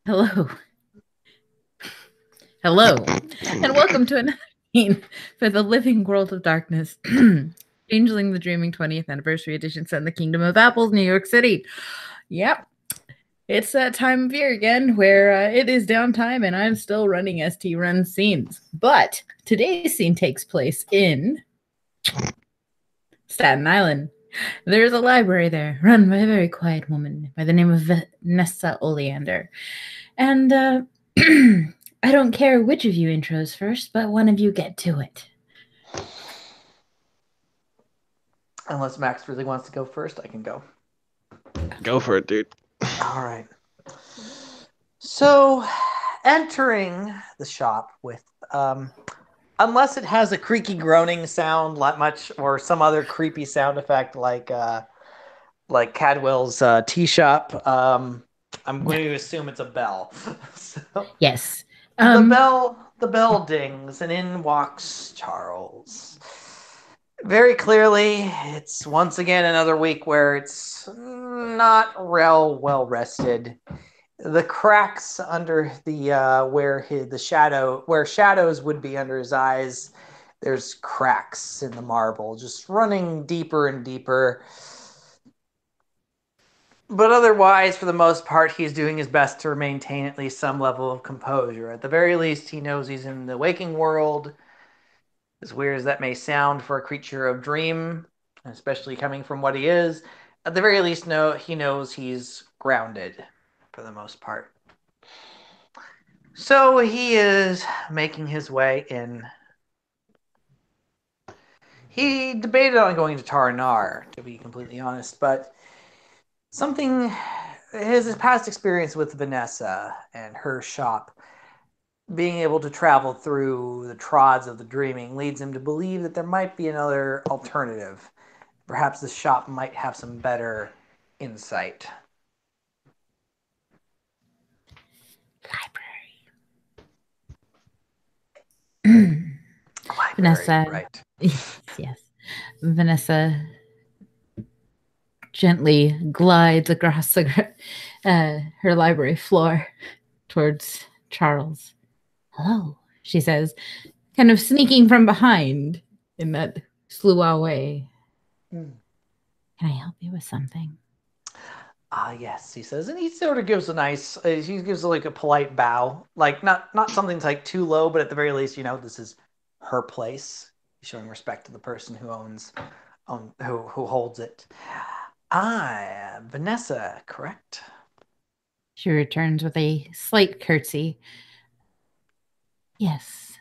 Hello. Hello. And welcome to another scene for the Living World of Darkness. Changeling the Dreaming 20th Anniversary Edition set in the Kingdom of Apples, New York City. Yep. It's that time of year again where it is downtime and I'm still running ST Run scenes. But today's scene takes place in Staten Island. There's a library there run by a very quiet woman by the name of Vanessa Oleander. And I don't care which of you intros first, but one of you get to it. Unless Max really wants to go first, I can go. Go for it, dude. All right. So, entering the shop with, unless it has a creaky groaning sound, much, or some other creepy sound effect like Cadwell's tea shop, I'm going to assume it's a bell. So, Yes. the bell dings, and in walks Charles. Very clearly, it's once again another week where it's not real well rested. The cracks under the where shadows would be under his eyes, there's cracks in the marble, just running deeper and deeper. But otherwise, for the most part, he's doing his best to maintain at least some level of composure. At the very least, he knows he's in the waking world. As weird as that may sound for a creature of dream, especially coming from what he is, at the very least, he knows he's grounded for the most part. So he is making his way in. He debated on going to Tar-Nar, to be completely honest, but his past experience with Vanessa and her shop, being able to travel through the trods of the dreaming, leads him to believe that there might be another alternative. Perhaps the shop might have some better insight. Library. Vanessa. Right. Yes. Vanessa gently glides across her library floor towards Charles. Hello, she says, kind of sneaking from behind in that sluaw way. Can I help you with something? Yes, he says, and he sort of gives he gives like a polite bow, like not something like too low, but at the very least, this is her place, showing respect to the person who who holds it. Vanessa, correct? She returns with a slight curtsy. Yes.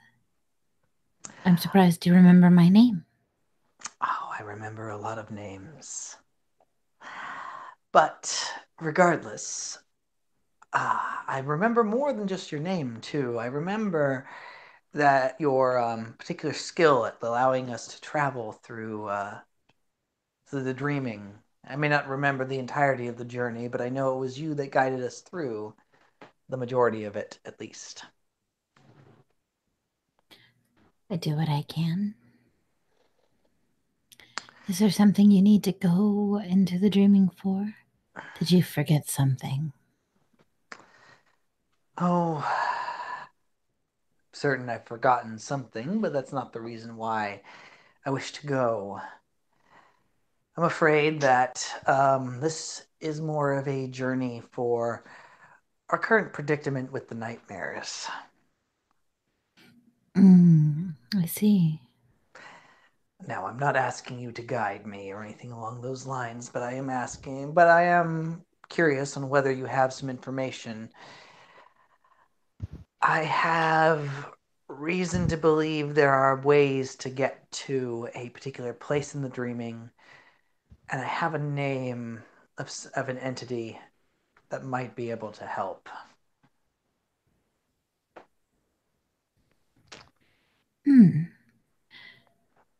I'm surprised you remember my name. Oh, I remember a lot of names. But regardless, I remember more than just your name, too. I remember that your particular skill at allowing us to travel through the dreaming. I may not remember the entirety of the journey, but I know it was you that guided us through the majority of it, at least. I do what I can. Is there something you need to go into the dreaming for? Did you forget something? Oh, certain I've forgotten something, but that's not the reason why I wish to go. I'm afraid that this is more of a journey for our current predicament with the nightmares. I see. Now, I'm not asking you to guide me or anything along those lines, but I am curious on whether you have some information. I have reason to believe there are ways to get to a particular place in the dreaming, and I have a name of an entity that might be able to help.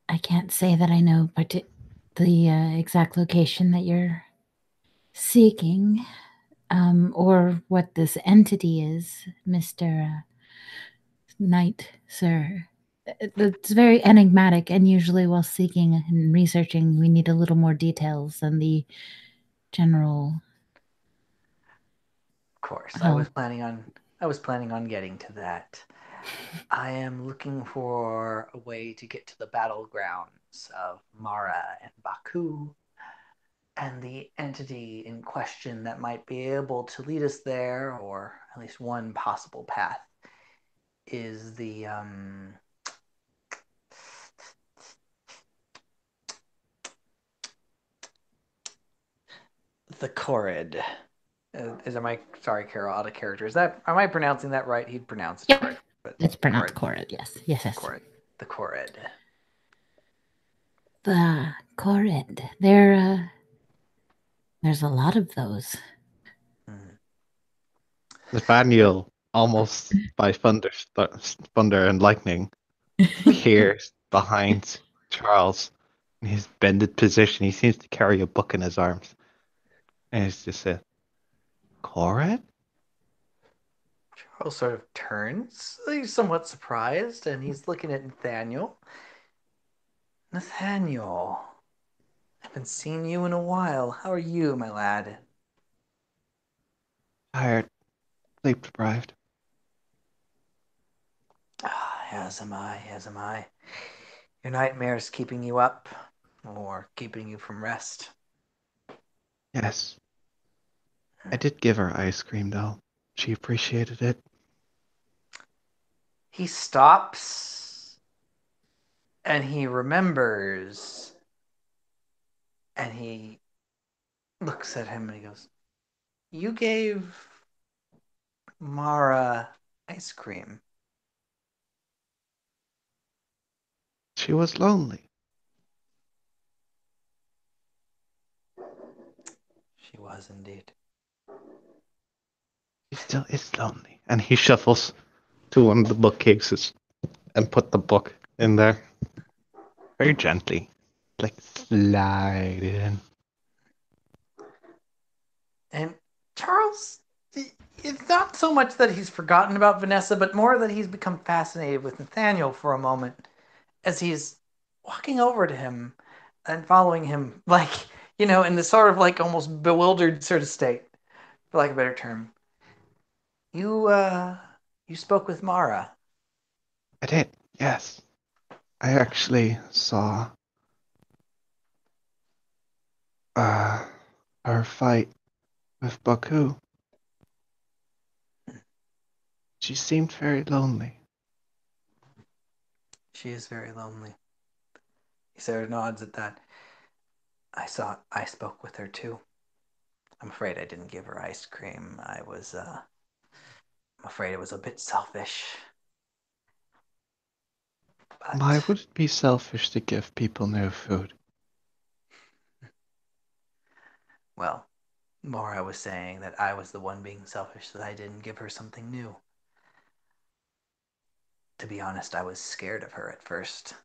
I can't say that I know the exact location that you're seeking, or what this entity is, Mr. Knight, sir. It's very enigmatic, and usually, while seeking and researching, we need a little more details than the general. course. Oh. I was planning on getting to that. I am looking for a way to get to the battlegrounds of Mara and Baku, and the entity in question that might be able to lead us there, or at least one possible path, is the Korid. Am I sorry, Carol, out of character? Am I pronouncing that right? He'd pronounce it Yep. correct. But It's pronounced Korid, yes. Yes. Korid. The Korid. The Korid. There's a lot of those. Nathaniel, almost by thunder and lightning, appears behind Charles in his bended position. He seems to carry a book in his arms. And it's just a Corin? Charles sort of turns. He's somewhat surprised, and he's looking at Nathaniel. Nathaniel, I haven't seen you in a while. How are you, my lad? Tired, sleep deprived. As am I, as am I. Your nightmares keeping you up, or keeping you from rest? Yes. I did give her ice cream, though. She appreciated it. He stops, and he remembers, and he looks at him and he goes, "You gave Mara ice cream." She was lonely. She was indeed. She still is lonely. And he shuffles to one of the bookcases and put the book in there. Very gently. Like slide it in. And Charles, it's not so much that he's forgotten about Vanessa, but more that he's become fascinated with Nathaniel for a moment as he's walking over to him and following him, like, in this sort of like almost bewildered sort of state, for lack of a better term. You spoke with Mara. I did, yes. I actually saw her fight with Baku. She seemed very lonely. She is very lonely. He sort of nods at that. I spoke with her too. I'm afraid I didn't give her ice cream. I'm afraid it was a bit selfish. Why But, would it be selfish to give people no food? well, Mara was saying that I was the one being selfish, that I didn't give her something new. To be honest, I was scared of her at first.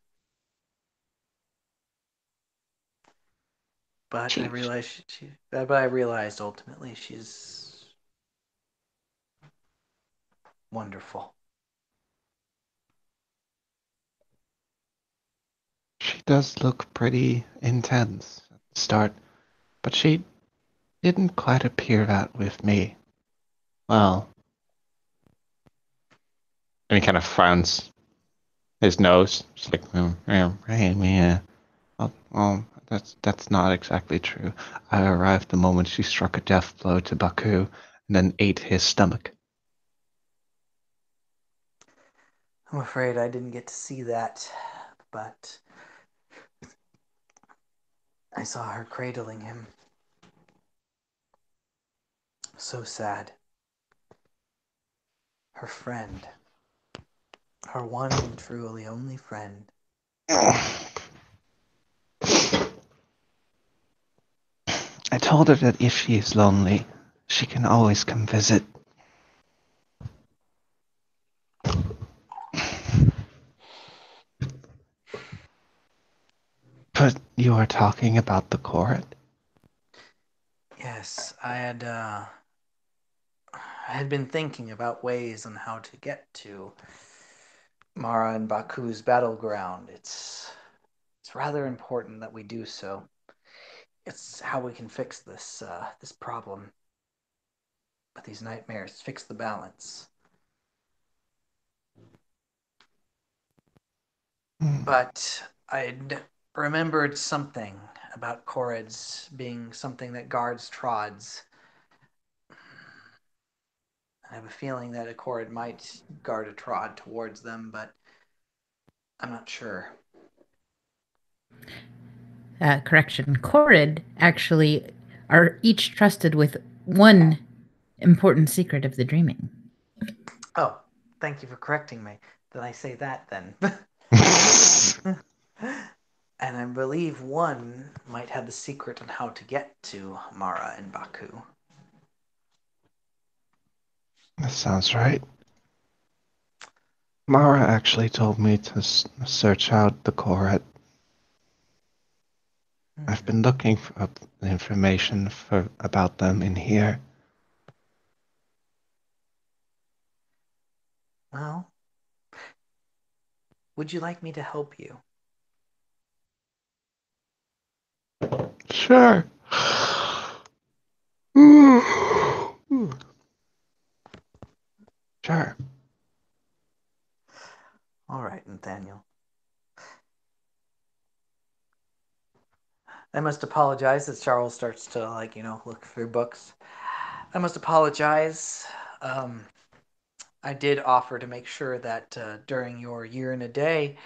But I She, realized but I realized ultimately she's wonderful. she does look pretty intense at the start, but she didn't quite appear that with me. Well, and he kind of frowns his nose. It's like, yeah. That's not exactly true. I arrived the moment she struck a death blow to Baku and then ate his stomach. I'm afraid I didn't get to see that, but I saw her cradling him. So sad. Her friend. Her one and truly only friend. I told her that if she is lonely, she can always come visit. But you are talking about the court? Yes, I had been thinking about ways on how to get to Mara and Baku's battleground. It's rather important that we do so. It's how we can fix this problem. But these nightmares fix the balance. But I'd remembered something about Corrids being something that guards Trods. I have a feeling that a Corrid might guard a Trod towards them, but I'm not sure. Correction. Corrid actually are each trusted with one important secret of the dreaming. Oh, thank you for correcting me. Then I say that then. And I believe one might have the secret on how to get to Mara and Baku. That sounds right. Mara actually told me to search out the Koret. I've been looking up information about them in here. Well, would you like me to help you? Sure. Sure. All right, Nathaniel. I must apologize as Charles starts to, look through books. I must apologize. I did offer to make sure that during your year and a day,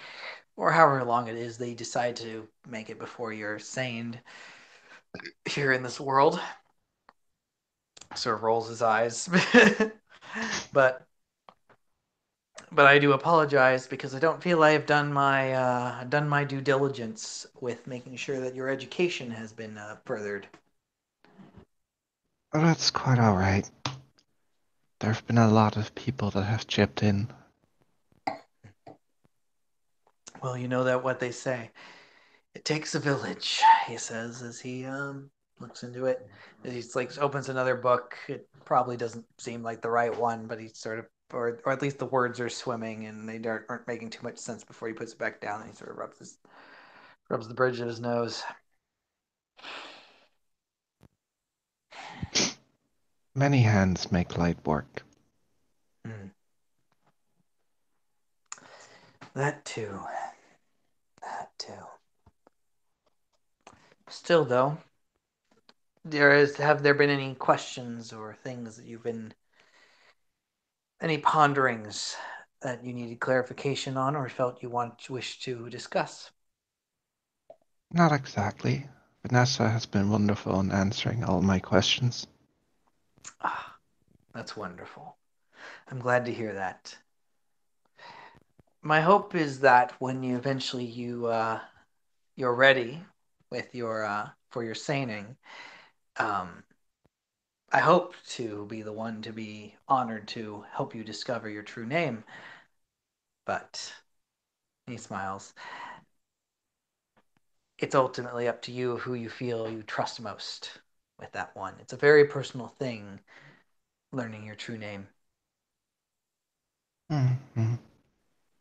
or however long it is they decide to make it before you're saned here in this world. Sort of rolls his eyes. but I do apologize because I don't feel I have done my due diligence with making sure that your education has been furthered. Well, that's quite all right. There have been a lot of people that have chipped in. Well, you know that what they say. It takes a village, he says as he looks into it. He opens another book. It probably doesn't seem like the right one, but he sort of, or at least the words are swimming and they aren't making too much sense before he puts it back down and he sort of rubs the bridge of his nose. Many hands make light work. Hmm. That too. That too. Still, though, have there been any questions or things that you've been, any ponderings that you needed clarification on or felt you wish to discuss? Not exactly. Vanessa has been wonderful in answering all my questions. Ah, that's wonderful. I'm glad to hear that. My hope is that when you eventually you're ready with your for your seining, um, I hope to be the one to be honored to help you discover your true name. But he smiles. It's ultimately up to you who you feel you trust most with that one. It's a very personal thing, learning your true name. Mm-hmm.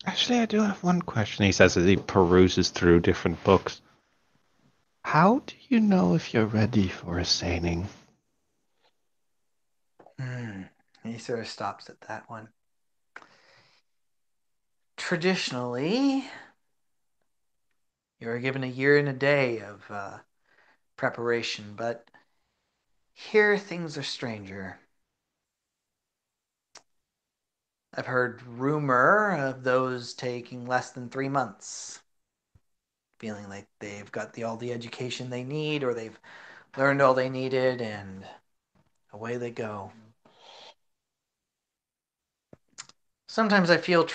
Actually, I do have one question, he says as he peruses through different books. How do you know if you're ready for a seining? He sort of stops at that one. Traditionally, you are given a year and a day of preparation, but here things are stranger. I've heard rumor of those taking less than 3 months, feeling like they've got all the education they need or they've learned all they needed and away they go. Sometimes I believe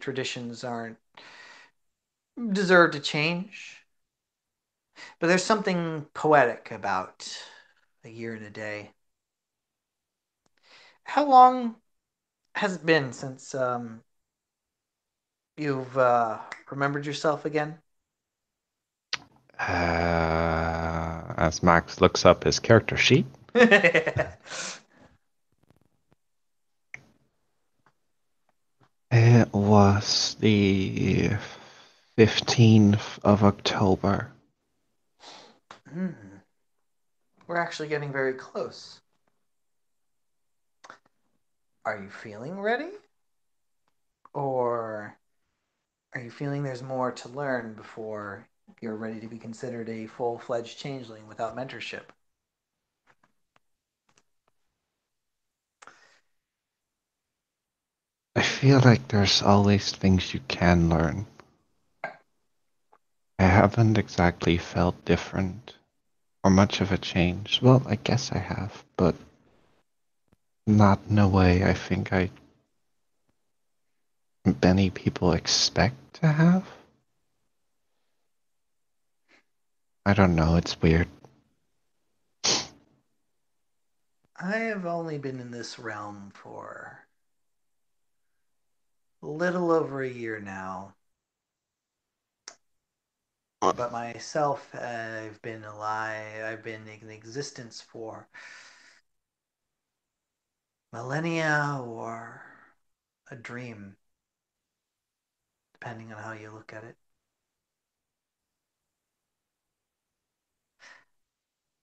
traditions aren't deserve to change, but there's something poetic about a year and a day. How long has it been since you've remembered yourself again? As Max looks up his character sheet. It was the 15th of October. Mm. We're actually getting very close. Are you feeling ready? Or are you feeling there's more to learn before you're ready to be considered a full-fledged changeling without mentorship? I feel like there's always things you can learn. I haven't exactly felt different or much of a change. Well, I guess I have, but not in a way I think many people expect to have. I don't know, it's weird. I have only been in this realm for a little over a year now. But myself, I've been alive, I've been in existence for millennia or a dream, depending on how you look at it.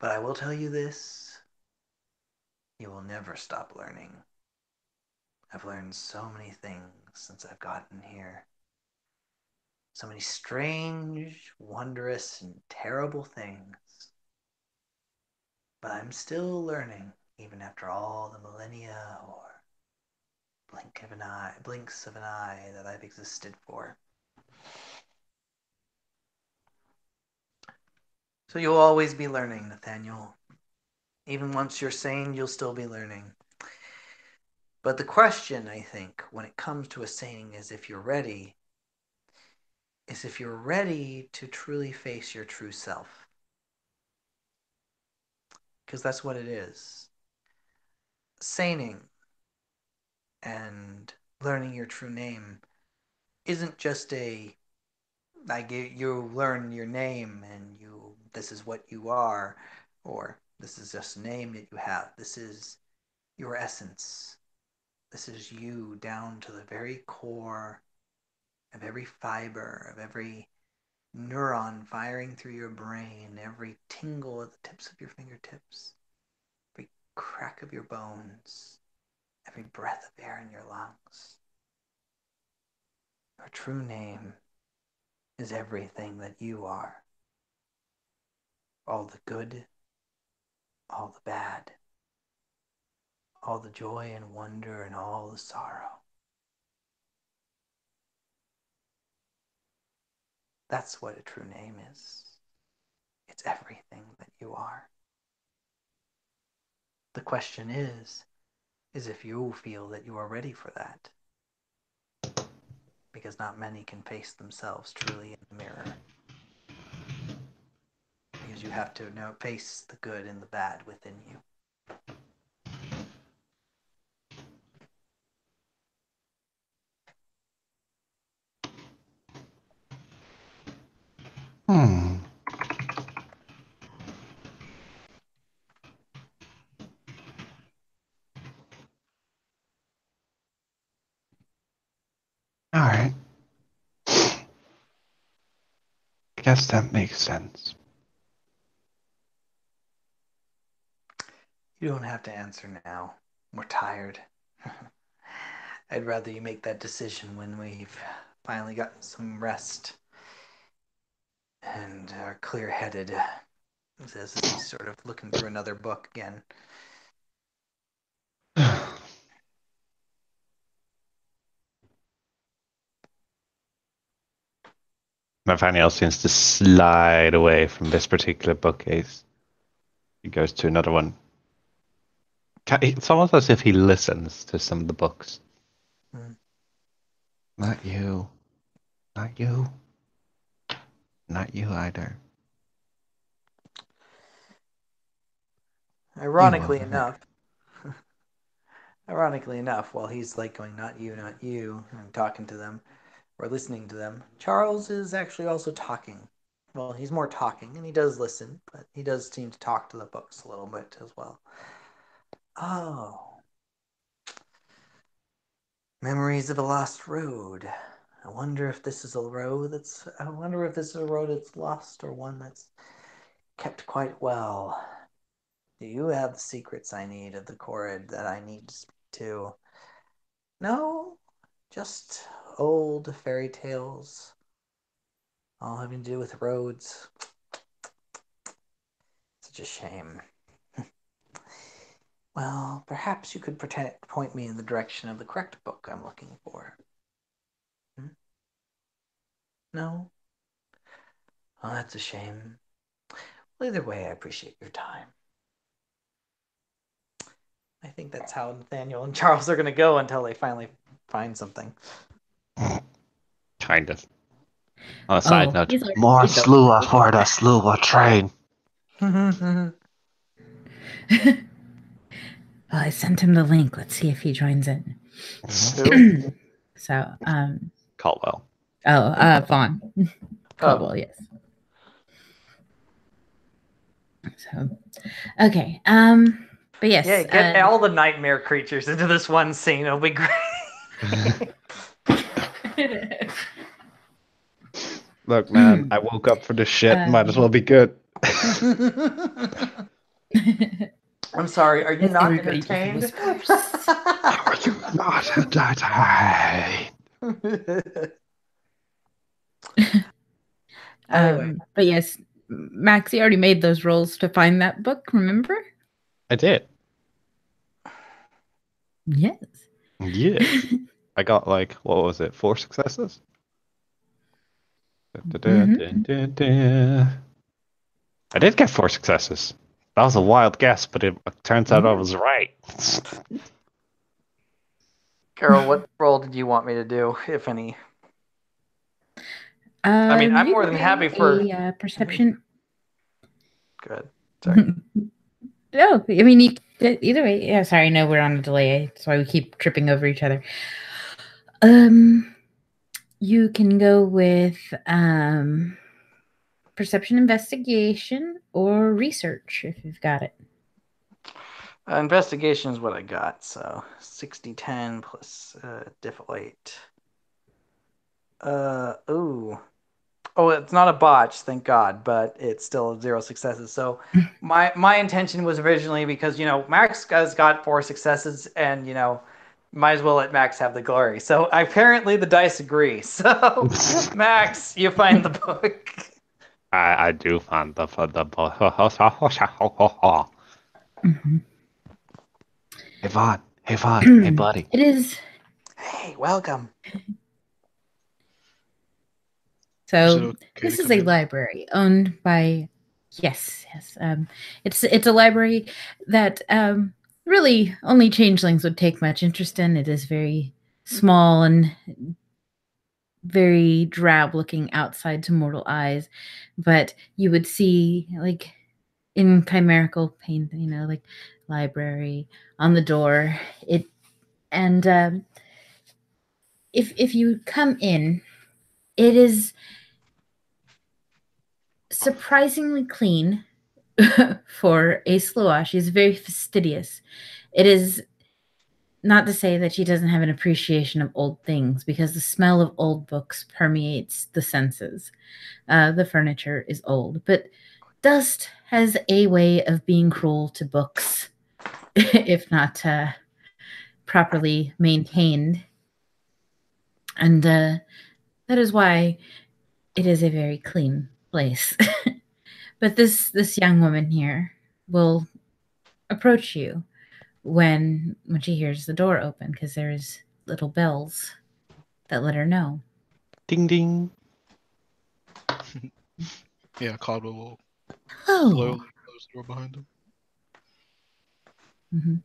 But I will tell you this, you will never stop learning. I've learned so many things since I've gotten here. So many strange, wondrous, and terrible things. But I'm still learning, even after all the millennia or blinks of an eye that I've existed for. So you'll always be learning, Nathaniel. Even once you're sane, you'll still be learning. But the question, I think, when it comes to a sane is if you're ready to truly face your true self. Because that's what it is. Saning and learning your true name isn't just you learn your name and this is what you are, or this is just a name that you have. This is your essence. This is you down to the very core of every fiber, of every neuron firing through your brain, every tingle at the tips of your fingertips, every crack of your bones, every breath of air in your lungs. Your true name is everything that you are. All the good, all the bad, all the joy and wonder and all the sorrow. That's what a true name is. It's everything that you are. The question is if you feel that you are ready for that. Because not many can face themselves truly in the mirror. Because you have to face the good and the bad within you. Hmm. Alright. I guess that makes sense. You don't have to answer now. We're tired. I'd rather you make that decision when we've finally gotten some rest and are clear-headed. Says as he's sort of looking through another book again. Nathaniel seems to slide away from this particular bookcase. He goes to another one. It's almost as if he listens to some of the books. Not you. Not you. Not you either. Ironically enough, while he's like going, not you, and talking to them, or listening to them, Charles is actually also talking. Well, he's more talking, and he does listen, but he does seem to talk to the books a little bit as well. Oh. Memories of a lost road. I wonder if this is a road that's lost or one that's kept quite well. Do you have the secrets I need of the Korrid that I need to speak to? No, just old fairy tales, all having to do with roads. Such a shame. Well, perhaps you could point me in the direction of the correct book I'm looking for. No? Oh, that's a shame. Well, either way, I appreciate your time. I think that's how Nathaniel and Charles are going to go until they finally find something. Kind of. On a side note, he's already more made those Slua rolls. for the Slua train. I sent him the link. Let's see if he joins in. Who? So, Caldwell. Vaughn. Caldwell, yes. So, okay. But yes. Yeah, get all the nightmare creatures into this one scene. It'll be great. Look, man, I woke up for this shit. Might as well be good. I'm sorry, are you As not everybody just entertained? whispers. Are you not entertained? Anyway. But yes, Maxie already made those rolls to find that book, remember? I did. Yes. Yes. I got like, what was it, 4 successes? I did get 4 successes. That was a wild guess, but it turns out I was right. Carol, what role did you want me to do, if any? I mean, I'm more than happy for a perception. Good. Sorry. No, I mean, either way. Yeah, sorry. No, we're on a delay. That's why we keep tripping over each other. You can go with perception, investigation, or research if you've got it. Investigation is what I got. So 60-10 plus diff 8. Oh, it's not a botch, thank God, but it's still 0 successes. So my intention was originally because, Max has got 4 successes and, might as well let Max have the glory. So apparently the dice agree. So Max, you find the book. I do find the book. Hey, Vaughn. Hey, Vaughn. Hey, buddy. It is. Hey, welcome. So this is a library owned by, yes. It's a library that really only changelings would take much interest in. It is very small and very drab looking outside to mortal eyes, but you would see like in chimerical paint, like library on the door. If you come in, it is surprisingly clean for a Slua. She's very fastidious. It is not to say that she doesn't have an appreciation of old things, because the smell of old books permeates the senses. The furniture is old, but dust has a way of being cruel to books if not properly maintained. And that is why it is a very clean place. But this young woman here will approach you when she hears the door open, because there's little bells that let her know. Ding ding. Yeah, Caldwell will slowly close the door behind him. Mm-hmm.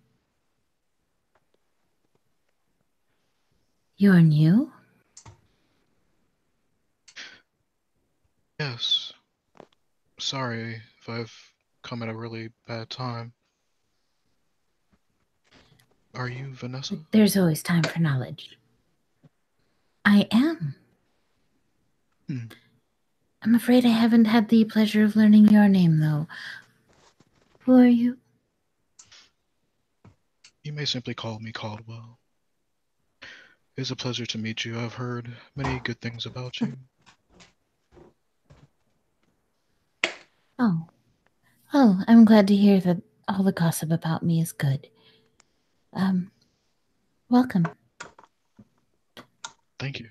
You're new? Yes. Sorry if I've come at a really bad time. Are you Vanessa? There's always time for knowledge. I am. I'm afraid I haven't had the pleasure of learning your name, though. Who are you? You may simply call me Caldwell. It is a pleasure to meet you. I've heard many good things about you. Oh, I'm glad to hear that all the gossip about me is good. Welcome. Thank you.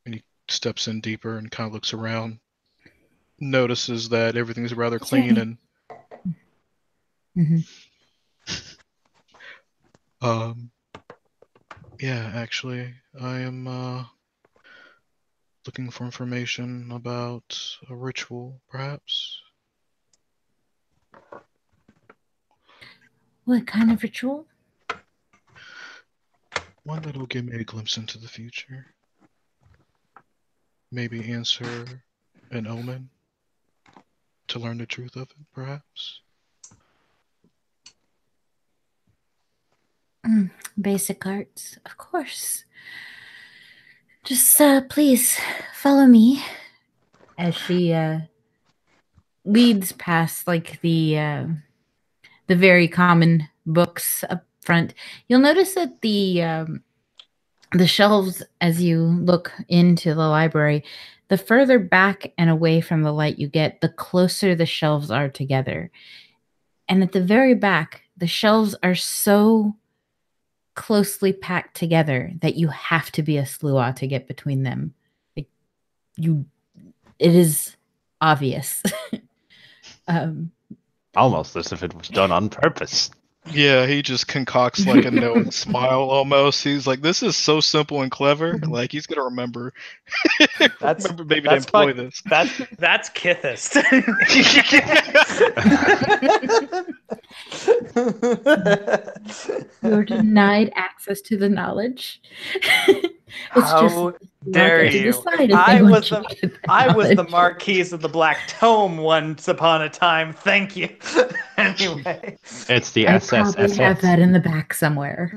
And he steps in deeper and kind of looks around, notices that everything's rather clean and yeah, actually, I am looking for information about a ritual, perhaps. What kind of ritual? One that will give me a glimpse into the future. Maybe answer an omen to learn the truth of it, perhaps. Basic arts, of course. Just please follow me. As she leads past like the very common books up front, you'll notice that the shelves, as you look into the library, the further back and away from the light you get, the closer the shelves are together. And at the very back, the shelves are so closely packed together that you have to be a slua to get between them. Like it is obvious. Almost as if it was done on purpose. Yeah, he just concocts like a knowing smile almost. He's like, this is so simple and clever. Like he's gonna remember remember maybe to employ this. That's Kithist. You're denied access to the knowledge. How dare you? I was the Marquise of the Black Tome once upon a time. Thank you. Anyway, It's the I SSSS. probably have that in the back somewhere.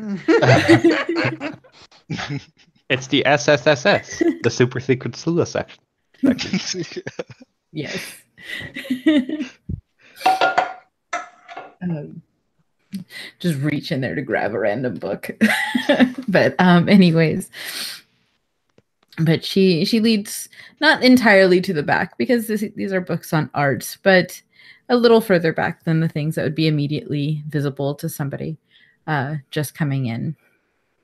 It's the SSSS, the super secret slua section. Yes. Just reach in there to grab a random book. But anyways, but she leads not entirely to the back because these are books on art, but a little further back than the things that would be immediately visible to somebody just coming in.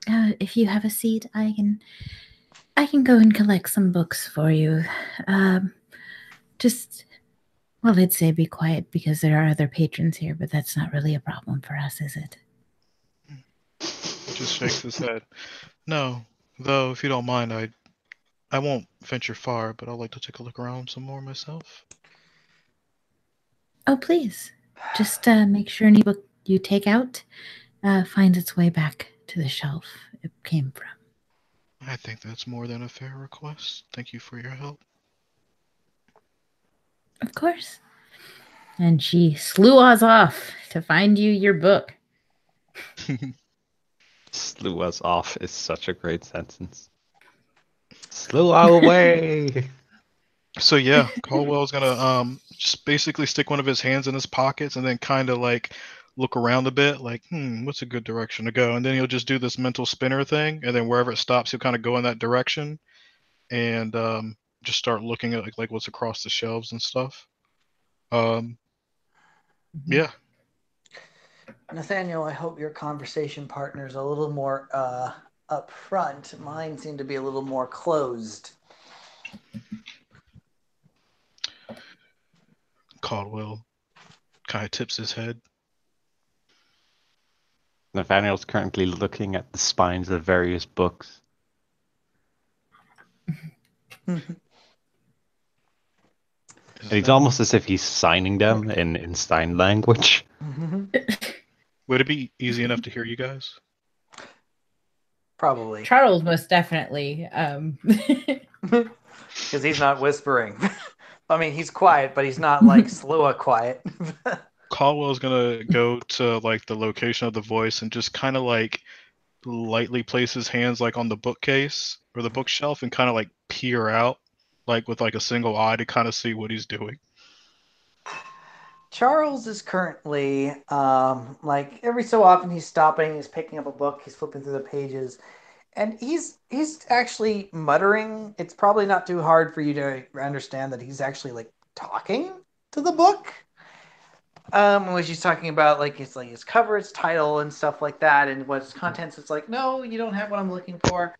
If you have a seat, I can go and collect some books for you. Well, I'd say be quiet because there are other patrons here, but that's not really a problem for us, is it? He just shakes his head. No, though, if you don't mind, I won't venture far, but I'd like to take a look around some more myself. Oh, please. Just make sure any book you take out finds its way back to the shelf it came from. I think that's more than a fair request. Thank you for your help. Of course. And she sluas off to find you your book. Sluas off is such a great sentence. Slua away! So yeah, Caldwell's gonna just basically stick one of his hands in his pockets and then kind of like look around a bit, like, what's a good direction to go? And then he'll just do this mental spinner thing, and then wherever it stops, he'll kind of go in that direction, and just start looking at like what's across the shelves and stuff. Yeah. Nathaniel, I hope your conversation partner's a little more upfront. Mine seem to be a little more closed. Caldwell kind of tips his head. Nathaniel's currently looking at the spines of various books. It's almost as if he's signing them in sign language. Would it be easy enough to hear you guys? Probably. Charles most definitely. Because he's not whispering. I mean, he's quiet, but he's not like Slua quiet. Caldwell's gonna go to like the location of the voice and just kind of like lightly place his hands like on the bookcase or the bookshelf and kind of like peer out like with like a single eye to kind of see what he's doing. Charles is currently like every so often he's stopping, he's picking up a book, he's flipping through the pages, and he's actually muttering. It's probably not too hard for you to understand that he's actually like talking to the book. When she's talking about like his cover, its title, and stuff like that, and what's contents, it's like, no, you don't have what I'm looking for.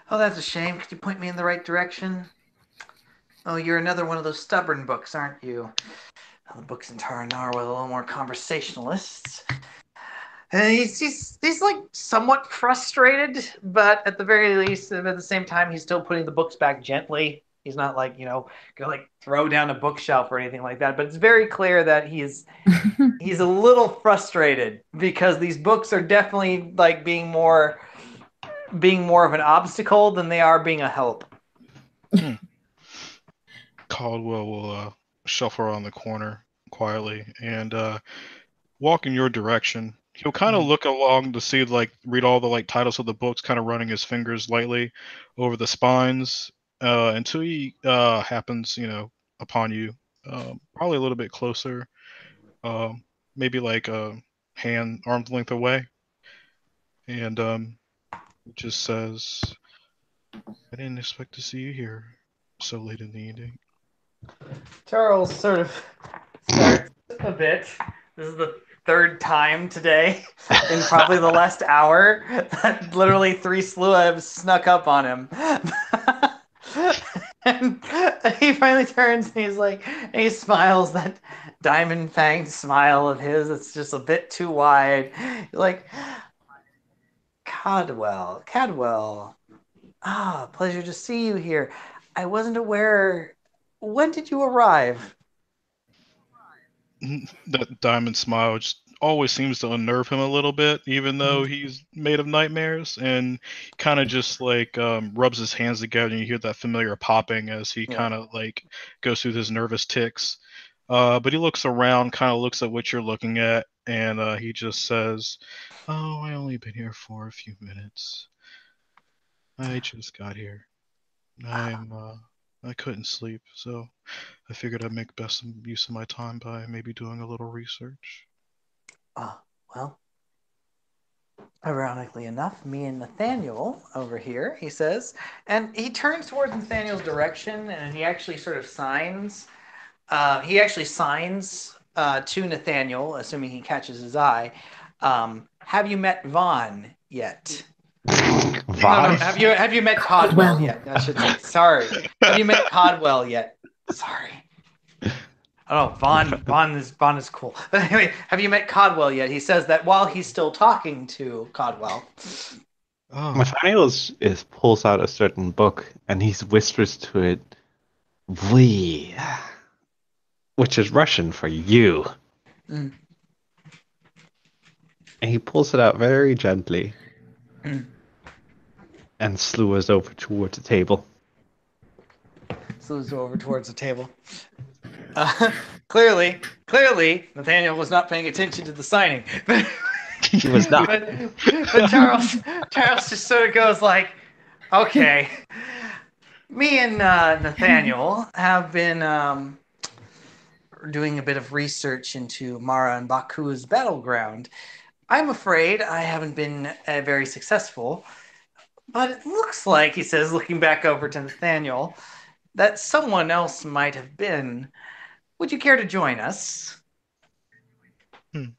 Oh, that's a shame. Could you point me in the right direction? Oh, you're another one of those stubborn books, aren't you? Well, the books in Taranar were a little more conversationalists. And he's like somewhat frustrated, but at the very least, at the same time, he's still putting the books back gently. He's not like, gonna like throw down a bookshelf or anything like that. But it's very clear that he's a little frustrated because these books are definitely like being more of an obstacle than they are being a help. Caldwell will shuffle around the corner quietly and walk in your direction. He'll kind of look along to see, like, read all the like titles of the books, kind of running his fingers lightly over the spines until he happens, upon you, probably a little bit closer, maybe like a arm's length away, and he just says, "I didn't expect to see you here so late in the evening." Charles sort of starts a bit. This is the third time today in probably the last hour that literally 3 Slua have snuck up on him. And he finally turns and he's like, and he smiles that diamond fanged smile of his. It's just a bit too wide. Like, Cadwell. Ah, pleasure to see you here. I wasn't aware. When did you arrive? That diamond smile just always seems to unnerve him a little bit, even though he's made of nightmares, and kind of just like rubs his hands together, and you hear that familiar popping as he kind of like goes through his nervous tics. But he looks around, kind of looks at what you're looking at, and he just says, "Oh, I only been here for a few minutes. I just got here. I couldn't sleep, so I figured I'd make best use of my time by maybe doing a little research." Well, ironically enough, me and Nathaniel over here, he says, and he turns towards Nathaniel's direction and he actually sort of signs. To Nathaniel, assuming he catches his eye. Have you met Vaughn yet? Vaughn? No, have you met Codwell yet? I should say. Sorry. Have you met Codwell yet? Sorry. Oh, Vaughn is cool. But anyway, have you met Codwell yet? He says that while he's still talking to Codwell. Oh, Nathaniel pulls out a certain book and he whispers to it, "We," which is Russian for you. Mm. And he pulls it out very gently Mm. and sluas over towards the table. Slu's over towards the table. Clearly, Nathaniel was not paying attention to the signing. He was not. But Charles just sort of goes like, okay. Me and Nathaniel have been doing a bit of research into Mara and Baku's battleground. I'm afraid I haven't been very successful, but it looks like, he says, looking back over to Nathaniel, that someone else might have been. Would you care to join us? He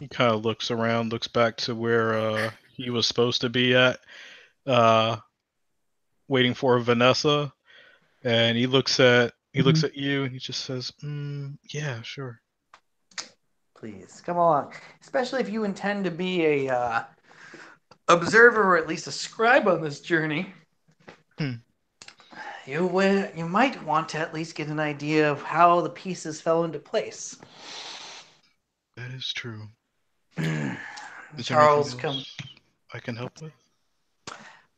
kind of looks around, looks back to where he was supposed to be at, uh, waiting for Vanessa, and he looks at you, and he just says, "Yeah, sure." Please, come along. Especially if you intend to be a observer or at least a scribe on this journey. You might want to at least get an idea of how the pieces fell into place. That is true. Is Charles, there anything else I can help with?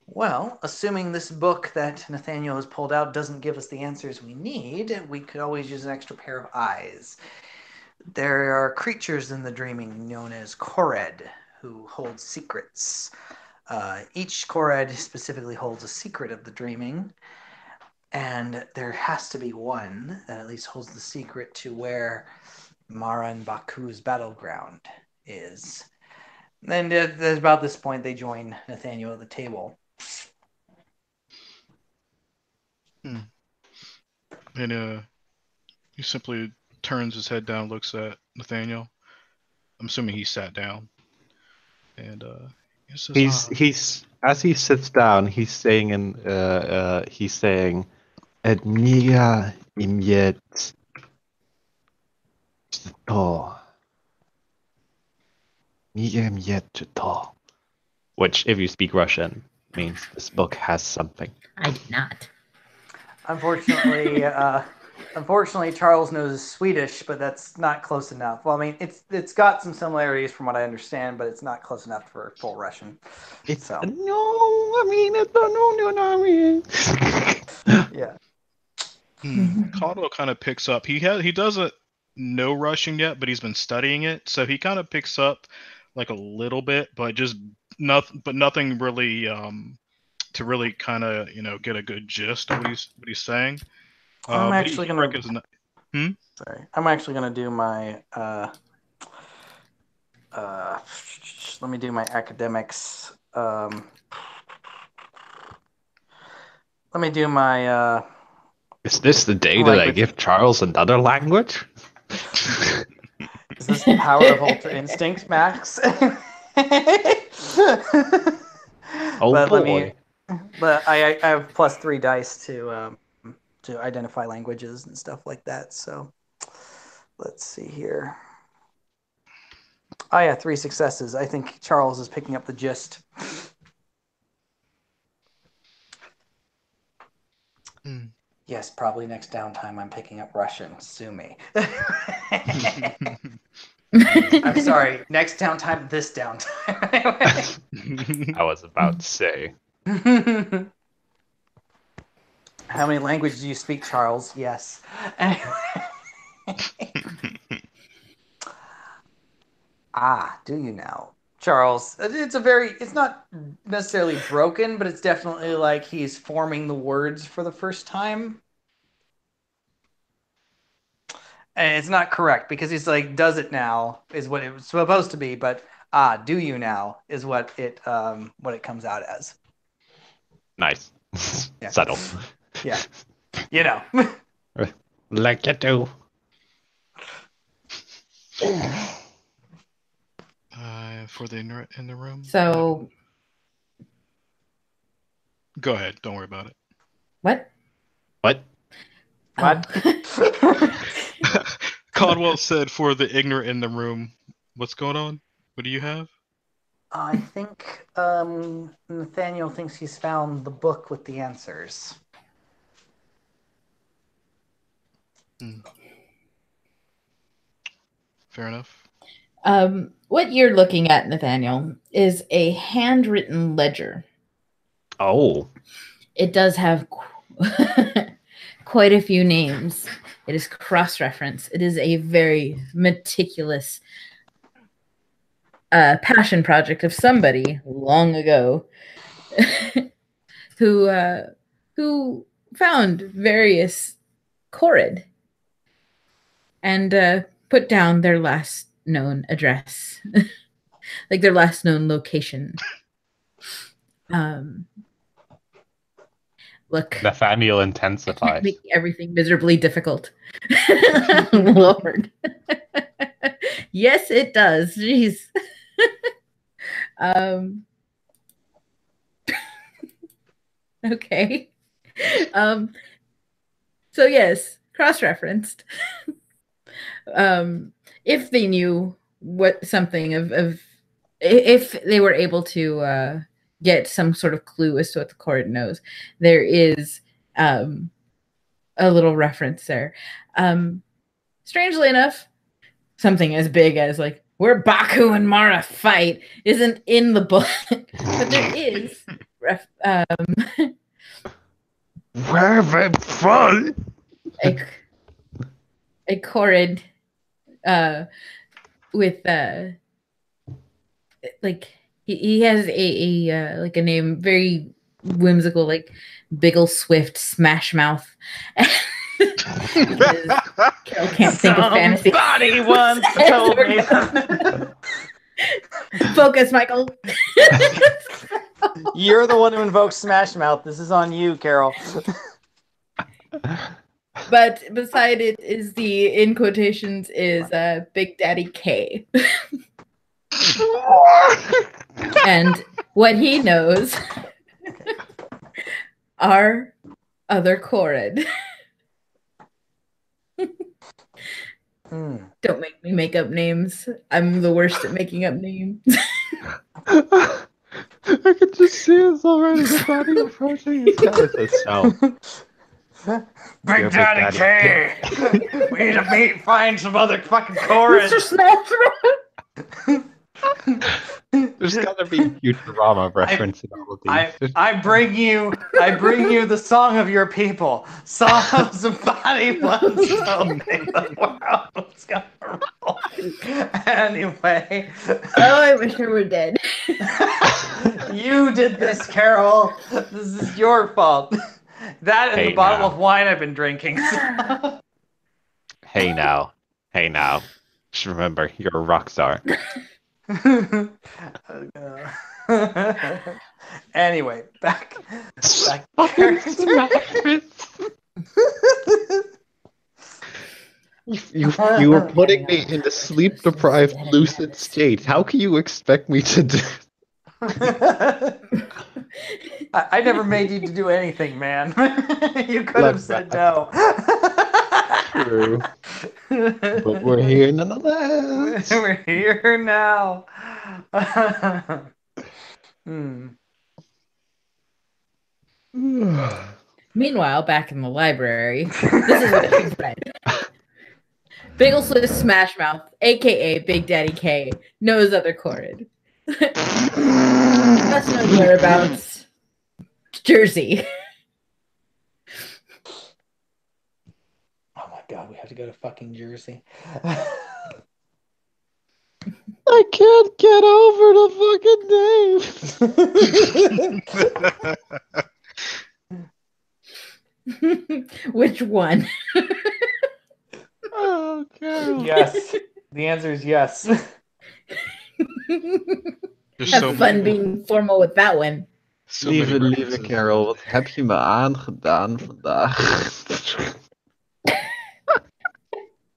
Well, assuming this book that Nathaniel has pulled out doesn't give us the answers we need, we could always use an extra pair of eyes. There are creatures in the dreaming known as Kored, who hold secrets. Each Kored specifically holds a secret of the dreaming, and there has to be one that at least holds the secret to where Mara and Baku's battleground is. And at about this point, they join Nathaniel at the table. And he simply turns his head down, looks at Nathaniel. I'm assuming he sat down, and he says, He's as he sits down, he's saying Admira imiet to. Which, if you speak Russian, means this book has something. I do not. Unfortunately, Charles knows Swedish, but that's not close enough. Well, I mean, it's got some similarities from what I understand, but it's not close enough for full Russian. It's So. Yeah. Caldwell kind of picks up. He doesn't know Russian yet, but he's been studying it, so he kind of picks up like a little bit, but just nothing really to really kind of get a good gist of what he's saying. I'm actually gonna. Sorry, I'm actually gonna do my. Let me do my academics. Let me do my. Is this the day that I give Charles another language? Is this the power of Ultra Instinct, Max? Oh boy! But I have +3 dice to identify languages and stuff like that. So let's see here. Oh yeah, 3 successes. I think Charles is picking up the gist. Yes, probably next downtime I'm picking up Russian. Sue me. I'm sorry. Next downtime, this downtime. I was about to say. How many languages do you speak, Charles? Yes. Do you now? Charles, it's not necessarily broken, but it's definitely like he's forming the words for the first time. And it's not correct because he's like, does it now is what it was supposed to be, but do you now is what it comes out as. Nice. Yeah. Subtle. Yeah. Like you do. For the ignorant in the room. So. Go ahead. Don't worry about it. What? Caldwell said, "For the ignorant in the room, what's going on? What do you have?" I think Nathaniel thinks he's found the book with the answers. Fair enough. What you're looking at, Nathaniel, is a handwritten ledger. Oh. It does have quite a few names. It is cross-referenced. It is a very meticulous passion project of somebody long ago who found various Korrid and put down their last known address, like their last known location. Look, Nathaniel intensifies. Making everything miserably difficult. Lord. Yes, it does. Jeez. Okay. So yes, cross-referenced. If they knew what something of if they were able to get some sort of clue as to what the court knows, there is a little reference there. Strangely enough, something as big as like where Baku and Mara fight isn't in the book, but there is where they fight a Korrid with like he has a like a name very whimsical, like Biggle Swift Smash Mouth. Carol can't think of fantasy. Somebody once told me. Focus, Michael. You're the one who invokes Smash Mouth. This is on you, Carol. But beside it is in quotations, is Big Daddy K. And what he knows are other Korred. Don't make me make up names. I'm the worst at making up names. I could just see us already. The body approaching his head. So, Big You're Daddy K! We need to find some other fucking Mr. chorus. Smash there's gotta be Futurama reference in all of these. I bring you the song of your people. Somebody once told me the world was gonna roll. Anyway. Oh, I wish I were dead. You did this, Carol. This is your fault. That and Hey, the bottle now. of wine I've been drinking. Hey now. Just remember, you're a rock star. Anyway, back Fucking You were putting me in the sleep-deprived, lucid state. How can you expect me to do? I never made you to do anything, man. You could have said no. True. But we're here nonetheless. We're here now. Meanwhile, back in the library, this is what you've read. Bagel Swiss Smash Mouth, aka Big Daddy K, knows other Korred. That's no whereabouts. Jersey. Oh my god, we have to go to fucking Jersey. I can't get over the fucking name. Which one? Oh, Carol. Yes. The answer is yes. There's Have so fun many, being formal with that one. so many Lieve references. Carol, wat heb je me aangedaan vandaag?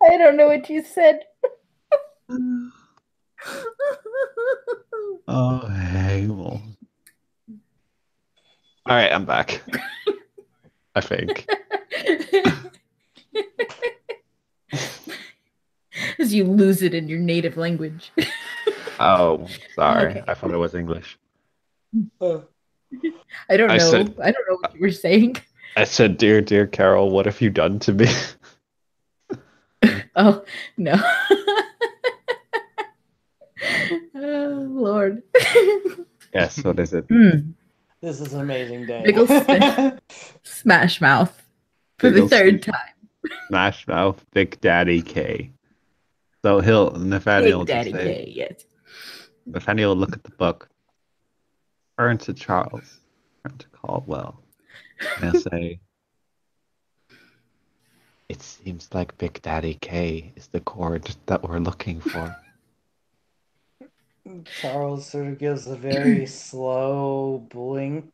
I don't know what you said. Oh, hemel. Alright, I'm back. I think. As you lose it in your native language. Oh, sorry. Okay. I thought it was English. I don't I know. said- I don't know what you were saying. I said, dear Carol, what have you done to me? Oh, no. Oh, Lord. Yes, what is it? This is an amazing day. Biggle Smash Mouth for the Biggle third Smash. time. Smash Mouth, Big Daddy K. So Nathaniel Big Daddy will say, K, yes. Nathaniel will look at the book, turn to Charles, turn to Caldwell, and he'll say, it seems like Big Daddy K is the chord that we're looking for. Charles sort of gives a very slow blink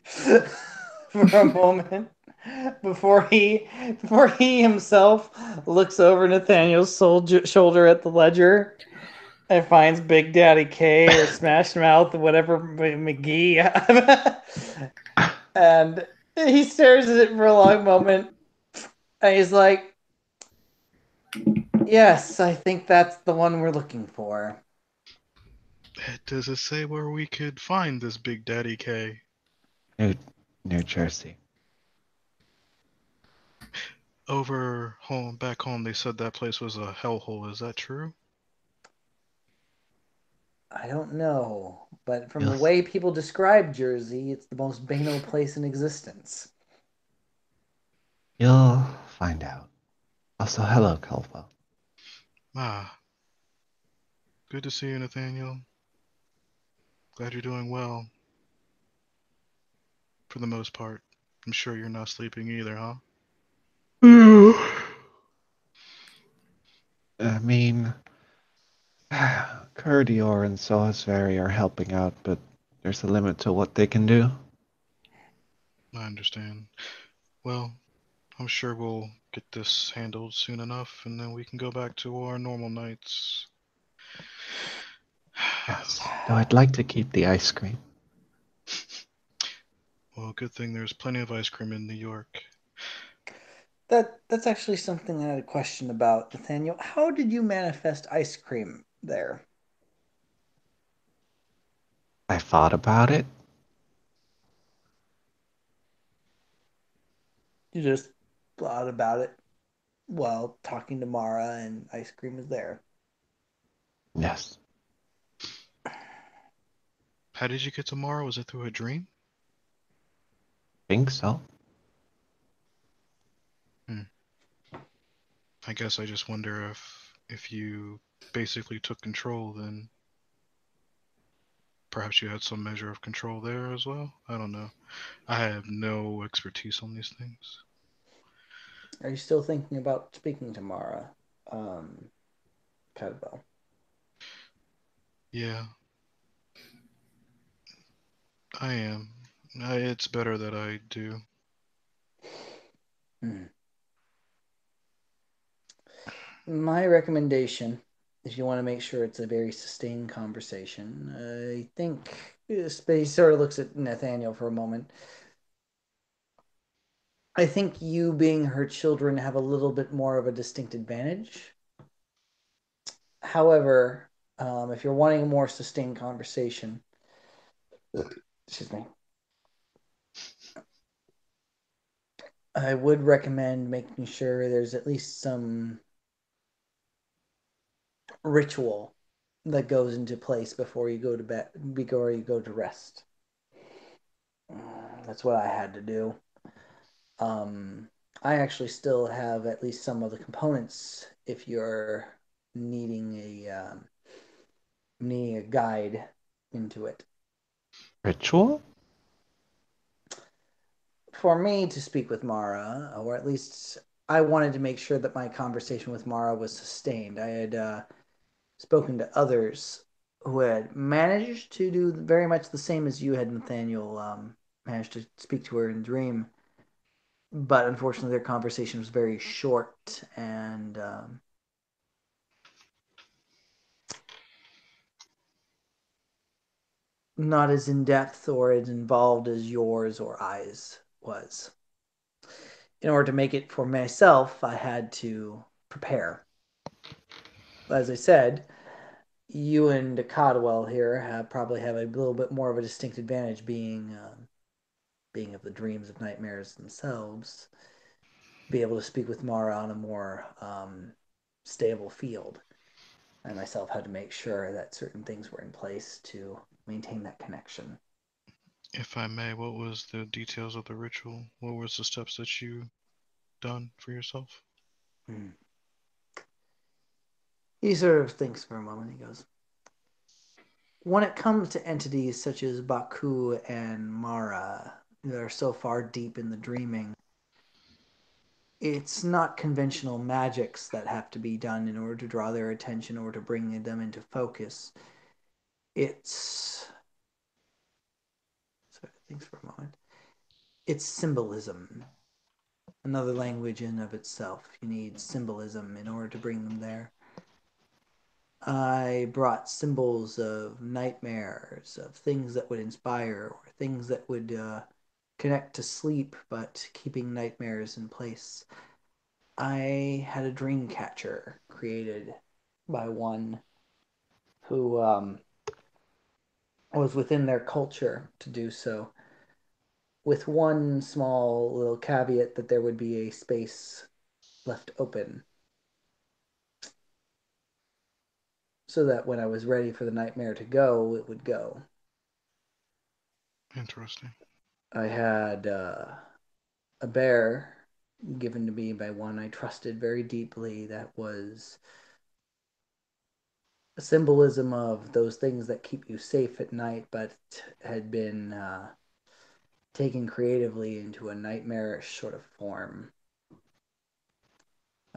for a moment before he himself looks over Nathaniel's shoulder at the ledger and finds Big Daddy K or Smash Mouth or whatever McGee, and he stares at it for a long moment, and he's like, "Yes, I think that's the one we're looking for." Does it say where we could find this Big Daddy K? New Jersey. Back home, they said that place was a hellhole. Is that true? I don't know, but from Yes. the way people describe Jersey, it's the most banal place in existence. You'll find out. Also, hello, Caldwell. Ah. Good to see you, Nathaniel. Glad you're doing well. For the most part. I'm sure you're not sleeping either, huh? I mean, Curdior and Salisbury are helping out, but there's a limit to what they can do. I understand. Well, I'm sure we'll get this handled soon enough, and then we can go back to our normal nights. Yes. Though I'd like to keep the ice cream. Well, good thing there's plenty of ice cream in New York. That's actually something I had a question about, Nathaniel. How did you manifest ice cream there? I thought about it. You just thought about it while talking to Mara, and ice cream was there. Yes. How did you get tomorrow? Was it through a dream? Think so. I guess I just wonder if you basically took control, then perhaps you had some measure of control there as well. I don't know. I have no expertise on these things. Are you still thinking about speaking to Mara, Cadwell? Yeah, I am. It's better that I do. Hmm. My recommendation, if you want to make sure it's a very sustained conversation, I think Space sort of looks at Nathaniel for a moment. I think you being her children have a little bit more of a distinct advantage. However, if you're wanting a more sustained conversation, excuse me, I would recommend making sure there's at least some ritual that goes into place before you go to bed, before you go to rest. That's what I had to do. Um, I actually still have at least some of the components if you're needing needing a guide into it. Ritual? For me to speak with Mara, or at least I wanted to make sure that my conversation with Mara was sustained. I had spoken to others who had managed to do very much the same as you had, Nathaniel, managed to speak to her in dream. But unfortunately, their conversation was very short and not as in depth or as involved as yours or I's was. In order to make it for myself, I had to prepare. As I said, you and Codwell here probably have a little bit more of a distinct advantage, being of the dreams of nightmares themselves. Be able to speak with Mara on a more stable field. I myself had to make sure that certain things were in place to maintain that connection. If I may, what was the details of the ritual? What was the steps that you done for yourself? Hmm. He sort of thinks for a moment. He goes, when it comes to entities such as Baku and Mara, that are so far deep in the dreaming, it's not conventional magics that have to be done in order to draw their attention or to bring them into focus. It's sorry, thanks for a moment. It's symbolism. Another language in of itself. You need symbolism in order to bring them there. I brought symbols of nightmares, of things that would inspire, or things that would connect to sleep, but keeping nightmares in place. I had a dream catcher created by one who was within their culture to do so, with one small little caveat that there would be a space left open so that when I was ready for the nightmare to go, it would go. Interesting. I had a bear given to me by one I trusted very deeply that was a symbolism of those things that keep you safe at night, but had been taken creatively into a nightmarish sort of form.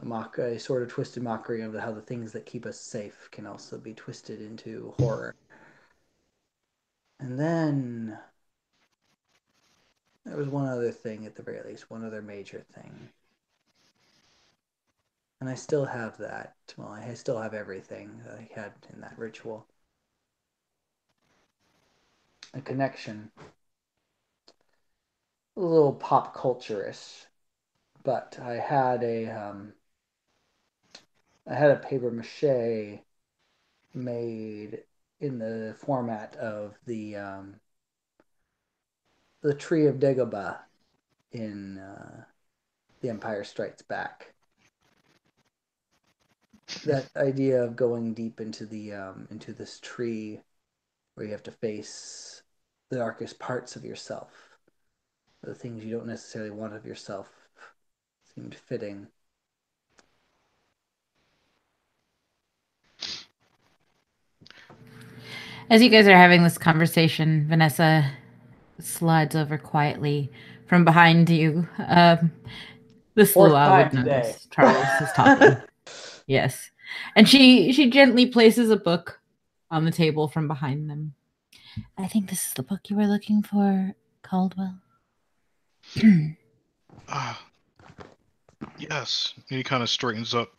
A sort of twisted mockery of how the things that keep us safe can also be twisted into horror. And then there was one other thing, at the very least, one other major thing. And I still have that. Well, I still have everything that I had in that ritual. A connection. A little pop culture-ish. But I had a paper mache made in the format of the tree of Dagobah in The Empire Strikes Back. That idea of going deep into this tree where you have to face the darkest parts of yourself, the things you don't necessarily want of yourself, seemed fitting. As you guys are having this conversation, Vanessa slides over quietly from behind you. This Lua would notice Charles is talking. Yes. And she gently places a book on the table from behind them. I think this is the book you were looking for, Caldwell. Yes. And he kind of straightens up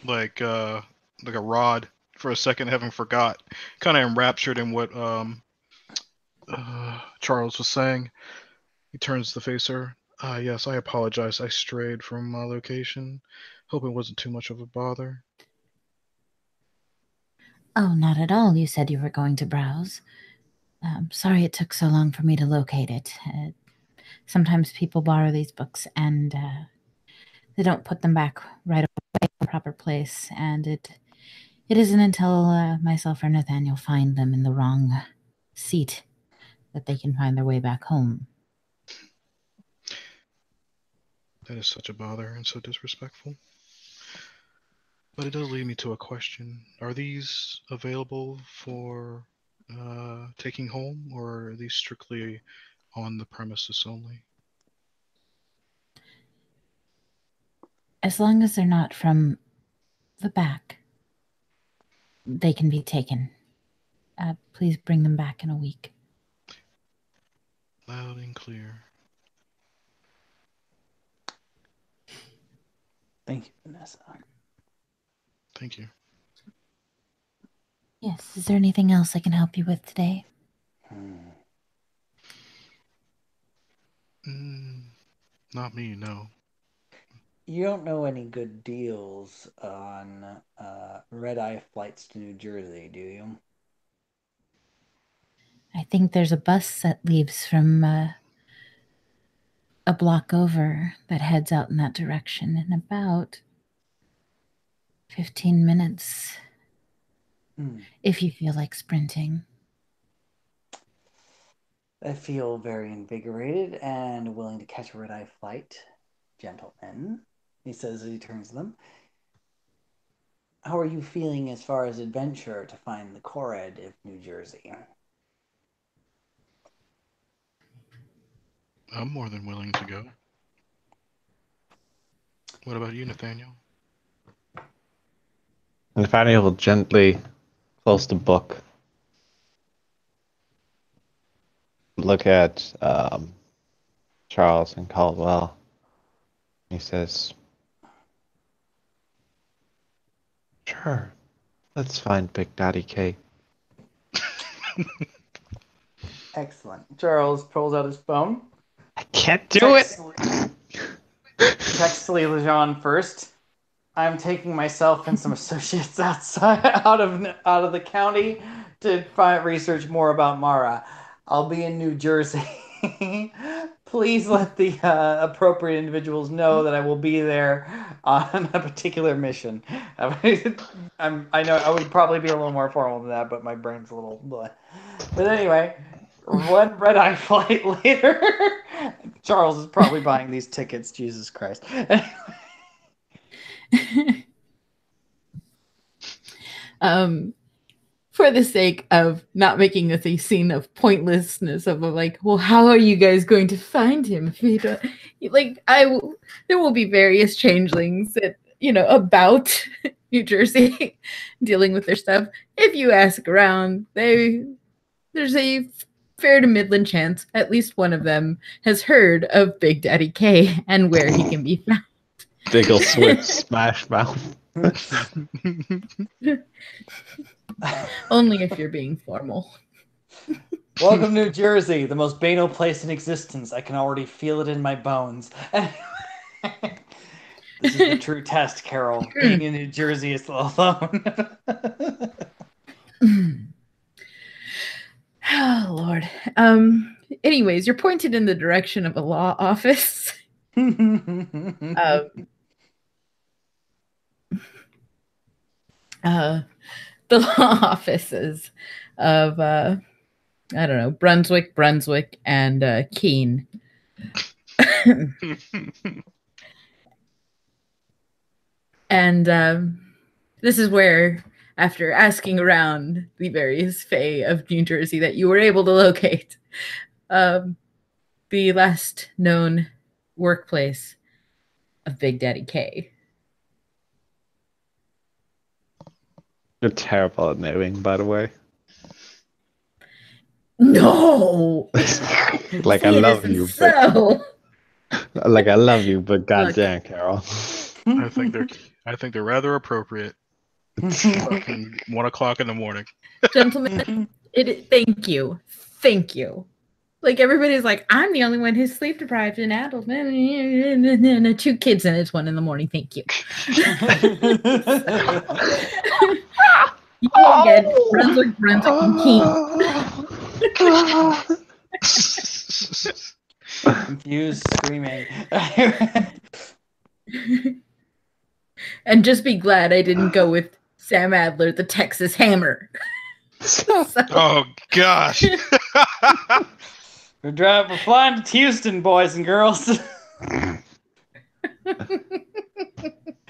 like a rod for a second, having forgot. Kind of enraptured in what Charles was saying. He turns to face her. Yes, I apologize. I strayed from my location. Hope it wasn't too much of a bother. Oh, not at all. You said you were going to browse. Sorry it took so long for me to locate it. Sometimes people borrow these books and they don't put them back right away in the proper place, and it isn't until myself or Nathaniel find them in the wrong seat that they can find their way back home. That is such a bother and so disrespectful. But it does lead me to a question. Are these available for taking home, or are these strictly on the premises only? As long as they're not from the back, they can be taken. Please bring them back in a week. Loud and clear. Thank you, Vanessa. Thank you. Yes, is there anything else I can help you with today? Not me, no. You don't know any good deals on red-eye flights to New Jersey, do you? I think there's a bus that leaves from a block over that heads out in that direction in about 15 minutes. If you feel like sprinting. I feel very invigorated and willing to catch a red-eye flight, gentlemen, he says as he turns to them. How are you feeling as far as adventure to find the Korred of New Jersey? I'm more than willing to go. What about you, Nathaniel? Nathaniel will gently close the book. Look at Charles and Caldwell. He says, "Sure, let's find Big Daddy K." Excellent. Charles pulls out his phone. I can't do it! Text Lejean first. I'm taking myself and some associates out of the county to research more about Mara. I'll be in New Jersey. Please let the appropriate individuals know that I will be there on a particular mission. I know I would probably be a little more formal than that, but my brain's a little bleh. But anyway, one red-eye flight later, Charles is probably buying these tickets. Jesus Christ. For the sake of not making this a scene of pointlessness of like, well, how are you guys going to find him if you don't there will be various changelings that, about New Jersey dealing with their stuff. If you ask around, there's a fair to midland chance at least one of them has heard of Big Daddy K and where he can be found. Big ol' switch, smash mouth. Only if you're being formal. Welcome to New Jersey, the most banal place in existence. I can already feel it in my bones. This is the true test, Carol. Being in New Jersey is alone. Oh Lord. Anyways, you're pointed in the direction of a law office. The law offices of I don't know, Brunswick, and Keene. And this is where, after asking around the various fae of New Jersey, that you were able to locate the last known workplace of Big Daddy K. You're terrible at knowing, by the way. No! Like, I love you, so. but... Like, I love you, but goddamn, Carol. I think they're rather appropriate. It's fucking 1 o'clock in the morning. Gentlemen, thank you. Like, everybody's like, I'm the only one who's sleep deprived and adult. 2 kids and it's 1 in the morning. Thank you. You again, Brunswick, and Keene. Confused, screaming. And just be glad I didn't go with Sam Adler, the Texas Hammer. Oh gosh. We're flying to Houston, boys and girls.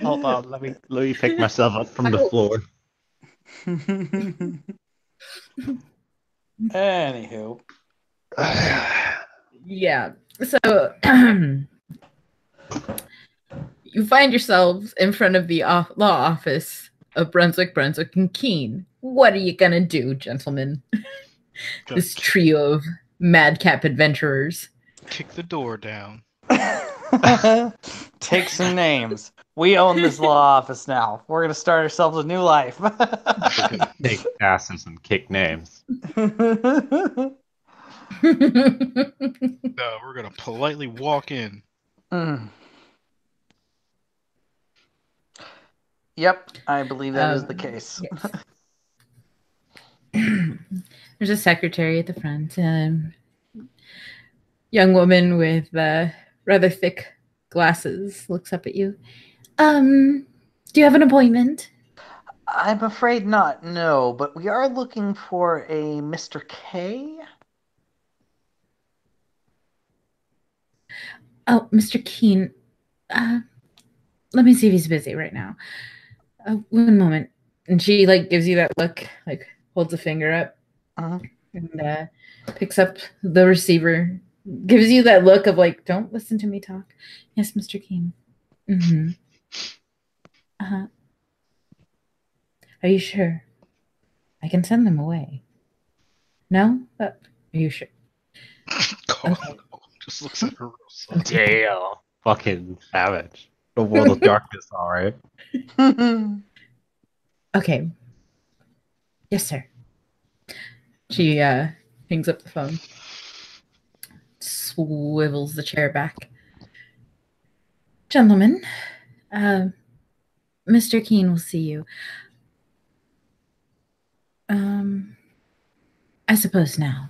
Hold on, let me pick myself up from the floor. Anywho. Yeah. So you find yourselves in front of the law office of Brunswick, and Keene. What are you gonna do, gentlemen? This trio of madcap adventurers. Kick the door down. Take some names. We own this law office now. We're gonna start ourselves a new life. We're gonna take asses and kick names. No, we're gonna politely walk in. Yep, I believe that is the case. Yes. There's a secretary at the front. Young woman with rather thick glasses looks up at you. Do you have an appointment? I'm afraid not, no, but we are looking for a Mr. K. Oh, Mr. Keene. Let me see if he's busy right now. 1 moment. And she gives you that look, holds a finger up, and picks up the receiver. Gives you that look of don't listen to me talk. Yes, Mr. Keene. Mm-hmm. Uh-huh. Are you sure? I can send them away. No? Are you sure? Okay. Just looks at her real slow. Damn. Fucking savage. The world of darkness, alright. Okay. Yes, sir. She hangs up the phone. Swivels the chair back. Gentlemen, Mr. Keene will see you. I suppose now.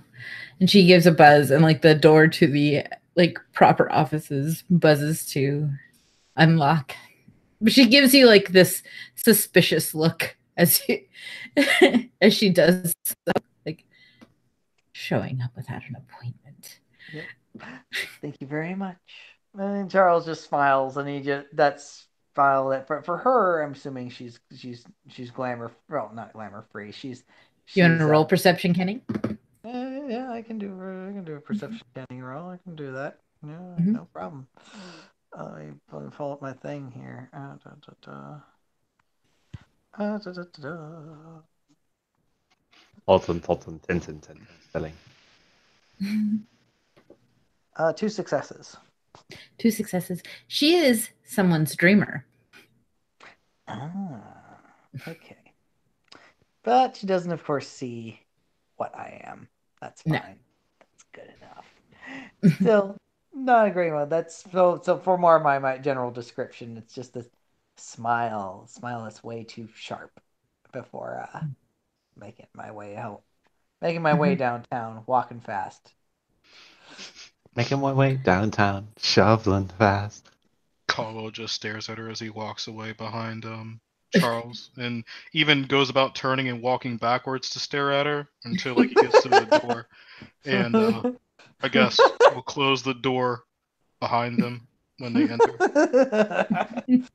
And she gives a buzz, and the door to the proper offices buzzes to unlock. But she gives you this suspicious look as as she does so, showing up without an appointment. Yep. Thank you very much. And Charles just smiles, and that's file that for her. I'm assuming she's glamour. Well, not glamour free. She's you want to roll perception, Kenny? Yeah, I can do a perception canning roll. I can do that. Yeah, no problem. I pull up my thing here. Holton, Tintin, spelling. 2 successes. 2 successes. She is someone's dreamer. Ah, okay. But she doesn't, of course, see what I am. That's fine. No. That's good enough. Still, not a great one. That's so for more of my general description, it's just a smile that's way too sharp before making my way out. Making my way downtown, walking fast. Making my way downtown, shoveling fast. Caldwell just stares at her as he walks away behind Charles, and even goes about turning and walking backwards to stare at her until like he gets to the door, and I guess we'll close the door behind them when they enter.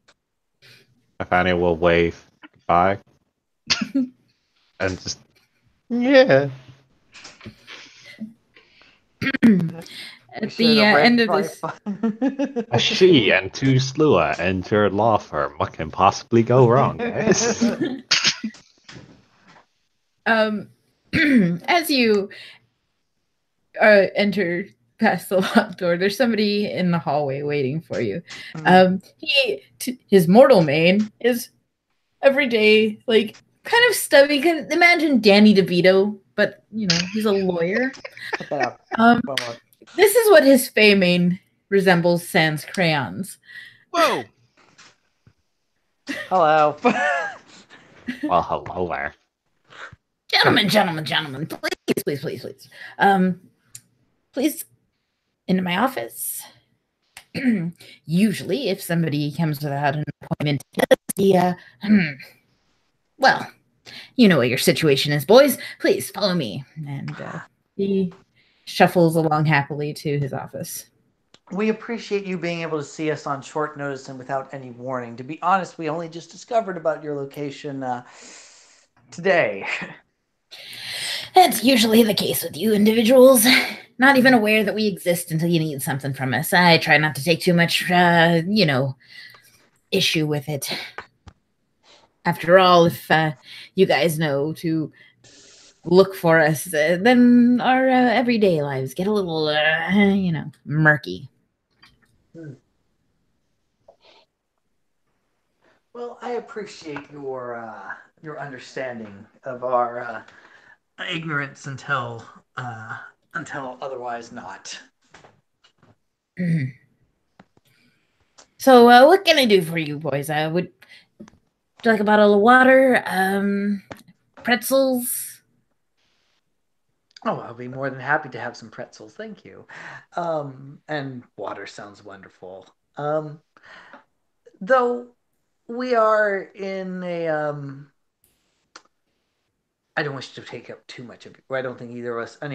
Nathaniel will wave bye and just yeah. At the end of this, A she and 2 Slua enter law firm. What can possibly go wrong, guys? as you enter past the locked door, there's somebody in the hallway waiting for you. His mortal mane is everyday, like kind of stubby. Can imagine Danny DeVito, but he's a lawyer. This is what his fey mane resembles sans crayons. Whoa! Hello. Well, hello there. Gentlemen, please. Please, into my office. Usually, if somebody comes without an appointment, well, you know what your situation is, boys. Please follow me. And he shuffles along happily to his office. We appreciate you being able to see us on short notice and without any warning. To be honest, we only just discovered about your location today. That's usually the case with you individuals. Not even aware that we exist until you need something from us. I try not to take too much, issue with it. After all, if you guys know to look for us, then our everyday lives get a little, murky. Well, I appreciate your understanding of our ignorance until otherwise not. So, what can I do for you, boys? Would you like a bottle of water? Pretzels? Oh, I'll be more than happy to have some pretzels. Thank you. And water sounds wonderful. Though we are in a I don't wish to take up too much of I don't think any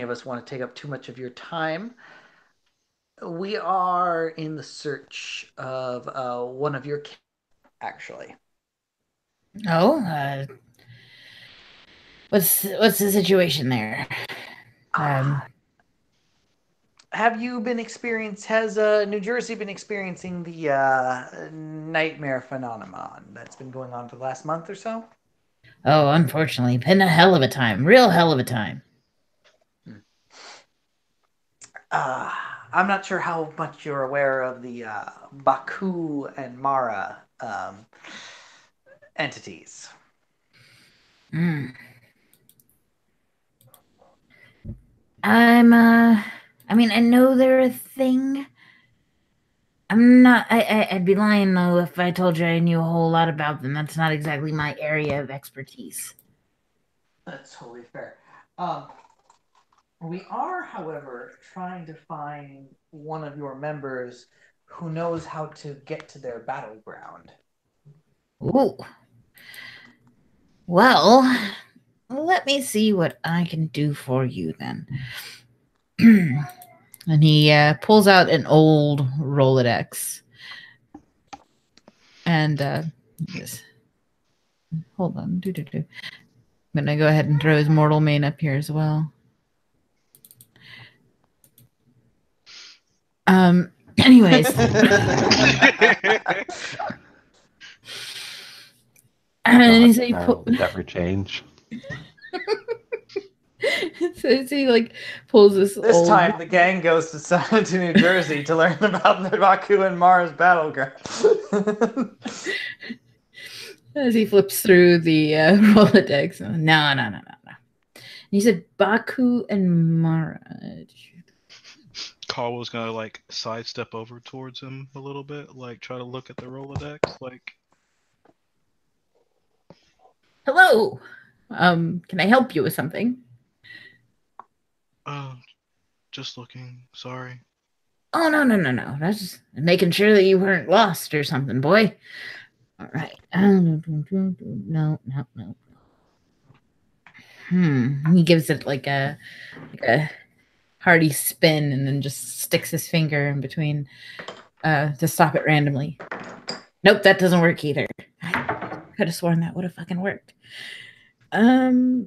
of us want to take up too much of your time. We are in the search of one of your kids, actually. Oh, what's the situation there? Have you been has New Jersey been experiencing the nightmare phenomenon that's been going on for the last month or so? Oh, unfortunately, been a hell of a time. Real hell of a time. I'm not sure how much you're aware of the Baku and Mara entities. I know they're a thing. I'm not. I'd be lying though if I told you I knew a whole lot about them. That's not exactly my area of expertise. That's totally fair. We are, however, trying to find one of your members who knows how to get to their battleground. Ooh. Well, let me see what I can do for you then. And he pulls out an old Rolodex. And just hold on. I'm gonna go ahead and throw his mortal mane up here as well. Anyways. And he said, never change. So he like pulls this This old. time, the gang goes to New Jersey to learn about the Baku and Mars battleground. As he flips through the Rolodex. No. He said Baku and Mara. Caldwell's gonna like sidestep over towards him a little bit, like try to look at the Rolodex, like. Hello. Can I help you with something? Just looking. Sorry. Oh no. That's just making sure that you weren't lost or something, boy. All right. No. He gives it like a hearty spin and then just sticks his finger in between to stop it randomly. Nope, that doesn't work either. I could have sworn that would have fucking worked. No.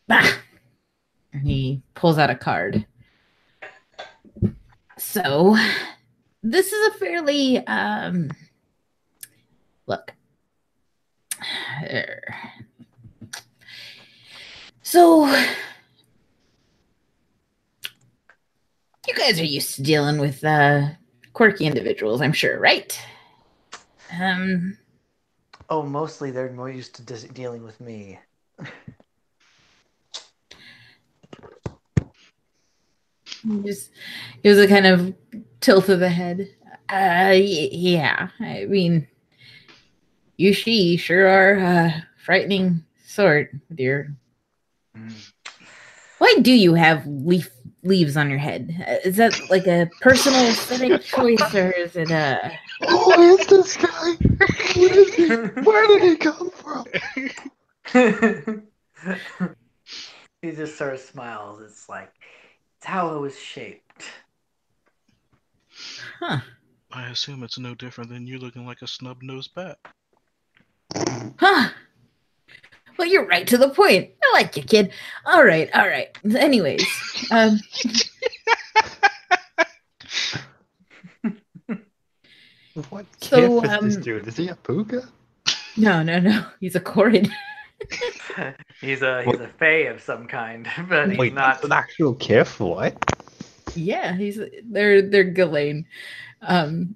Bah! And he pulls out a card. So, this is a fairly look. So, you guys are used to dealing with quirky individuals, I'm sure, right? Oh, mostly they're more used to dealing with me. He just gives a kind of tilt of the head. Yeah. I mean, you sure are frightening sort with your. Why do you have leaves on your head? Is that like a personal aesthetic choice, or is it a? Who is this guy? Who is he? Where did he come from? He just sort of smiles. It's like, it's how it was shaped. Huh. I assume it's no different than you looking like a snub-nosed bat. Huh. Well, you're right to the point. I like you, kid. All right. Anyways, What So, gift is this dude? Is he a puka? No. He's a Corin. He's a fae of some kind, but he's Wait, not that's an actual gift? What? Yeah, they're Ghislaine. And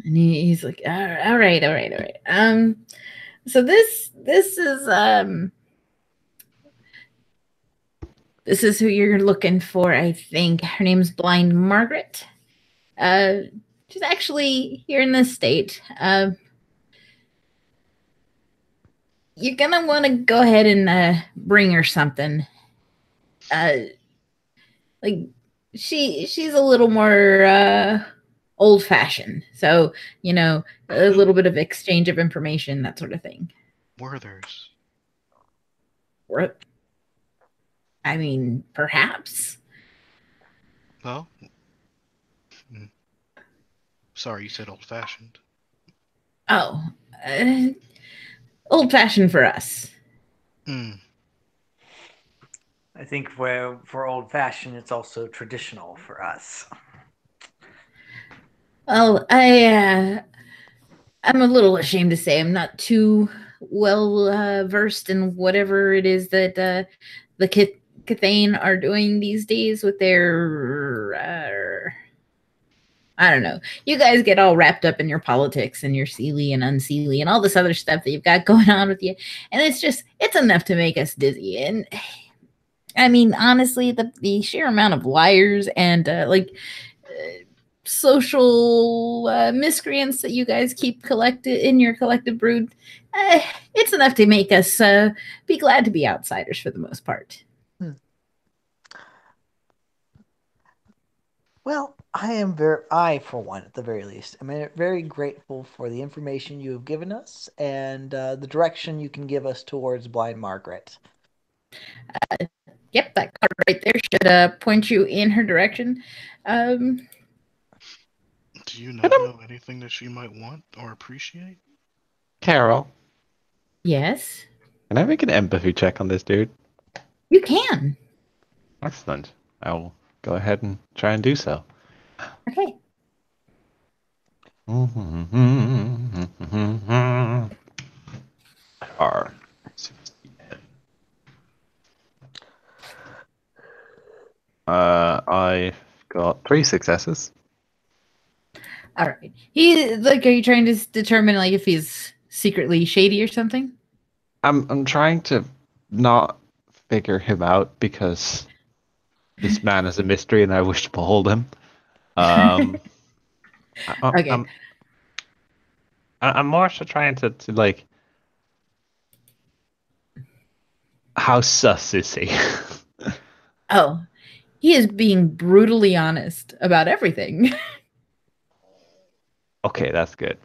he's like, all right. So this is who you're looking for, I think. Her name's Blind Margaret. She's actually here in this state. You're gonna want to go ahead and bring her something. Like she's a little more old fashioned, so a little bit of exchange of information, that sort of thing. Werther's. What? I mean, perhaps. Well, sorry, you said old-fashioned. Oh, old fashioned for us. I think for old fashioned, it's also traditional for us. Well, I'm a little ashamed to say I'm not too well versed in whatever it is that the Cathane are doing these days with their. I don't know. You guys get all wrapped up in your politics and your Seelie and unseelie and all this other stuff that you've got going on with you, and it's enough to make us dizzy. And I mean, honestly, the sheer amount of liars and social miscreants that you guys keep collected in your collective brood, it's enough to make us be glad to be outsiders for the most part. Well, I, for one, at the very least, am very grateful for the information you have given us and the direction you can give us towards Blind Margaret. Yep, that card right there should point you in her direction. Do you not know anything that she might want or appreciate? Carol, Yes, can I make an empathy check on this dude? you can. Excellent. I will go ahead and try and do so. Okay. 3 successes. All right. Are you trying to determine like if he's secretly shady or something? I'm trying to not figure him out because this man is a mystery and I wish to behold him. Okay. I'm more so trying to like, how sus is he? Oh, he is being brutally honest about everything. Okay, that's good.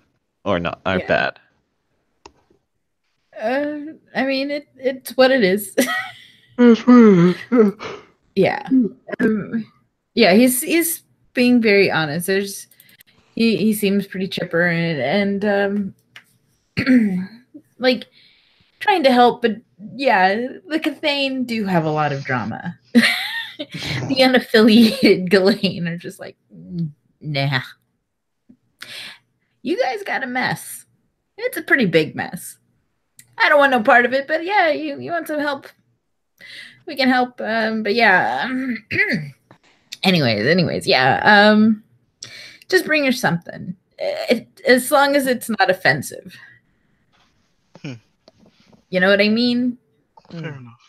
Or not Yeah. bad. I mean, it's what it is. Yeah. Yeah, he's being very honest. He seems pretty chipper and like trying to help, but yeah, the Cathane do have a lot of drama. The unaffiliated Ghislaine are just like, nah. You guys got a mess. It's a pretty big mess. I don't want no part of it, but yeah, you want some help? We can help. But yeah. anyways, yeah. Just bring her something. As long as it's not offensive. You know what I mean? Fair enough.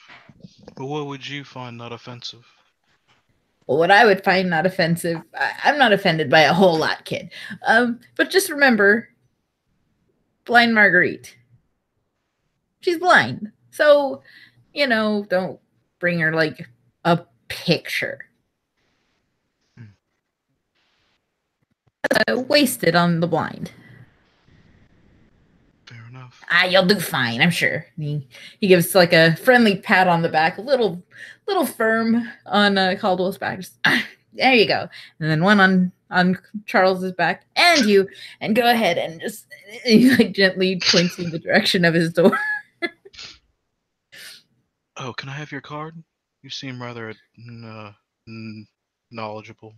But what would you find not offensive? Well, what I would find not offensive, I'm not offended by a whole lot, kid. But just remember, blind Marguerite. She's blind. So, don't bring her like a picture. Wasted on the blind. Fair enough. You'll do fine, I'm sure. He gives like a friendly pat on the back, a little firm on Caldwell's back. Just, there you go, and then one on Charles's back, and go ahead and just he like gently points in the direction of his door. Oh, can I have your card? You seem rather knowledgeable.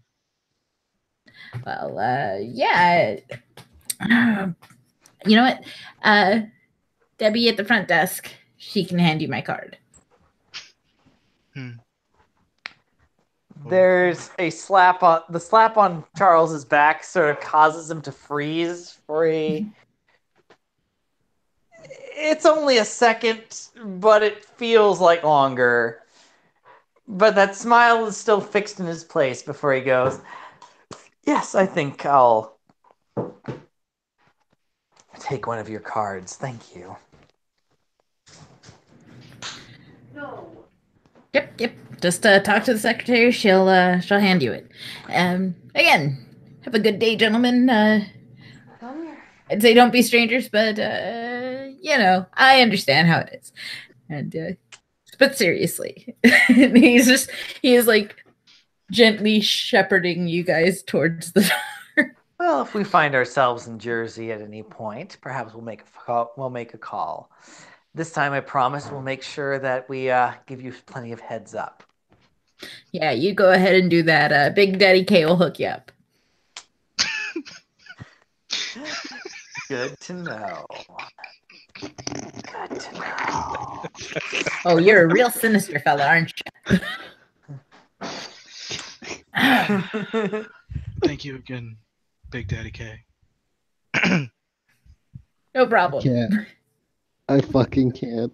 Well, yeah. You know what? Debbie at the front desk, she can hand you my card. There's a slap on Charles's back sort of causes him to freeze for it's only a second, but it feels like longer. But that smile is still fixed in his place before he goes, yes, I think I'll take one of your cards. Thank you. No. Yep. Just talk to the secretary. She'll hand you it. Again, have a good day, gentlemen. I'd say don't be strangers, but I understand how it is. And but seriously, he is like gently shepherding you guys towards the door. Well, if we find ourselves in Jersey at any point, perhaps we'll make a call. This time, I promise we'll make sure that we give you plenty of heads up. Yeah, you go ahead and do that. Big Daddy K will hook you up. Good to know. Good to know. Oh, you're a real sinister fella, aren't you? Thank you again, Big Daddy K. No problem. Can't. I fucking can't.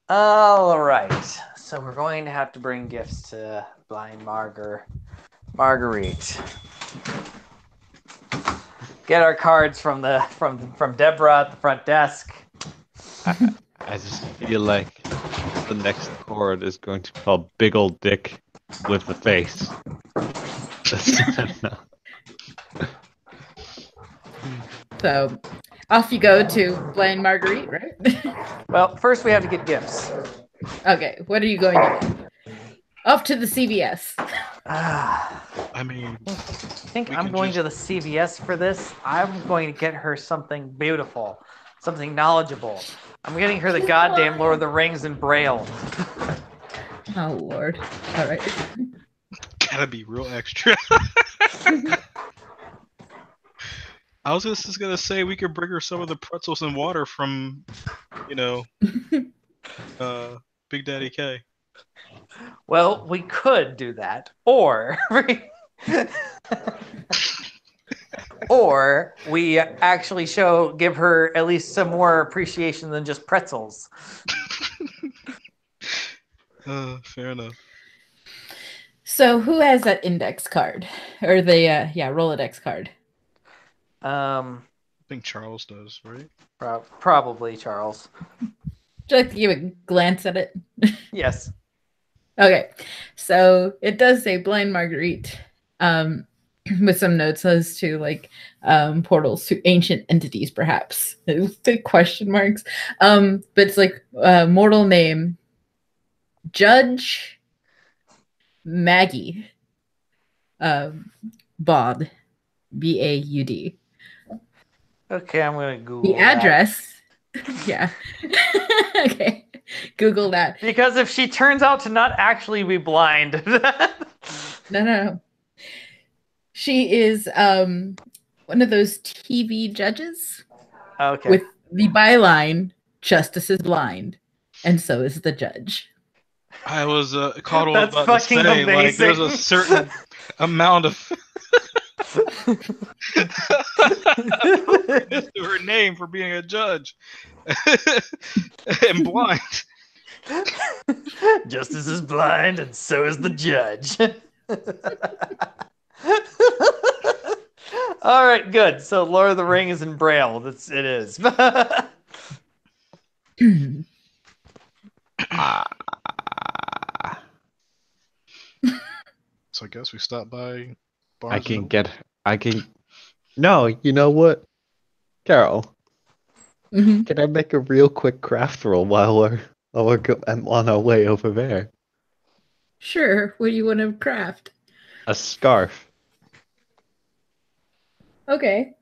All right. So we're going to have to bring gifts to blind Marguerite. Get our cards from Deborah at the front desk. I just feel like the next chord is going to be called Big Old Dick with the face. So off you go to blind Marguerite, right? Well, first we have to get gifts. Okay, what are you going to get? Off to the CVS. I mean, I think I'm going to the CVS for this. I'm going to get her something beautiful, something knowledgeable. I'm getting her the goddamn Lord of the Rings in Braille. Oh, Lord. All right. gotta be real extra. I was just gonna say we could bring her some of the pretzels and water from, Big Daddy K. Well, we could do that, or or we actually give her at least some more appreciation than just pretzels. Fair enough. So who has that index card or the Rolodex card? I think Charles does, right? Probably Charles. Would you like to give a glance at it? Yes. Okay, so it does say blind Marguerite, with some notes as to like portals to ancient entities, perhaps. The question marks. But it's like mortal name, Judge Maggie, Baud, Baud. Okay, I'm gonna Google The address. Yeah. Okay. Google that. Because if she turns out to not actually be blind. No. She is one of those TV judges. Okay. With the byline, "Justice is blind, and so is the judge." I was caught on That's about to fucking say, amazing. like, there's a certain amount of appropriateness to her name for being a judge and blind. Justice is blind, and so is the judge. All right, good. So Lord of the Ring is in Braille. It is. So I guess we stop by I Barnes. can. No, you know what, Carol? Mm-hmm. Can I make a real quick craft roll while we're on our way over there? Sure. What do you want to craft? A scarf. Okay.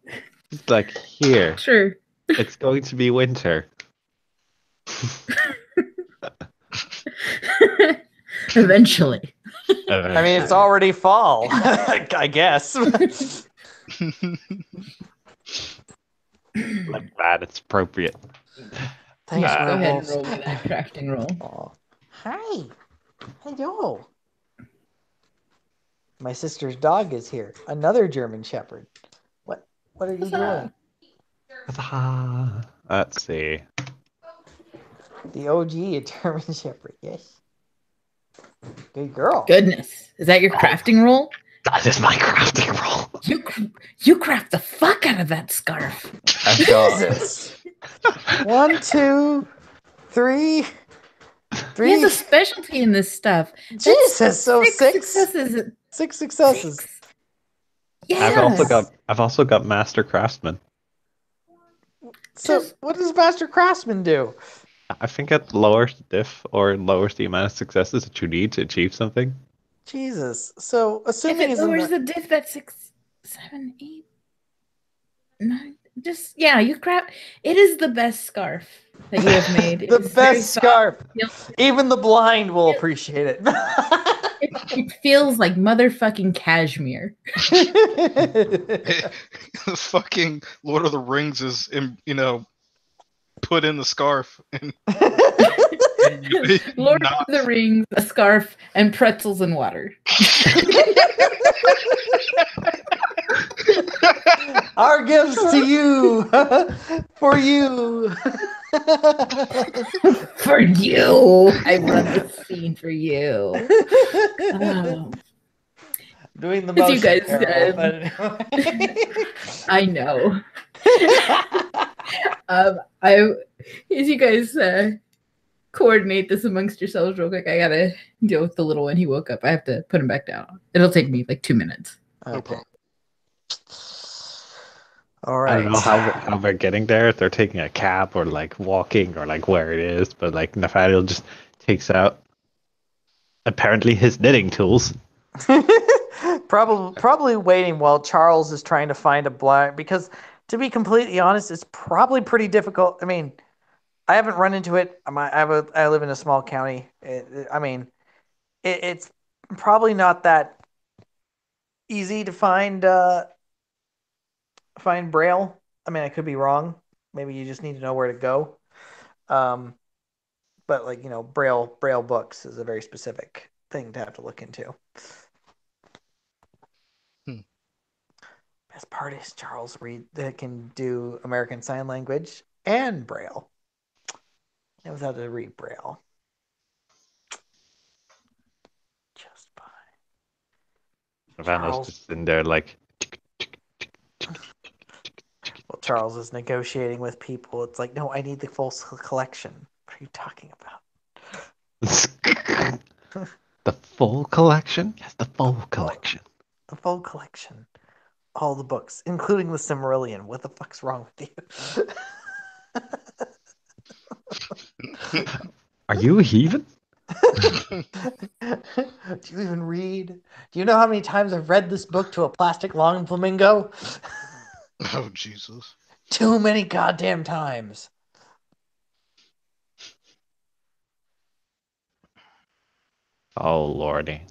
It's like, here. Sure. It's going to be winter. Eventually. I mean, it's already fall, I guess. Like that, it's appropriate. Thanks, Yeah, go ahead and Werewolves. roll me that crafting roll. Oh. Hi. Hello. My sister's dog is here. Another German Shepherd. What are you doing? Let's see. The OG German Shepherd, yes. Good girl. Goodness. Is that your crafting roll? That is my crafting roll. You craft the fuck out of that scarf. I've got Jesus. 1, 2, 3. He has a specialty in this stuff. Jesus, so six successes. 6 successes. 6. Yes. I've also got Master Craftsman. So what does Master Craftsman do? I think it lowers the diff or lowers the amount of successes that you need to achieve something. Jesus. So If assuming it lowers the diff, that's 6, 7, 8, 9. Just you craft. It is the best scarf that you have made. the best scarf. Even the blind will appreciate it. It feels like motherfucking cashmere. Fucking Lord of the Rings is, put in the scarf. And Lord of the Rings, a scarf, and pretzels and water. Our gifts to you. For you. For you. I run this scene for you. Oh. Doing the As motion, you guys Carol, I know. As you guys coordinate this amongst yourselves real quick, I gotta deal with the little one. He woke up. I have to put him back down. It'll take me like 2 minutes. Okay. No problem. All right. I don't know how they're getting there. If they're taking a cab or like walking or like where it is, but like Nathaniel just takes out apparently his knitting tools. Probably waiting while Charles is trying to find a blind, because to be completely honest, it's probably pretty difficult. I mean, I haven't run into it. I live in a small county. It's probably not that easy to find Braille. I mean, I could be wrong. Maybe you just need to know where to go. but like braille books is a very specific thing to have to look into. Best part is Charles Reed that can do American Sign Language and braille. He knows how to read braille just fine. Vanna's just in there like. Well, Charles is negotiating with people. It's like, no, I need the full collection. What are you talking about? The full collection? Yes, the full collection. The full collection. All the books, including the Silmarillion. What the fuck's wrong with you? Are you a heathen? Do you even read? Do you know how many times I've read this book to a plastic lawn flamingo? Oh, Jesus. Too many goddamn times. Oh, lordy.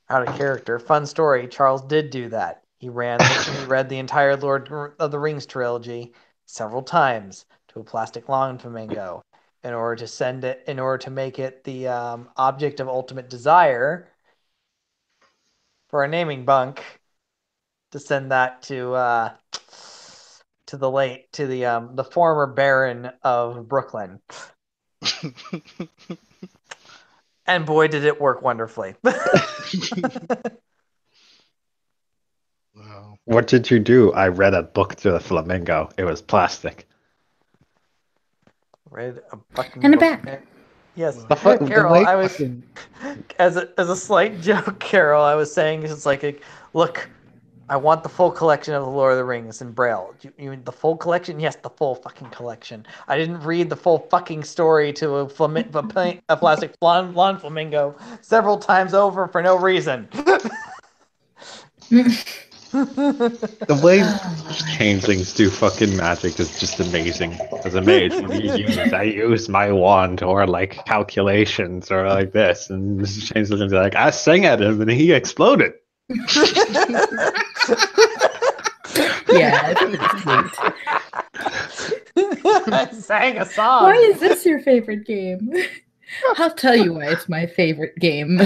Out of character. Fun story. Charles did do that. He read the entire Lord of the Rings trilogy several times to a plastic lawn flamingo in order to make it the object of ultimate desire for a naming bunk to send that to the former Baron of Brooklyn. And boy, did it work wonderfully. Wow. What did you do? I read a book to the flamingo. It was plastic. Read a fucking And a book. back. Yes, Carol, I was as a slight joke, Carol. I was saying it's like, look, I want the full collection of the Lord of the Rings in Braille. You mean the full collection? Yes, the full fucking collection. I didn't read the full fucking story to a plastic lawn flamingo several times over for no reason. The way changelings do fucking magic is just amazing. As a mage, what do you use? I use my wand or like calculations or like this, and this changelings are like, I sang at him and he exploded. Yeah, it's pretty sweet. I sang a song. Why is this your favorite game? I'll tell you why it's my favorite game.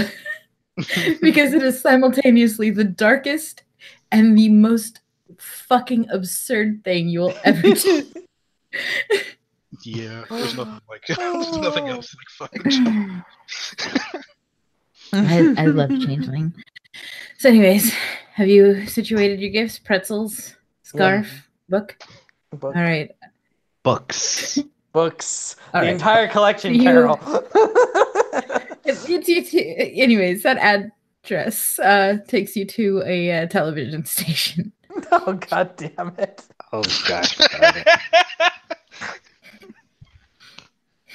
Because it is simultaneously the darkest and the most fucking absurd thing you will ever do. Yeah, there's nothing like there's nothing else like fucking. I love Changeling. So, anyways, have you situated your gifts? Pretzels, scarf, book? Book. All right. Books. Books. All the right. entire collection, You- Carol. Anyways, that address takes you to a television station. Oh, god damn it. Oh gosh.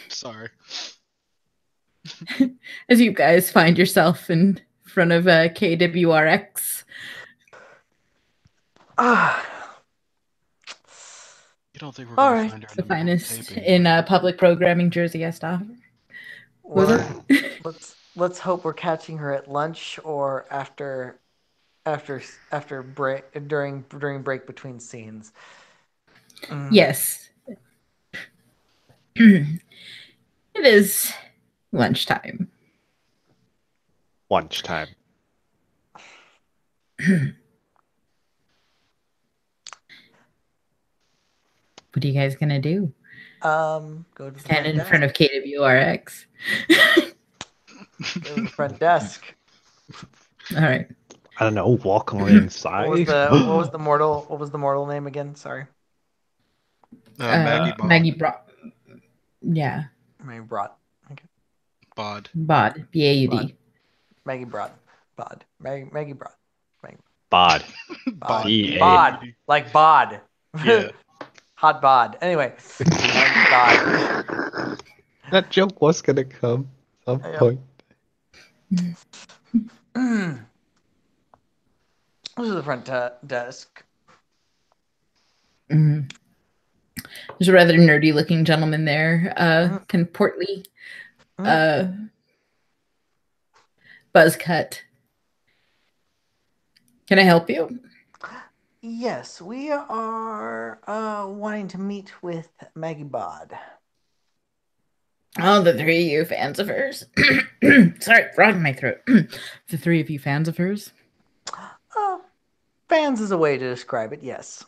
Sorry. As you guys find yourself in front of KWRX. Ah. You don't think we're All gonna right. find her in The the middle of finest taping, in right? public programming Jersey, I stop. Was Well, it? let's hope we're catching her at lunch or after break during break between scenes. Yes. It is lunchtime. Lunchtime. What are you guys gonna do? Go to the Stand in desk. front of KWRX. Go to the front desk. All right. I don't know. Walk on the inside. What was the mortal name again? Sorry. Maggie Bod. Maggie Brock. Yeah. Maggie Brought. Okay. Bod. Bod. B-A-U-D. Maggie Brought. Bod. Maggie Brought. Bod. Bod. B-A. Bod. Like bod. Yeah. Hot bod. Anyway. Maggie Bod. That joke was gonna come at some point. This is the front desk. Mm. There's a rather nerdy looking gentleman there. Kind of portly. Buzz cut. Can I help you? Yes, we are wanting to meet with Maggie Bod. Oh, the three of you fans of hers. Sorry, frog in my throat. The three of you fans of hers. Fans is a way to describe it, yes.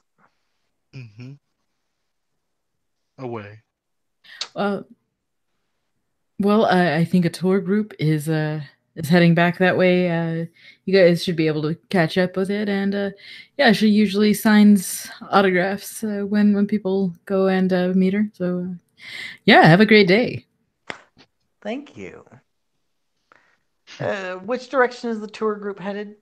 Mm-hmm. Away. Well, I think a tour group is heading back that way. You guys should be able to catch up with it, and yeah, she usually signs autographs when people go and meet her. So, yeah, have a great day. Thank you. Which direction is the tour group headed?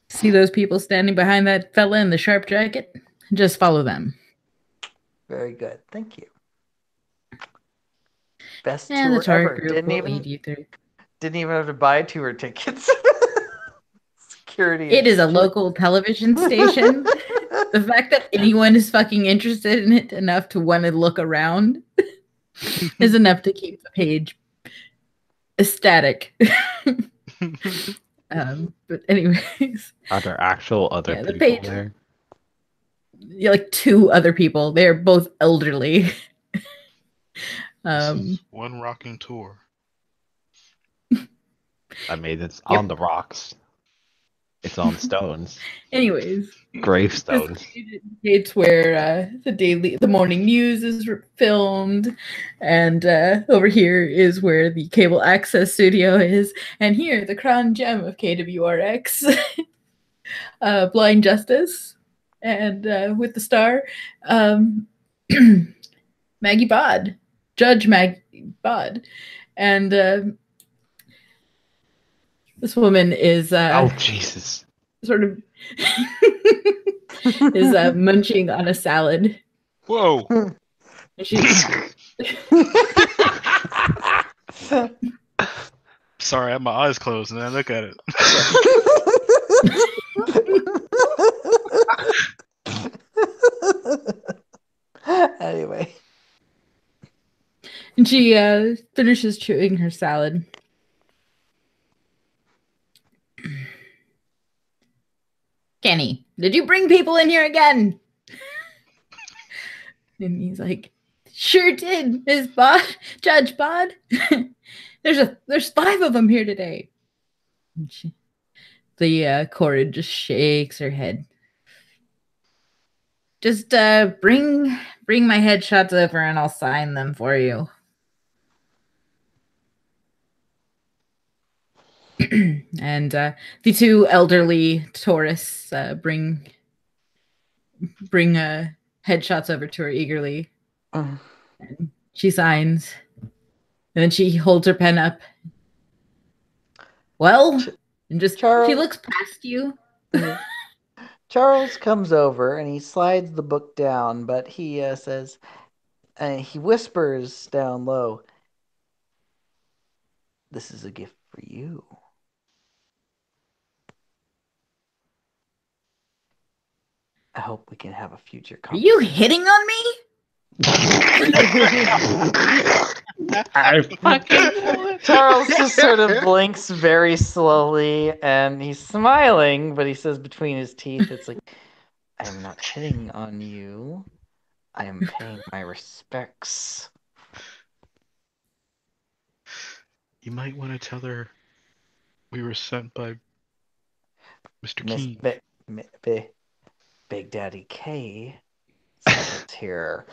See those people standing behind that fella in the sharp jacket? Just follow them. Very good. Thank you. Best And the tour tour ever. group will lead you through. Didn't even have to buy tour tickets. Security. It is a local television station. The fact that anyone is fucking interested in it enough to want to look around is enough to keep the page ecstatic. But anyways, Are there actual other the people page, there? like two other people. They're both elderly. This is one rocking tour. I mean, it's on the rocks. It's on stones. Anyways, Gravestones. It's where the morning news is filmed, and over here is where the cable access studio is, and here the crown gem of KWRX, Blind Justice, and with the star, Maggie Bod, Judge Maggie Bod, and this woman is Oh Jesus! sort of is munching on a salad. Whoa! Sorry, I have my eyes closed and I look at it. Anyway. And she finishes chewing her salad. Kenny, did you bring people in here again? And he's like, sure did, Miss Bod, Judge Bod. There's 5 of them here today. And the Cora just shakes her head. Just bring my headshots over and I'll sign them for you. And the two elderly tourists bring headshots over to her eagerly. And she signs. And then she holds her pen up. Well, and just Charles, she looks past you. Charles comes over and he slides the book down, but he says, he whispers down low, "This is a gift for you." I hope we can have a future conversation. Are you hitting on me? I fucking Charles just sort of blinks very slowly and he's smiling, but he says between his teeth, it's like, I'm not hitting on you. I am paying my respects. You might want to tell her we were sent by Mr. Miss Keene. Big Daddy K sent here.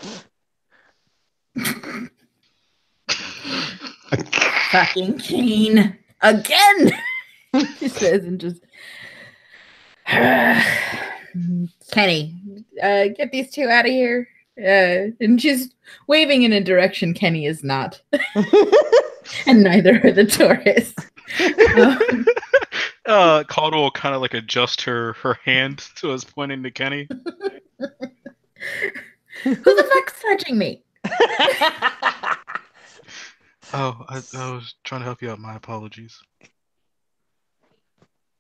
Fucking Kane again. She says, and just Kenny, get these two out of here. And she's waving in a direction Kenny is not, and neither are the tourists. Caldwell will kind of like adjust her hand so it's pointing to Kenny. Who the fuck's touching me? Oh, I was trying to help you out. My apologies.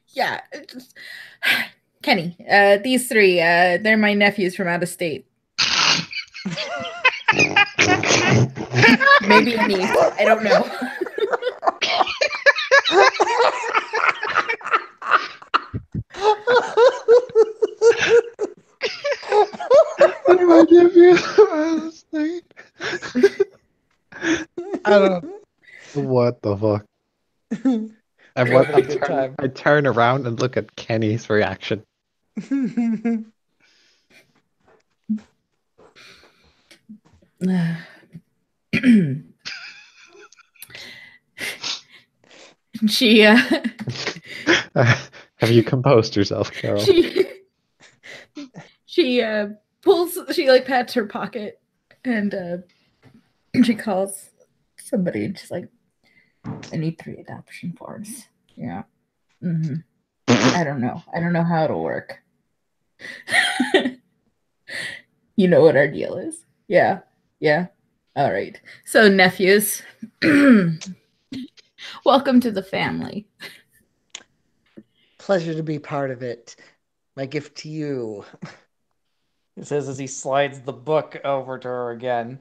Yeah, Kenny. These three. They're my nephews from out of state. Maybe a niece. I don't know. What am I doing? don't. What the fuck? And We're what having a good time. I turn around and look at Kenny's reaction. She Have you composed yourself, Carol? she pulls, she like pats her pocket and she calls somebody and she's like, I need 3 adoption forms. Yeah. Mm-hmm. I don't know how it'll work. You know what our deal is. Yeah. All right. So nephews, welcome to the family. Pleasure to be part of it. My gift to you. He says as he slides the book over to her again.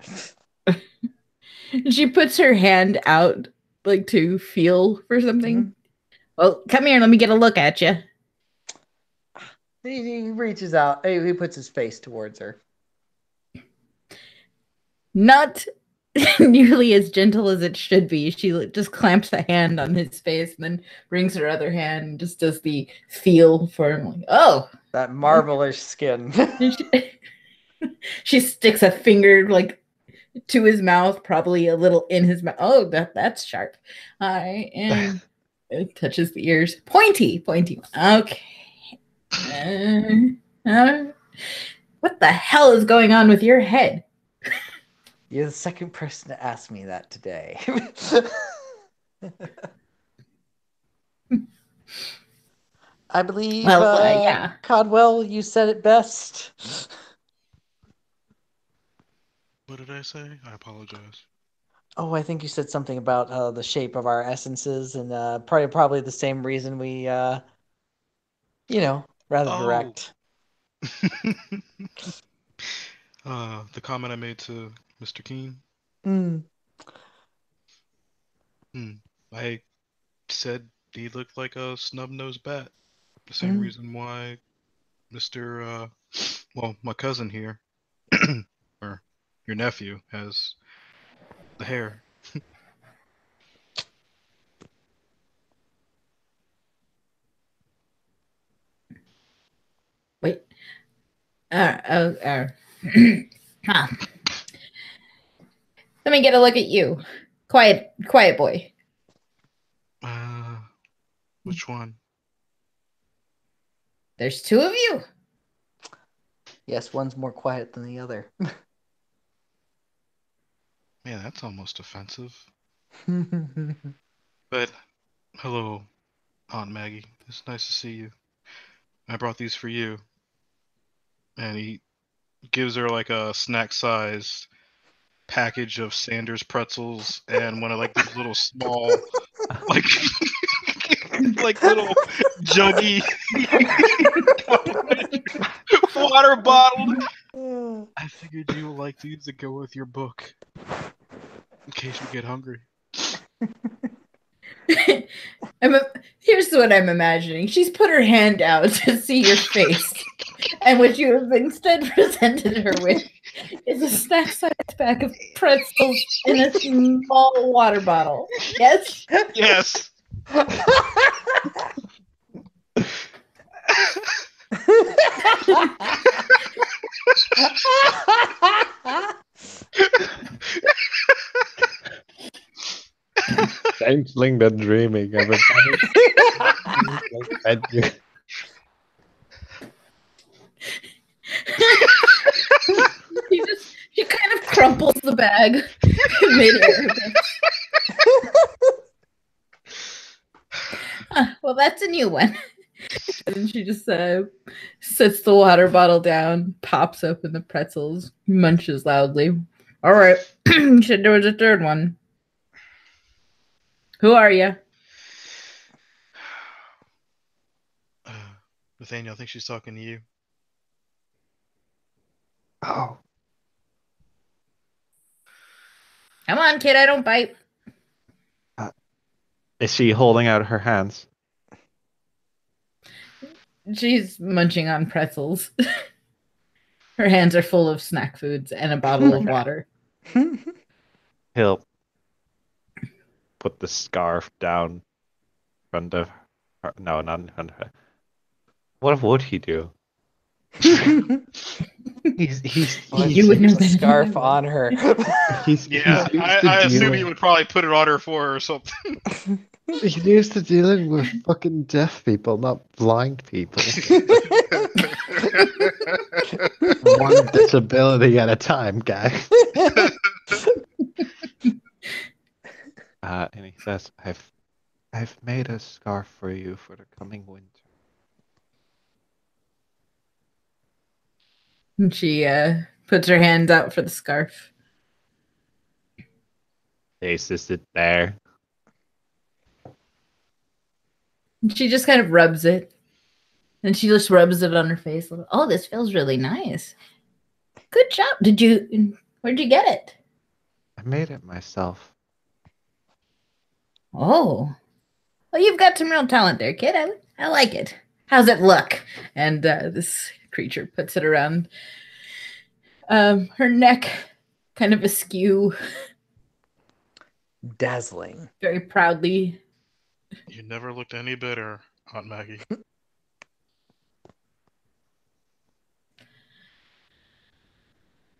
She puts her hand out like to feel for something. Mm-hmm. Well, come here, let me get a look at you. He reaches out. He puts his face towards her. Not nearly as gentle as it should be. She just clamps a hand on his face and then brings her other hand and just does the feel for him. Like, oh, that marble-ish skin. She sticks a finger like to his mouth, probably a little in his mouth. Oh, that's sharp. And it touches the ears. Pointy. Okay. What the hell is going on with your head? You're the second person to ask me that today. I believe, yeah. Codwell, you said it best. What did I say? I apologize. Oh, I think you said something about the shape of our essences, and probably the same reason we, rather direct. The comment I made to Mr. Keene. I said he looked like a snub-nosed bat. The same reason why Mr. My cousin here, or your nephew, has the hair. Wait. Huh. Let me get a look at you. Quiet boy. Which one? There's 2 of you. Yes, one's more quiet than the other. Yeah, that's almost offensive. But hello, Aunt Maggie. It's nice to see you. I brought these for you. And he gives her like a snack-sized package of Sanders pretzels and one of like these little small, like like little juggy water bottle. I figured you would like these to go with your book in case you get hungry. Here's what I'm imagining. She's put her hand out to see your face. And what you have instead presented her with is a snack-sized pack of pretzels in a small water bottle. Yes? Yes. Changeling the dreaming, everybody. She kind of crumples the bag midair. Well, that's a new one. And she just sets the water bottle down, pops open the pretzels, munches loudly. All right, should there was a 3rd one. Who are you? Nathaniel, I think she's talking to you. Oh. Come on, kid, I don't bite. Is she holding out her hands? She's munching on pretzels. Her hands are full of snack foods and a bottle of water. He'll put the scarf down in front of her. No, not in front of her. What would he do? He's Well, You wouldn't have the been scarf on her. he's Yeah, used to I assume dealing. he would probably put it on her for her or something. He's used to dealing with fucking deaf people, not blind people. One disability at a time, guys. And he says, I've made a scarf for you for the coming winter. And she puts her hands out for the scarf. Places it there. And she just kind of rubs it. And she just rubs it on her face. Oh, this feels really nice. Good job. Where'd you get it? I made it myself. Oh. Well, you've got some real talent there, kid. I like it. How's it look? And this creature puts it around her neck, kind of askew, Dazzling. very proudly. You never looked any better, Aunt Maggie.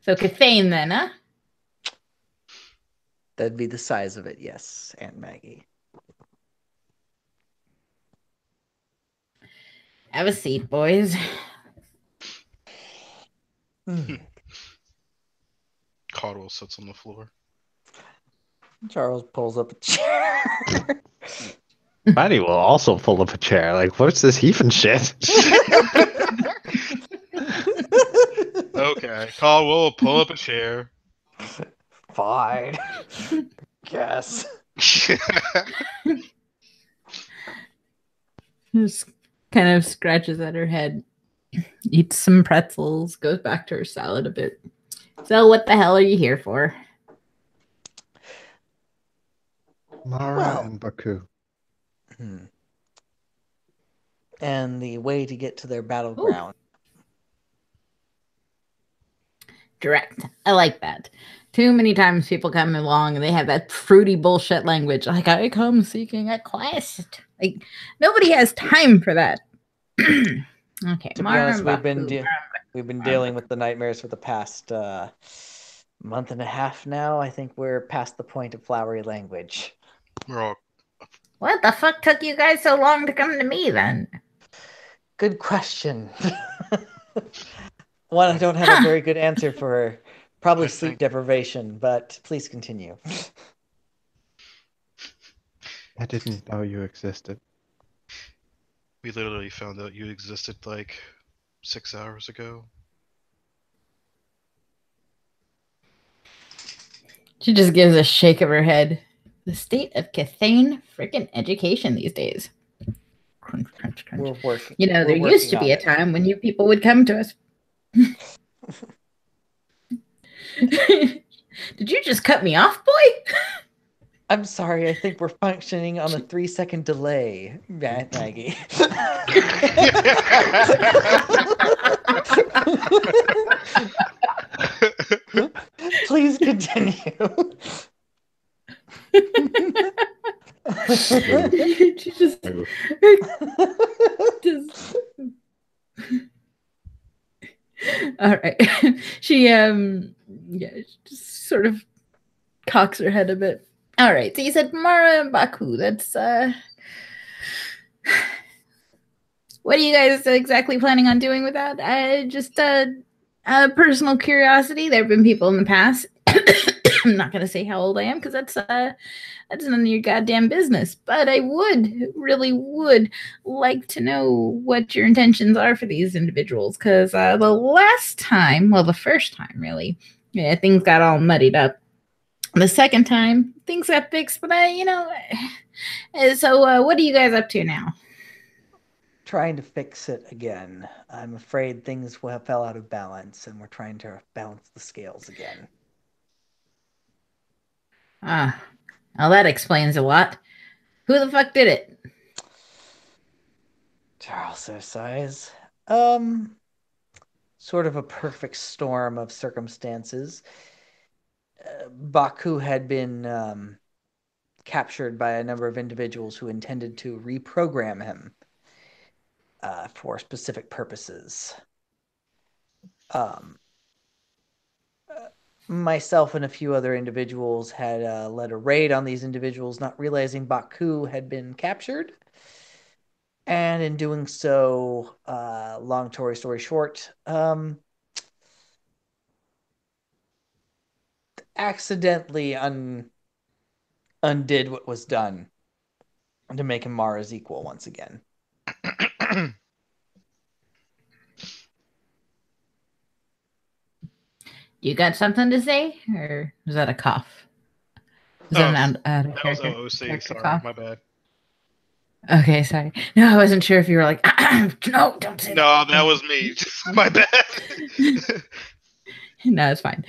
So Cathane then, huh? That'd be the size of it, yes, Aunt Maggie. Have a seat, boys. Caldwell sits on the floor. Charles pulls up a chair. Maddie will also pull up a chair. Like, what's this heaping shit? Okay, Caldwell will pull up a chair. Fine. Guess. Just kind of scratches at her head, eats some pretzels, goes back to her salad a bit. So what the hell are you here for? Mara Well. and Baku. And the way to get to their battleground. Direct. I like that. Too many times people come along and they have that fruity bullshit language. Like, I come seeking a quest. Like, nobody has time for that. Okay. To be honest, we've been dealing with the nightmares for the past month and a half now. I think we're past the point of flowery language. We're all What the fuck took you guys so long to come to me then? Good question. One I don't have a very good answer for. Probably sleep deprivation, but please continue. I didn't know you existed. we literally found out you existed like 6 hours ago. She just gives a shake of her head. The state of Cathane freaking education these days. Crunch, crunch, crunch. We're working. You know, there we're used to working be on a it. time when you people would come to us. Did you just cut me off, boy? I'm sorry, I think we're functioning on a 3-second delay, Maggie. Please continue. She just all right. She just sort of cocks her head a bit. All right. So you said Mara and Baku. That's what are you guys exactly planning on doing with that? Just personal curiosity. There have been people in the past. I'm not gonna say how old I am because that's none of your goddamn business. But I really would like to know what your intentions are for these individuals. Because the first time, really, yeah, things got all muddied up. The second time, things got fixed. But so what are you guys up to now? Trying to fix it again. I'm afraid things fell out of balance, and we're trying to balance the scales again. Well, that explains a lot. Who the fuck did it? Charles sighs. Sort of a perfect storm of circumstances. Baku had been captured by a number of individuals who intended to reprogram him for specific purposes. Myself and a few other individuals had led a raid on these individuals, not realizing Baku had been captured. And in doing so, long story short, accidentally undid what was done to make him Mara's equal once again. You got something to say, or was that a cough? Was that an that was OOC. Sorry, cough? my bad. Okay, sorry. No, I wasn't sure if you were like, no, don't say that. No, that was me. My bad. No, it's fine.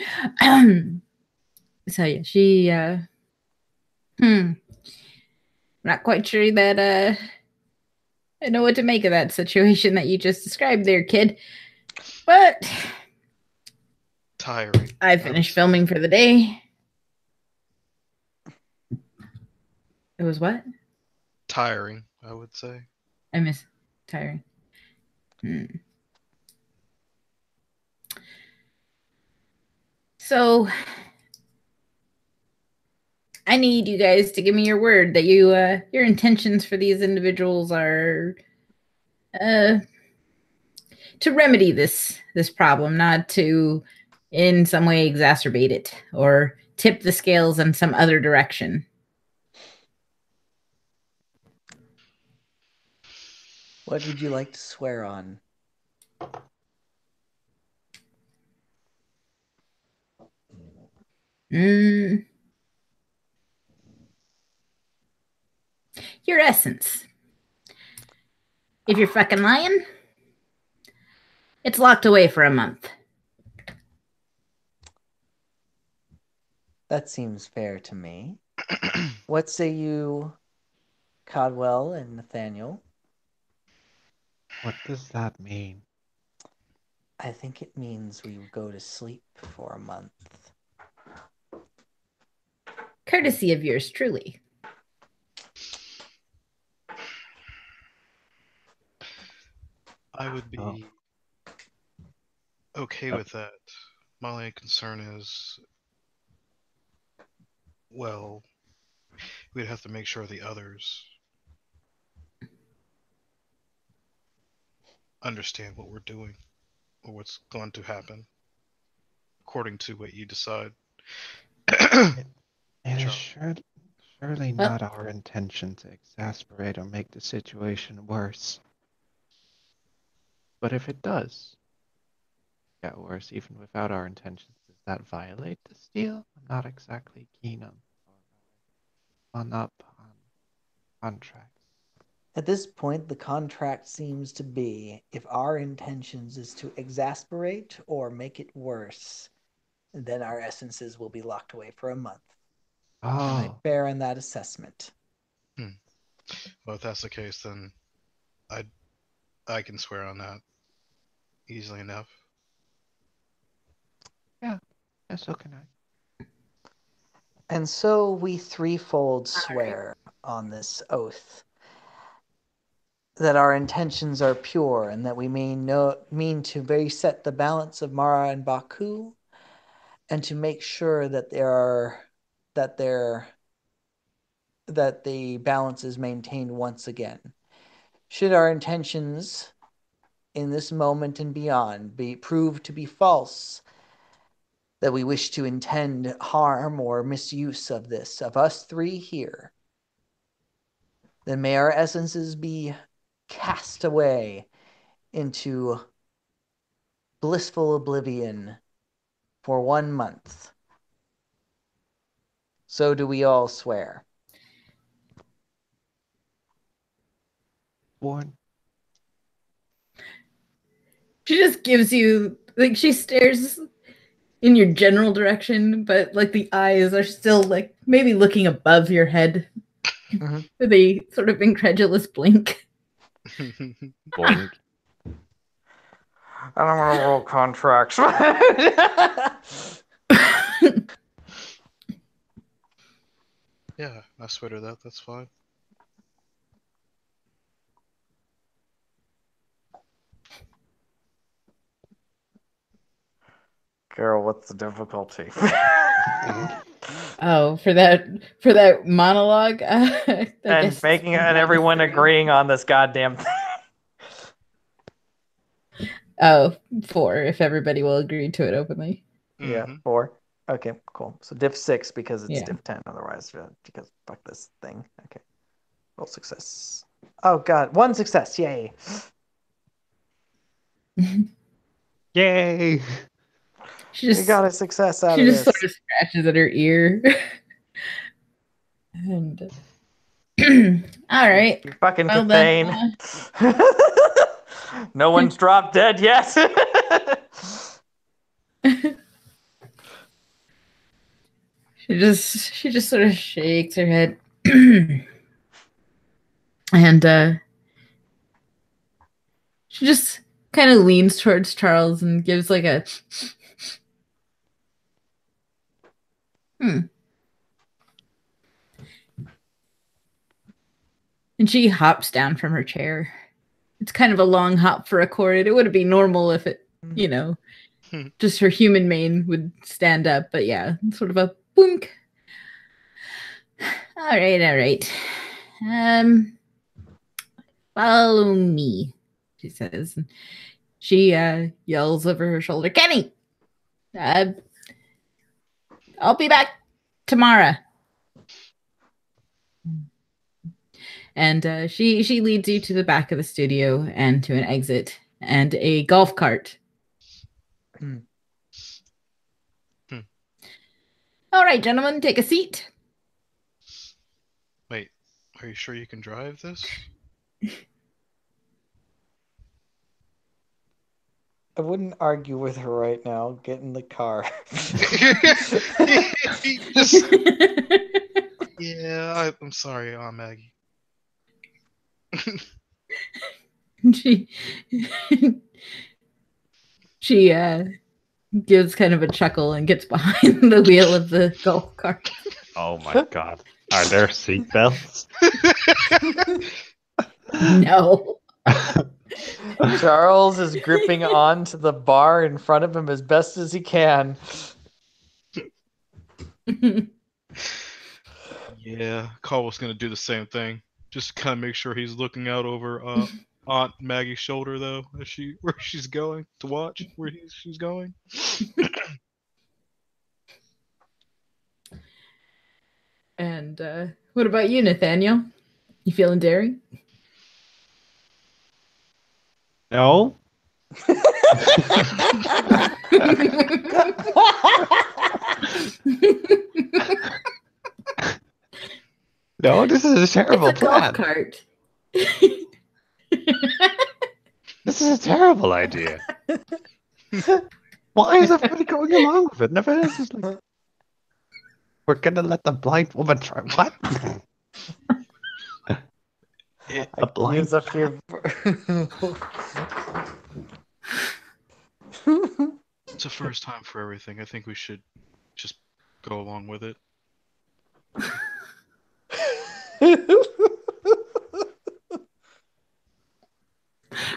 So yeah, she not quite sure that I know what to make of that situation that you just described there, kid. But tiring. I finished filming for the day. It was what? Tiring, I would say. I miss tiring. So I need you guys to give me your word that you your intentions for these individuals are to remedy this problem, not to in some way exacerbate it or tip the scales in some other direction. What would you like to swear on? Your essence. If you're fucking lying, it's locked away for a month. That seems fair to me. What say you, Codwell and Nathaniel? What does that mean? I think it means we go to sleep for a month. Courtesy of yours truly. I would be okay with that. My only concern is, well, we'd have to make sure the others understand what we're doing or what's going to happen according to what you decide. It is surely not our intention to exasperate or make the situation worse. But if it does get worse, even without our intentions, does that violate this deal? I'm not exactly keen on contracts. At this point, the contract seems to be, if our intentions is to exasperate or make it worse, then our essences will be locked away for a month. Am I fair in that assessment? Well, if that's the case, then I can swear on that easily enough. Yeah, so can I. And so we threefold swear on this oath that our intentions are pure and that we mean to reset the balance of Mara and Baku, and to make sure that the balance is maintained once again. Should our intentions in this moment and beyond be proved to be false, that we wish to intend harm or misuse of us three here, then may our essences be cast away into blissful oblivion for 1 month. So do we all swear? Sworn. She just gives you, like, she stares in your general direction, but like the eyes are still like maybe looking above your head with a sort of incredulous blink. Boink. I don't want to roll contracts. Yeah, I swear to that. That's fine. Girl, what's the difficulty? Oh, for that monologue, I and guess making and minus everyone 3. agreeing on this goddamn thing. Oh, 4, if everybody will agree to it openly. Yeah, Mhm. 4. Okay, cool. So diff 6 because it's Yeah. diff 10 otherwise, because fuck this thing. Okay. Roll success. Oh god, 1 success. Yay. Yay! She We just got a success out she of just this. sort of scratches at her ear. And all right. You fucking Well then, Cathane. No one's dropped dead yet. she just sort of shakes her head. And she just kind of leans towards Charles and gives like a and she hops down from her chair. It's kind of a long hop for a chord. It would be normal if it, just her human mane would stand up, but yeah, sort of a boink. All right. Follow me, she says. She yells over her shoulder, Kenny, I'll be back tomorrow. And she leads you to the back of the studio and to an exit and a golf cart. All right, gentlemen, take a seat. Wait, are you sure you can drive this? I wouldn't argue with her right now. Get in the car. Yeah, I'm sorry, Aunt Maggie. she gives kind of a chuckle and gets behind the wheel of the golf cart. Oh my god. Are there seatbelts? No. Charles is gripping onto the bar in front of him as best as he can. Yeah, Carl gonna do the same thing. Just kind of make sure he's looking out over Aunt Maggie's shoulder, though, as where she's going to watch where she's going. And what about you, Nathaniel? You feeling daring? No. No, this is a terrible it's a golf plan. Cart. This is a terrible idea. Why is everybody going along with it? Never is just like, we're gonna let the blind woman try. What? A blind. Use up your. It's a first time for everything. I think we should just go along with it.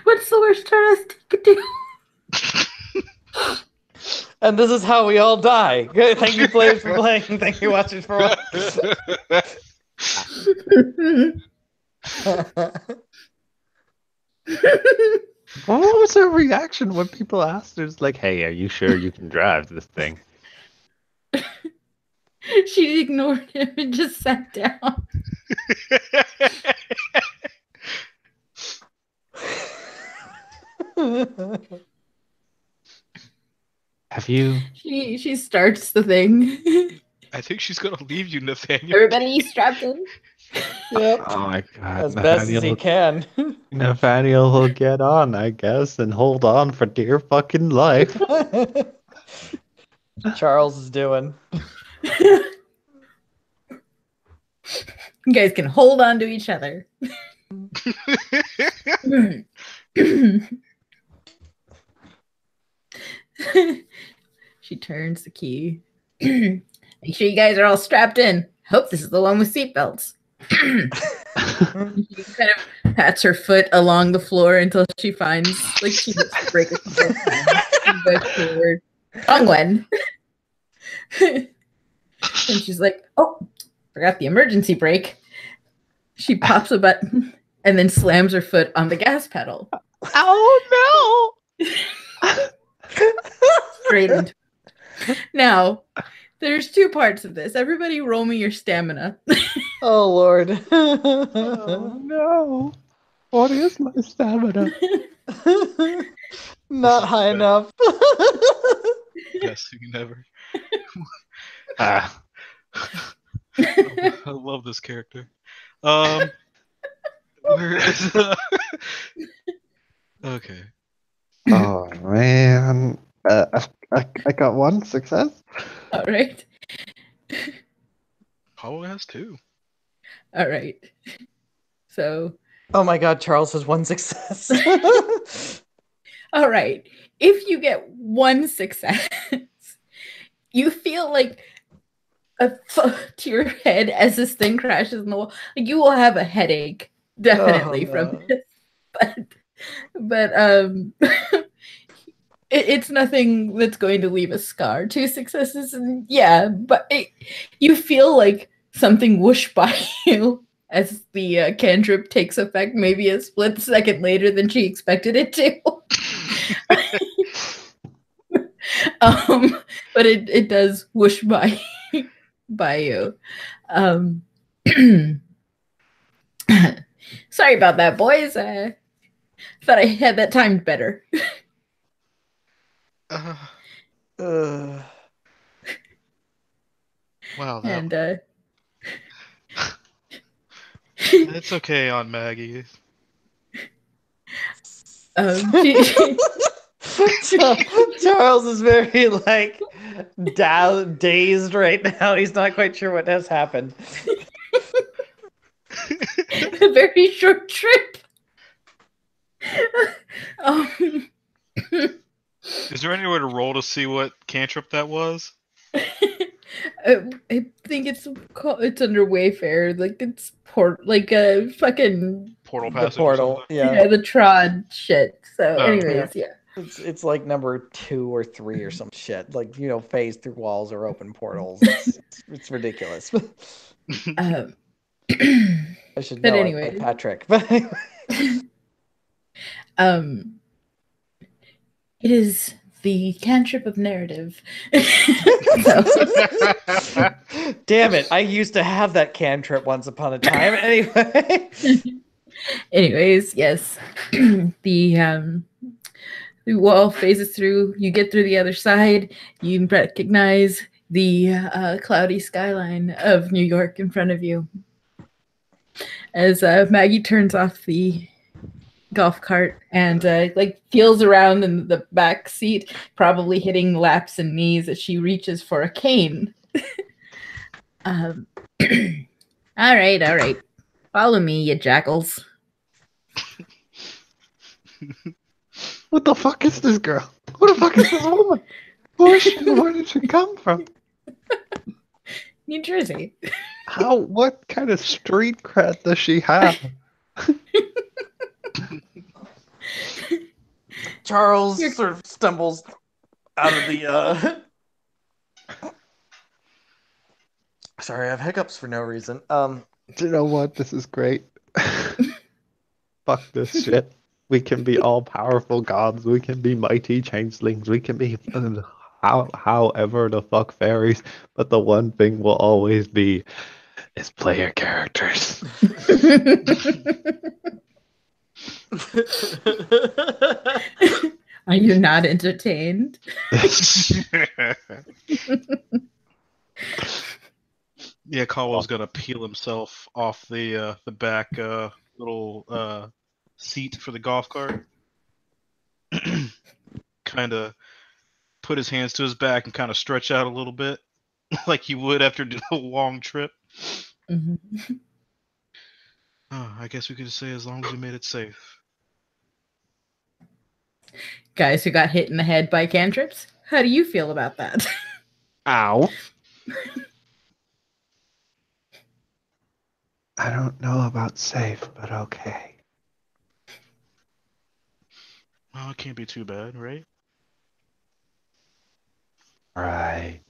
What's the worst Charles could do? And this is how we all die. Good. Thank you, players, for playing. Thank you, watchers, for watching. What was her reaction when people asked her, it's like, hey, are you sure you can drive this thing? She ignored him and just sat down. Have you? She starts the thing. I think she's gonna leave you, Nathaniel. Everybody strapped in. Yep. Oh my god. As best as he can. Nathaniel will get on, I guess, and hold on for dear fucking life. Charles is doing. You guys can hold on to each other. She turns the key. Make sure you guys are all strapped in. hope this is the one with seatbelts. She kind of pats her foot along the floor until she finds, like, she hits the brake a couple of times. She goes forward. Wrong one. And she's like, oh, forgot the emergency brake. She pops a button and then slams her foot on the gas pedal. Oh Straight into it. Now, there's two parts of this. Everybody roll me your stamina. Oh, Lord. no! Oh no! What is my stamina? Not high enough. Yes, you never. Ah, I love this character. Where is okay. oh man! I got one success. All right. Hollow has 2. All right. So, Oh my God, Charles has 1 success. all right. If you get 1 success, you feel like a thud to your head as this thing crashes in the wall. Like, you will have a headache, definitely, Oh, from no. this. But it's nothing that's going to leave a scar. 2 successes, and yeah, but you feel like something whoosh by you as the cantrip takes effect, maybe a split second later than she expected it to. But it does whoosh by you. Sorry about that, boys. Thought I had that timed better. Wow. And it's okay, Aunt Maggie. Charles is very like dazed right now. He's not quite sure what has happened. A very short trip. Is there any way to roll to see what cantrip that was? I think it's under Wayfair. Like it's like a fucking Portal The passage. portal, yeah. yeah, the Trod shit. So, Oh. anyways, yeah. It's like number 2 or 3 or some shit. Like, phase through walls or open portals. It's ridiculous. I should know anyway. it by Patrick. But it is the cantrip of narrative. damn it, I used to have that cantrip once upon a time. Anyway. Anyways, yes. The wall phases through. You get through the other side. You recognize the cloudy skyline of New York in front of you. As Maggie turns off the golf cart and like feels around in the back seat, probably hitting laps and knees as she reaches for a cane. All right. Follow me, you jackals. What the fuck is this girl? Who the fuck is this woman? Where did she come from? New Jersey. What kind of street cred does she have? Charles sort of stumbles out of the Sorry, I have hiccups for no reason. Do you know what? This is great. Fuck this shit. We can be all powerful gods. We can be mighty changelings. We can be however the fuck fairies. But the one thing will always be is player characters. Are you not entertained? Yeah, Caldwell's gonna peel himself off the back little seat for the golf cart. Kind of put his hands to his back and kind of stretch out a little bit, like you would after doing a long trip. Mm-hmm. Oh, I guess we could say as long as we made it safe. Guys who got hit in the head by cantrips, how do you feel about that? Ow. I don't know about safe, but okay. Well, it can't be too bad, right? Right.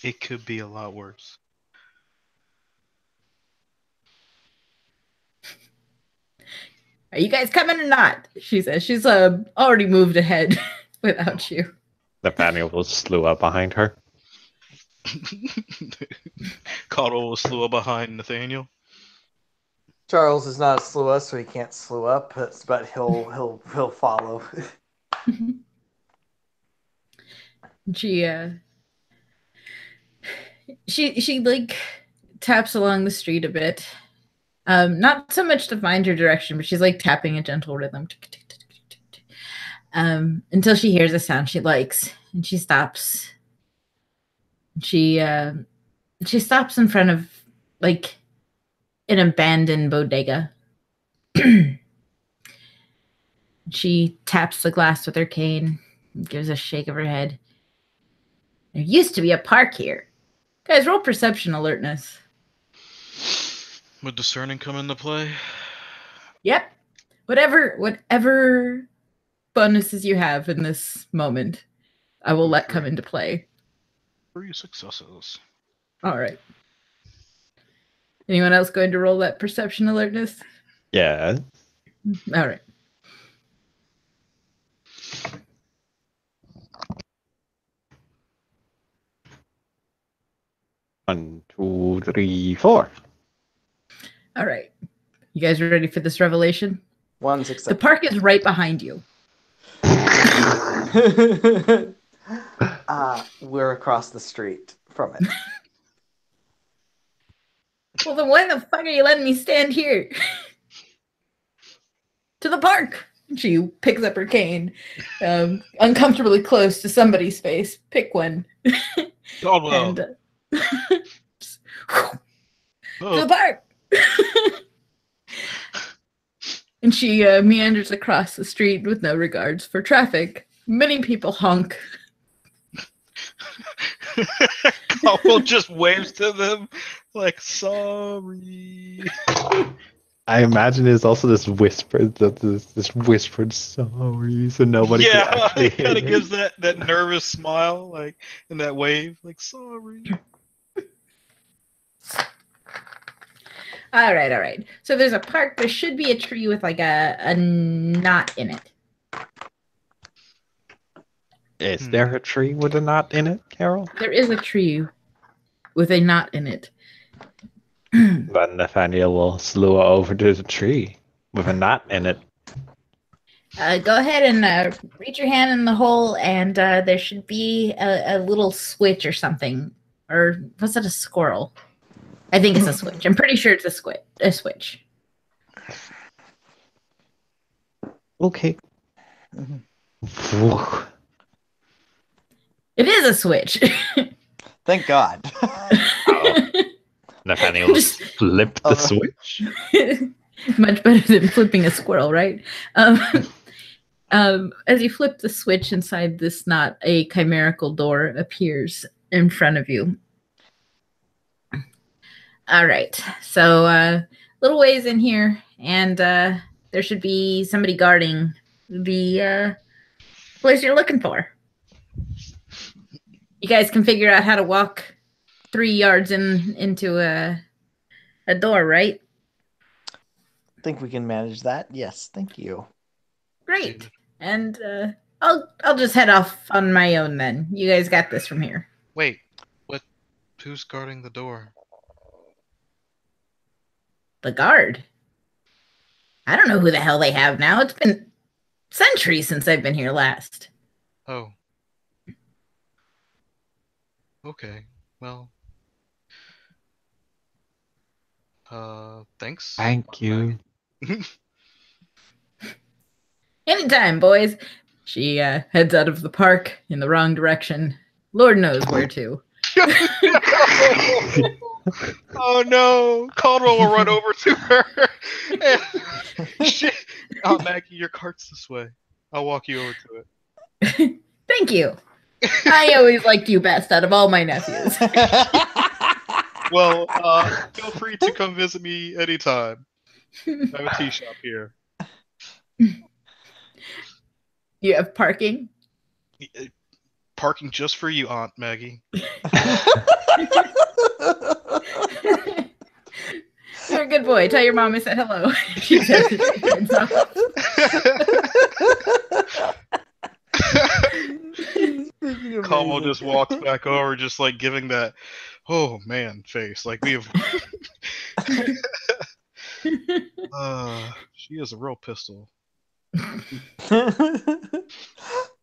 It could be a lot worse. Are you guys coming or not? She says. She's already moved ahead without you. Nathaniel will slew up behind her. Caldwell will slew up behind Nathaniel. Charles is not a slew so he can't slew up, but he'll follow. She like taps along the street a bit. Not so much to find her direction, but she's like tapping a gentle rhythm. Until she hears a sound she likes, and she stops. She stops in front of like an abandoned bodega. She taps the glass with her cane and gives a shake of her head. There used to be a park here. Guys, roll perception alertness. Would discerning come into play? Yep. Whatever bonuses you have in this moment, I will let come into play. 3 successes. All right. Anyone else going to roll that perception alertness? Yeah. All right. One, 2, 3, 4. All right. You guys are ready for this revelation? 1 success. The park is right behind you. We're across the street from it. Well, then why the fuck are you letting me stand here? To the park. She picks up her cane, uncomfortably close to somebody's face. Pick one. Caldwell. And, to Oh, the park. And she meanders across the street with no regards for traffic. Many people honk. Caldwell just waves to them like, sorry. I imagine there's also this whispered sorry, so nobody can Yeah, actually it hear kind of it. gives that nervous smile, like, in that wave, like, sorry. All right. So there's a park. There should be a tree with like a knot in it. Is there a tree with a knot in it, Carol? There is a tree with a knot in it. Then Nathaniel will slew over to the tree with a knot in it. Go ahead and reach your hand in the hole, and there should be a little switch or something. Or was it a squirrel? I think it's a switch. I'm pretty sure it's a switch. Okay. It is a switch. Thank God. Nathaniel will flip the switch. Much better than flipping a squirrel, right? As you flip the switch inside this knot, a chimerical door appears in front of you. All right, so little ways in here, and there should be somebody guarding the place you're looking for. You guys can figure out how to walk 3 yards into a door, right? I think we can manage that. Yes, thank you. Great. And I'll just head off on my own then. You guys got this from here. Wait, what? Who's guarding the door? The guard. I don't know who the hell they have now. It's been centuries since I've been here last. Oh. Okay, well. Thanks. Thank you. Anytime, boys. She heads out of the park in the wrong direction. Lord knows where to. Oh no! Caldwell will run over to her. Oh, Maggie, your cart's this way. I'll walk you over to it. Thank you. I always liked you best out of all my nephews. Well, feel free to come visit me anytime. I have a tea shop here. You have parking? Parking just for you, Aunt Maggie. You're a good boy. Tell your mom I said hello. She says it. She heads off. Como just walks back over, just like giving that, oh man, face. Like we have. She is a real pistol.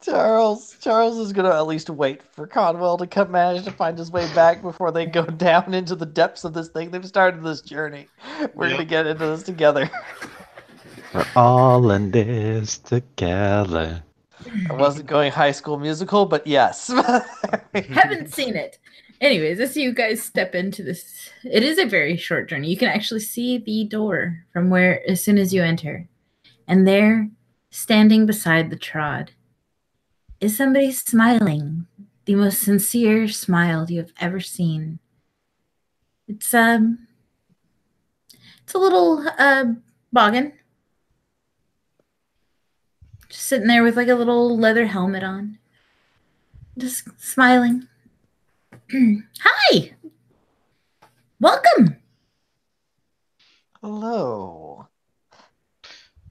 Charles is gonna at least wait for Conwell to manage to find his way back before they go down into the depths of this thing. They've started this journey. We're gonna get into this together. We're all in this together. I wasn't going High School Musical, but yes. Haven't seen it. Anyways, as you guys step into this, it is a very short journey. You can actually see the door from where, as soon as you enter. And there, standing beside the trod, is somebody smiling. The most sincere smile you have ever seen. It's a little boggin. Just sitting there with like a little leather helmet on. Just smiling. Hi! Welcome! Hello.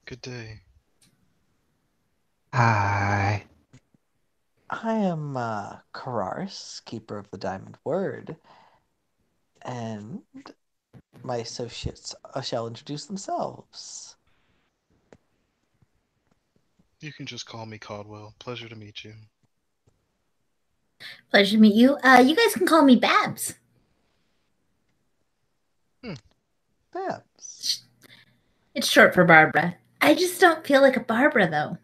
Good day. Hi. I am Kararis, keeper of the Diamond Word, and my associates shall introduce themselves. You can just call me Caldwell. Pleasure to meet you. Pleasure to meet you. You guys can call me Babs. Babs. It's short for Barbara. I just don't feel like a Barbara, though.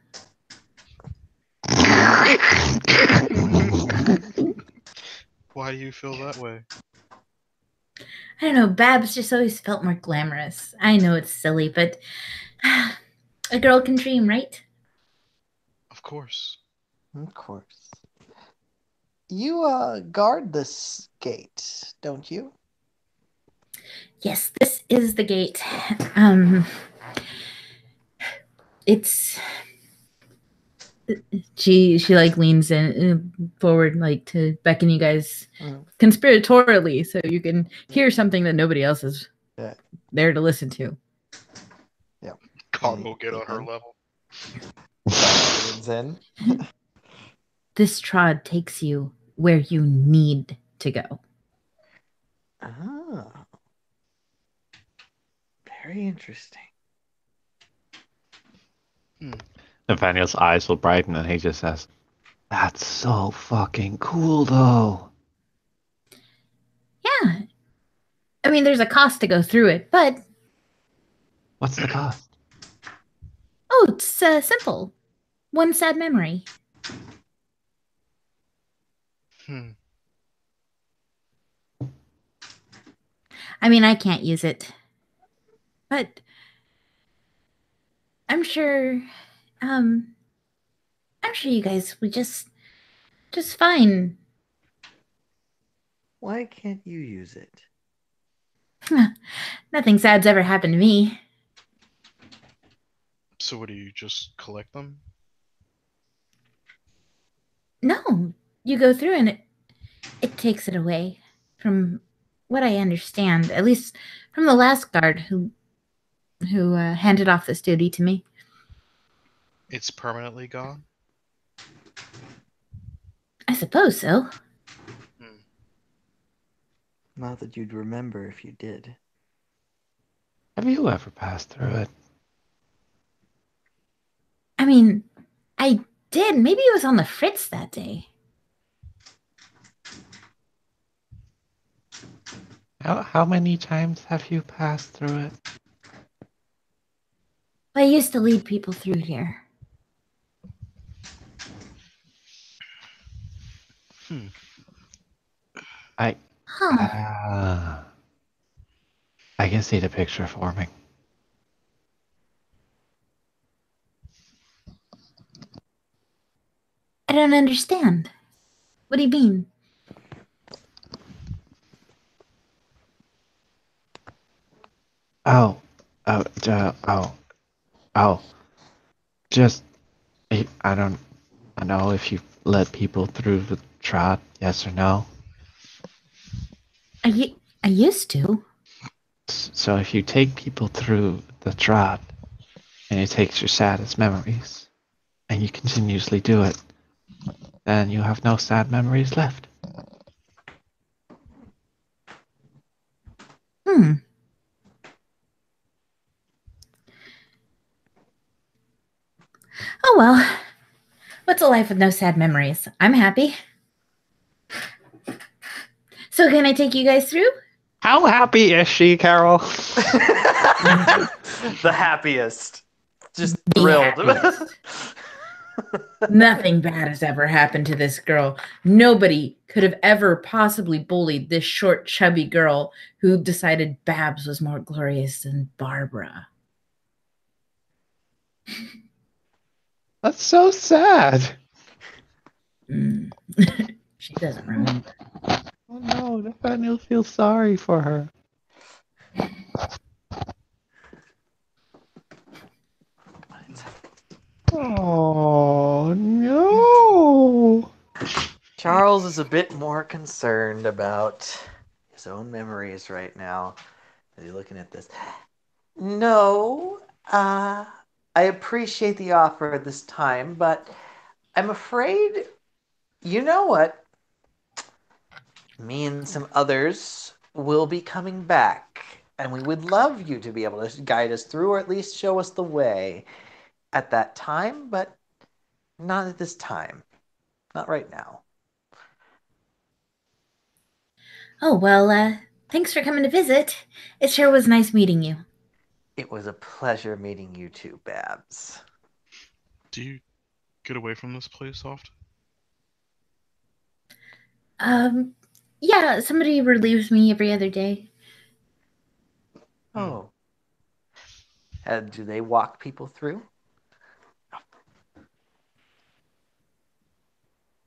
Why do you feel that way? I don't know. Babs just always felt more glamorous. I know it's silly, but a girl can dream, right? Of course. Of course. You guard this gate, don't you? Yes, this is the gate. It's she like leans in forward like to beckon you guys conspiratorially so you can hear something that nobody else is there to listen to. Yeah. Con will get on her level. Leans in. This trod takes you where you need to go. Oh. Very interesting. Nathaniel's eyes will brighten and he just says, "That's so fucking cool, though." Yeah. I mean, there's a cost to go through it, but... What's the cost? Oh, it's simple. One sad memory. I mean, I can't use it. But... I'm sure you guys would just fine. Why can't you use it? Nothing sad's ever happened to me. So what do you just collect them? No, you go through and it takes it away. From what I understand, at least from the last guard who handed off this duty to me. It's permanently gone? I suppose so. Not that you'd remember if you did. Have you ever passed through it? I mean, I did. Maybe it was on the Fritz that day. How many times have you passed through it? I used to lead people through here. I can see the picture forming. I don't understand. What do you mean? Oh, oh. Just, I don't know if you let people through the trot, yes or no. I used to. So if you take people through the trot, and it takes your saddest memories, and you continuously do it, then you have no sad memories left. Hmm. Oh well. What's a life with no sad memories? I'm happy. So can I take you guys through? How happy is she, Carol? The happiest. Just The thrilled. happiest. Nothing bad has ever happened to this girl. Nobody could have ever possibly bullied this short, chubby girl who decided Babs was more glorious than Barbara. That's so sad. Mm. She doesn't remember. Oh no, Nathaniel feels sorry for her. Oh no. Charles is a bit more concerned about his own memories right now. Is he looking at this? No, I appreciate the offer this time, but I'm afraid, you know what? Me and some others will be coming back, and we would love you to be able to guide us through or at least show us the way at that time, but not at this time. Not right now. Oh, well, thanks for coming to visit. It sure was nice meeting you. It was a pleasure meeting you too, Babs. Do you get away from this place often? Yeah, somebody relieves me every other day. Oh. And do they walk people through?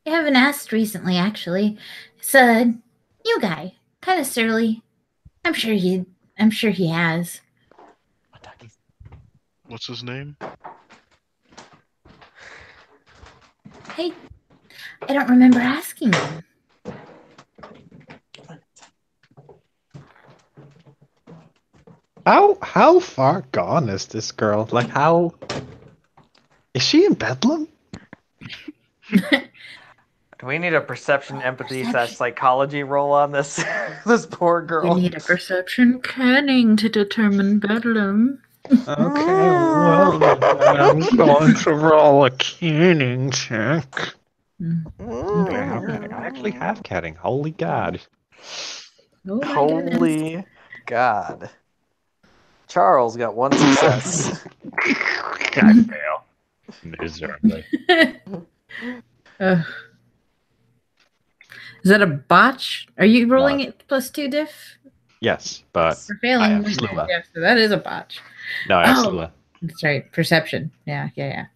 I haven't asked recently, actually. It's a new guy, kind of surly. I'm sure he has. What's his name? I don't remember asking him. How far gone is this girl? Like, how is she in Bedlam? We need a perception, empathy, Perception. / psychology roll on this this poor You girl. need a perception canning to determine Bedlam. Okay, well, I'm going to roll a keening check. Okay, I actually have catting. Holy God. Oh my goodness. Holy God. Charles got one success. I fail miserably. Ugh. Is that a botch? Are you rolling it +2 diff? Yes, but For failing? I have Slua. Yeah, so that is a botch. No, I have Oh. Slua. That's right. Perception. Yeah. Yeah.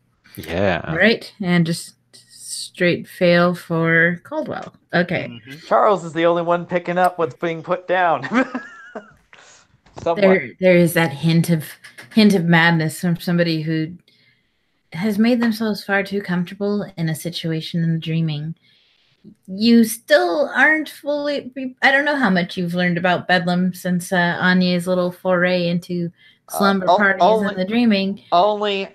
All right. And just straight fail for Caldwell. Okay. Mm-hmm. Charles is the only one picking up what's being put down. Somewhat. There is that hint of madness from somebody who has made themselves far too comfortable in a situation in dreaming. You still aren't fully. I don't know how much you've learned about Bedlam since Anya's little foray into slumber parties and the dreaming. Only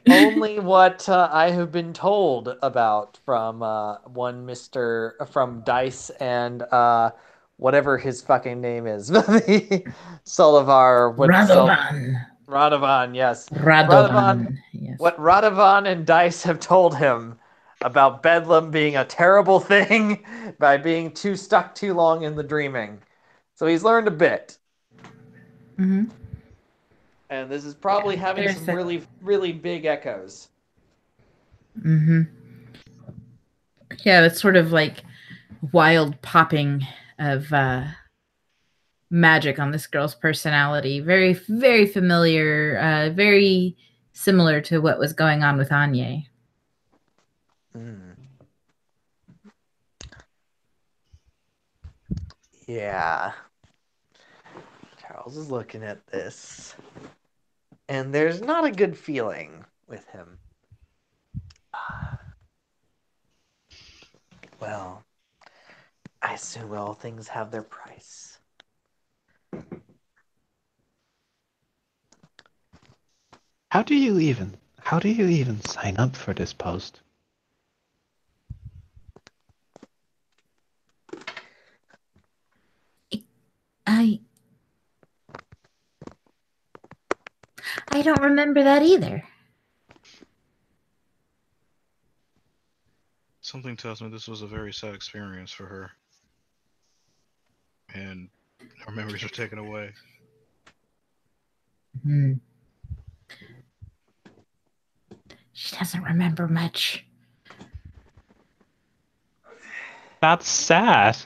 what I have been told about from one Mr. from Dice and whatever his fucking name is. Solivar. Radovan, yes. Radovan, yes. What Radovan and Dice have told him about Bedlam being a terrible thing by being stuck too long in the dreaming. So he's learned a bit. Mm-hmm. And this is probably having some really, really big echoes. Mm-hmm. Yeah, it's sort of like wild popping of magic on this girl's personality. Very, very familiar, very similar to what was going on with Anya. Yeah. Charles is looking at this, and there's not a good feeling with him. Well, I assume all things have their price. How do you even sign up for this post? I don't remember that either. Something tells me this was a very sad experience for her. And her memories are taken away. Hmm. She doesn't remember much. That's sad.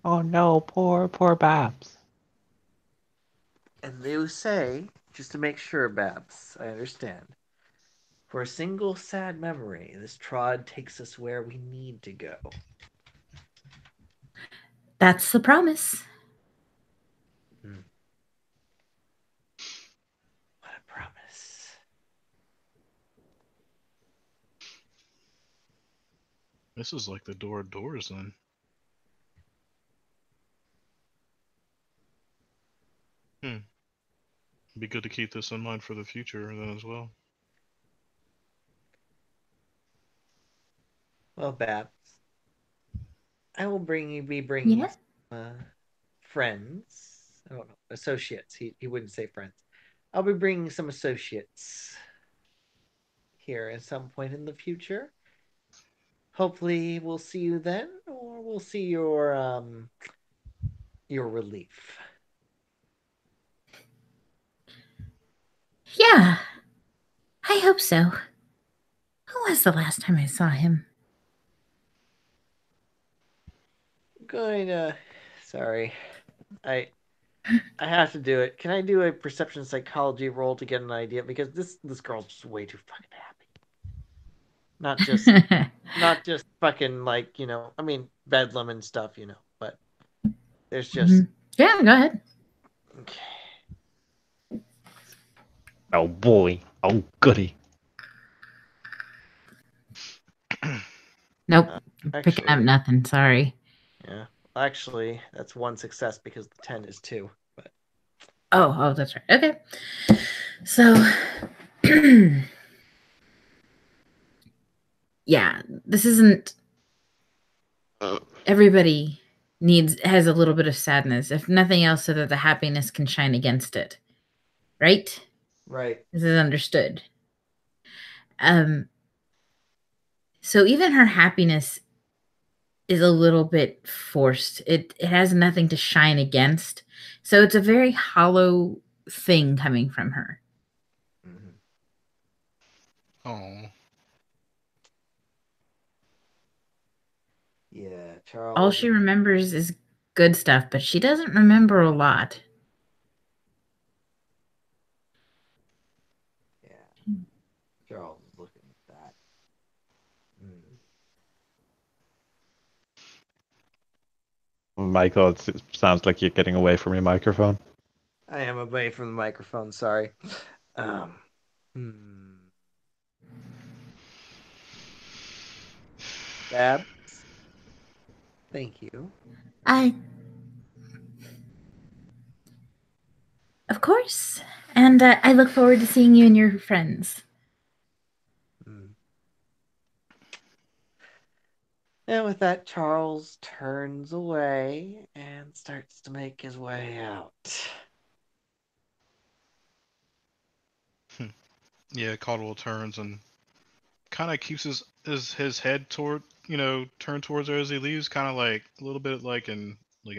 Oh no, poor Babs. And they say, just to make sure, Babs, I understand. For a single sad memory, this trod takes us where we need to go. That's the promise. What a promise. This is like the door of doors then. Be good to keep this in mind for the future then as well. Well, Babs, I will be bringing friends. I don't know, associates. He wouldn't say friends. I'll be bringing some associates here at some point in the future. Hopefully, we'll see you then, or we'll see your relief. Yeah, I hope so. Who was the last time I saw him? Sorry, I have to do it. Can I do a perception psychology roll to get an idea? Because this girl's just way too fucking happy. Not just fucking like, I mean, bedlam and stuff, but there's just. Yeah, go ahead. Okay. Oh boy. Oh goody. Nope. Picking up nothing. Sorry. Yeah. Actually, that's one success because the 10 is 2. But Oh, that's right. Okay. So, yeah, this isn't. Everybody has a little bit of sadness, if nothing else, so that the happiness can shine against it. Right? Right. This is understood. So even her happiness is a little bit forced. It has nothing to shine against. So it's a very hollow thing coming from her. Oh. Yeah, Charles. All she remembers is good stuff, but she doesn't remember a lot. Yeah. Charles is looking at that. Michael, it sounds like you're getting away from your microphone. I am away from the microphone, sorry. Babs, thank you. Of course. And I look forward to seeing you and your friends. And with that, Charles turns away and starts to make his way out. Yeah, Caldwell turns and kind of keeps his head turned towards her as he leaves, kind of like a little bit like in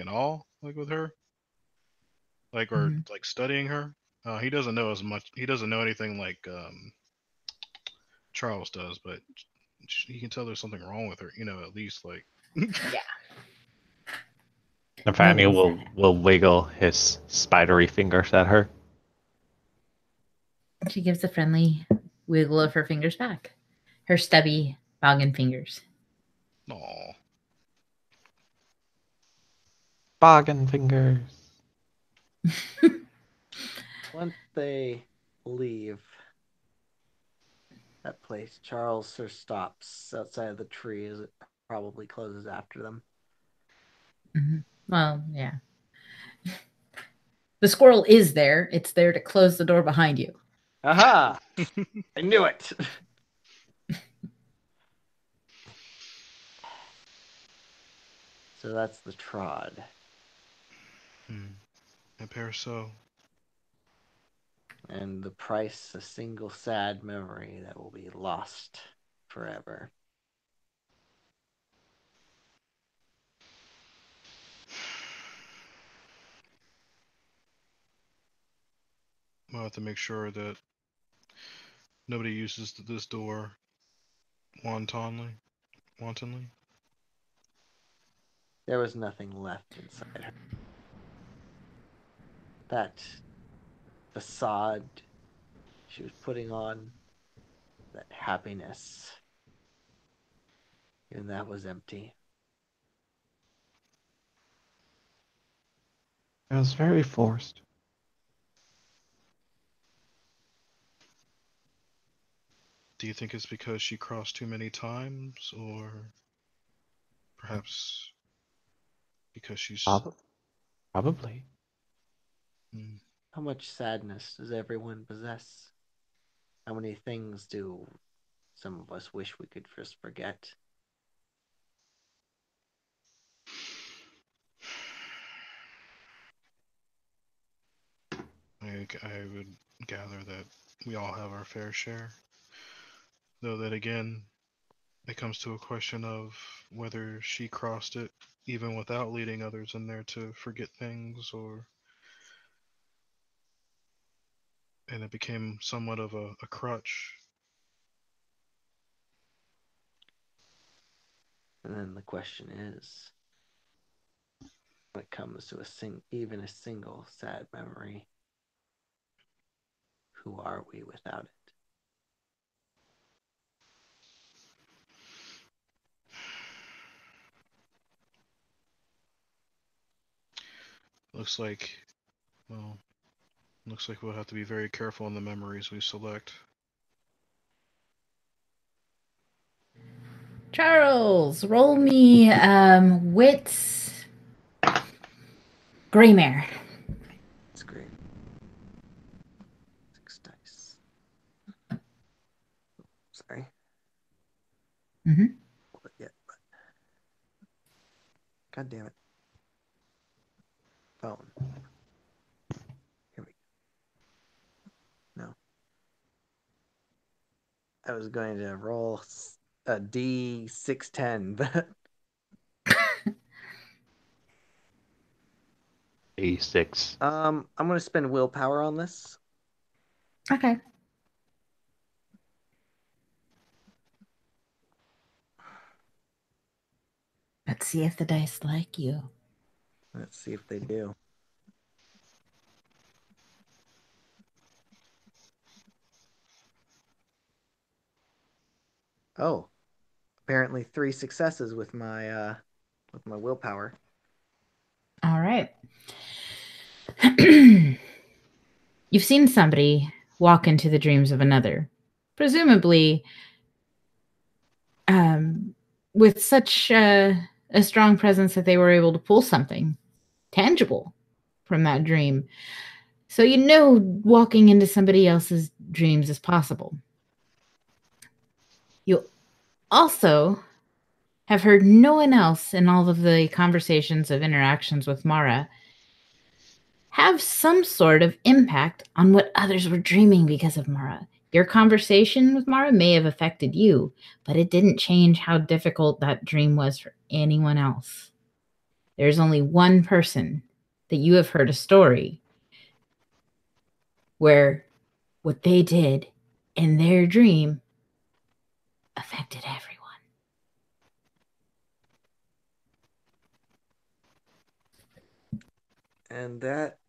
awe, like with her, like or like studying her. He doesn't know as much. He doesn't know anything like Charles does, but he can tell there's something wrong with her. At least like. Yeah. Nathaniel will wiggle his spidery fingers at her. She gives a friendly wiggle of her fingers back. Her stubby boggin fingers. Aww. Boggin fingers. Once they leave that place, Charles sort of stops outside of the tree as it probably closes after them. Well, yeah. The squirrel is there. It's there to close the door behind you. Aha! I knew it! So that's the trod. Appears so. And the price, a single sad memory that will be lost forever. We'll have to make sure that nobody uses this door wantonly. There was nothing left inside her. That facade she was putting on, that happiness, even that was empty. It was very forced. Do you think it's because she crossed too many times, or perhaps because she's... Probably. How much sadness does everyone possess? How many things do some of us wish we could just forget? I would gather that we all have our fair share. Though that again, it comes to a question of whether she crossed it even without leading others in there to forget things, and it became somewhat of a crutch. And then the question is, when it comes to even a single sad memory, who are we without it? Looks like, well, looks like we'll have to be very careful in the memories we select. Charles, roll me wits Greymare. It's great. 6 dice. Sorry. Mm-hmm. Yeah, but... God damn it. Phone. Here we go. No. I was going to roll a D610, but A6. I'm going to spend willpower on this. Okay. Let's see if the dice like you. Let's see if they do. Oh, apparently 3 successes with my willpower. All right. You've seen somebody walk into the dreams of another, presumably with such a strong presence that they were able to pull something tangible from that dream. So you know walking into somebody else's dreams is possible. You also have heard no one else in all of the conversations of interactions with Mara have some sort of impact on what others were dreaming because of Mara. Your conversation with Mara may have affected you, but it didn't change how difficult that dream was for anyone else. There's only one person that you have heard a story where what they did in their dream affected everyone. And that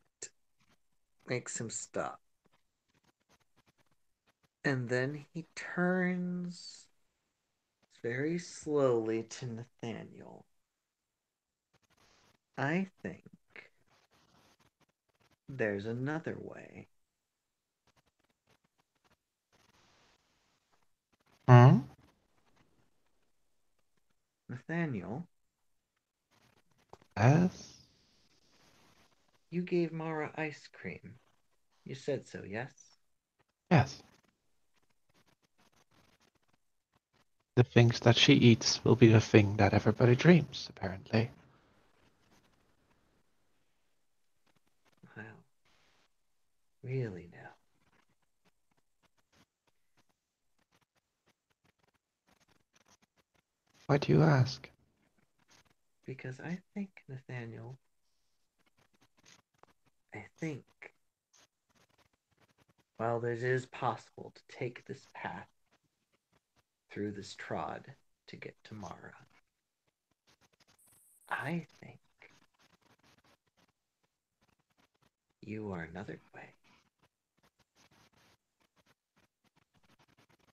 makes him stop. And then he turns very slowly to Nathaniel. I think There's another way. Hmm? Nathaniel, Yes? you gave Mara ice cream. You said so, yes? Yes. The things that she eats will be the thing that everybody dreams, apparently. Wow. Really now? Why do you ask? Because I think, Nathaniel, I think while it is possible to take this path through this trod to get to Mara, I think you are another way.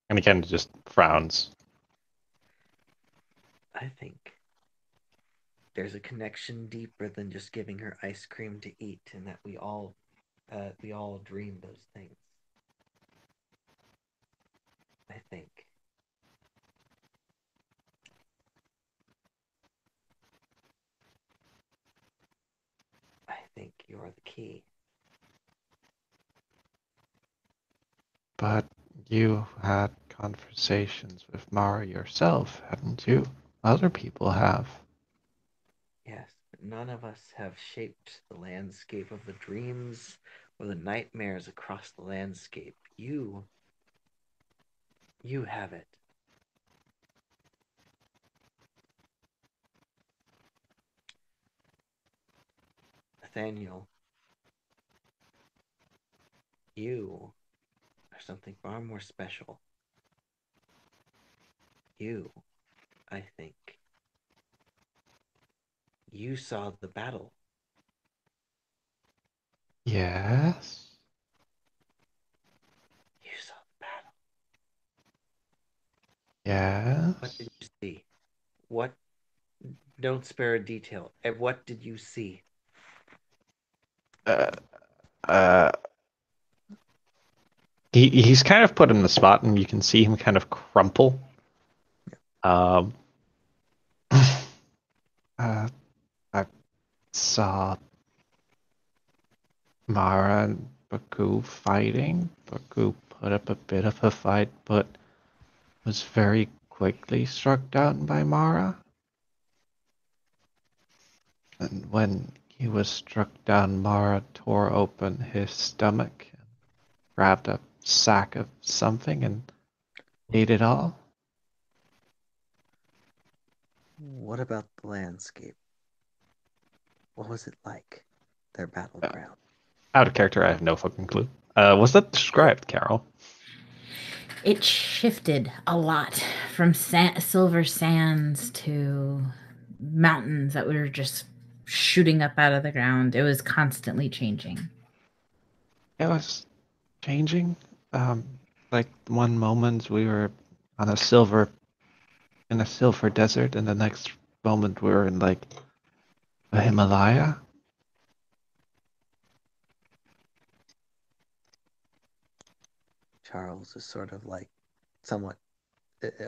And he kind of just frowns. I think there's a connection deeper than just giving her ice cream to eat, and that we all dream those things. I think you're the key. But you had conversations with Mara yourself, haven't you? Other people have. Yes, but none of us have shaped the landscape of the dreams or the nightmares across the landscape. You have it. Nathaniel, you are something far more special. You, I think, you saw the battle. Yes? You saw the battle. Yes? What did you see? What? Don't spare a detail. And what did you see? Uh, uh, he's kind of put in the spot, and you can see him kind of crumple. I saw Mara and Baku fighting. Baku put up a bit of a fight, but was very quickly struck down by Mara. And when he was struck down, Mara tore open his stomach, and grabbed a sack of something, and ate it all. What about the landscape? What was it like? Their Uh, battleground. Out of character, I have no fucking clue. Was that described, Carol? It shifted a lot from silver sands to mountains that were just shooting up out of the ground. It was constantly changing. It was changing. Like one moment we were on a silver desert, and the next moment we were in like a Himalaya. Charles is sort of like somewhat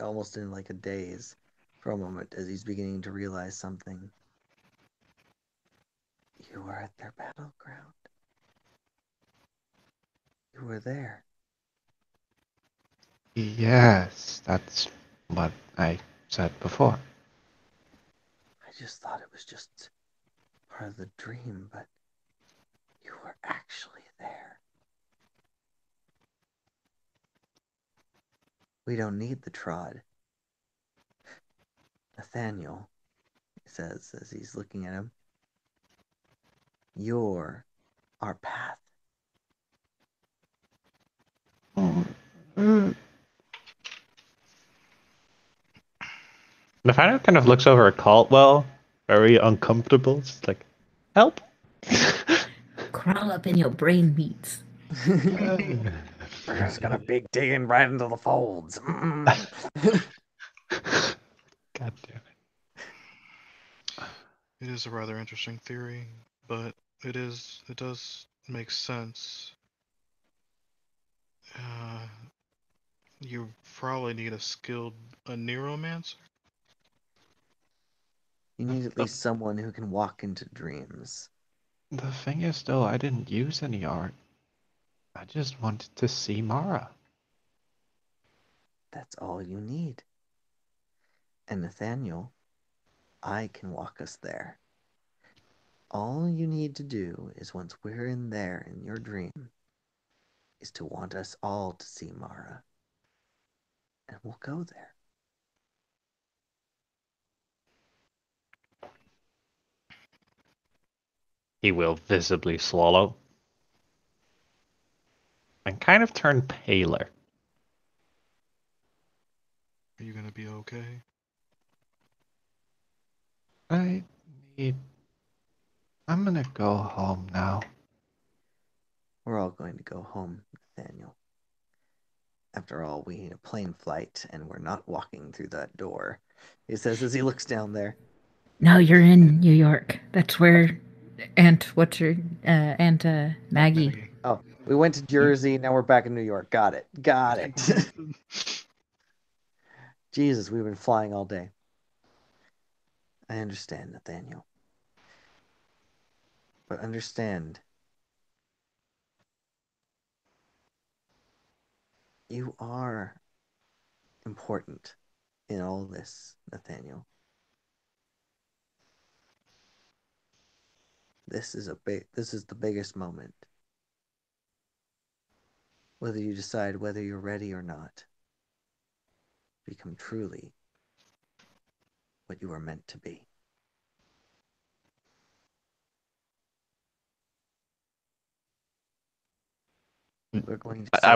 almost in like a daze for a moment as he's beginning to realize something. You were at their battleground. You were there. Yes, that's what I said before. I just thought it was just part of the dream, but you were actually there. We don't need the trod. Nathaniel, he says as he's looking at him, you're our path. Nathaniel kind of looks over at Caldwell, very uncomfortable. Just like, help. Crawl up in your brain meats. We're just gonna big digging right into the folds. God damn it. It is a rather interesting theory, but it does Makes sense. You probably need a neuromancer. You need at least someone who can walk into dreams. The thing is, though, I didn't use any art. I just wanted to see Mara. That's all you need. And Nathaniel, I can walk us there. All you need to do is once we're in there in your dream, is to want us all to see Mara. And we'll go there. He will visibly swallow and kind of turn paler. Are you gonna be okay? I need. I'm gonna go home now. We're all going to go home, Nathaniel. After all, we need a plane flight, and we're not walking through that door, he says as he looks down there. No, you're in New York. That's where Aunt Maggie. Oh, we went to Jersey, now we're back in New York. Got it. Jesus, we've been flying all day. I understand, Nathaniel. But understand, you are important in all this, Nathaniel. This is the biggest moment. Whether you decide whether you're ready or not, become truly what you are meant to be. We're going to say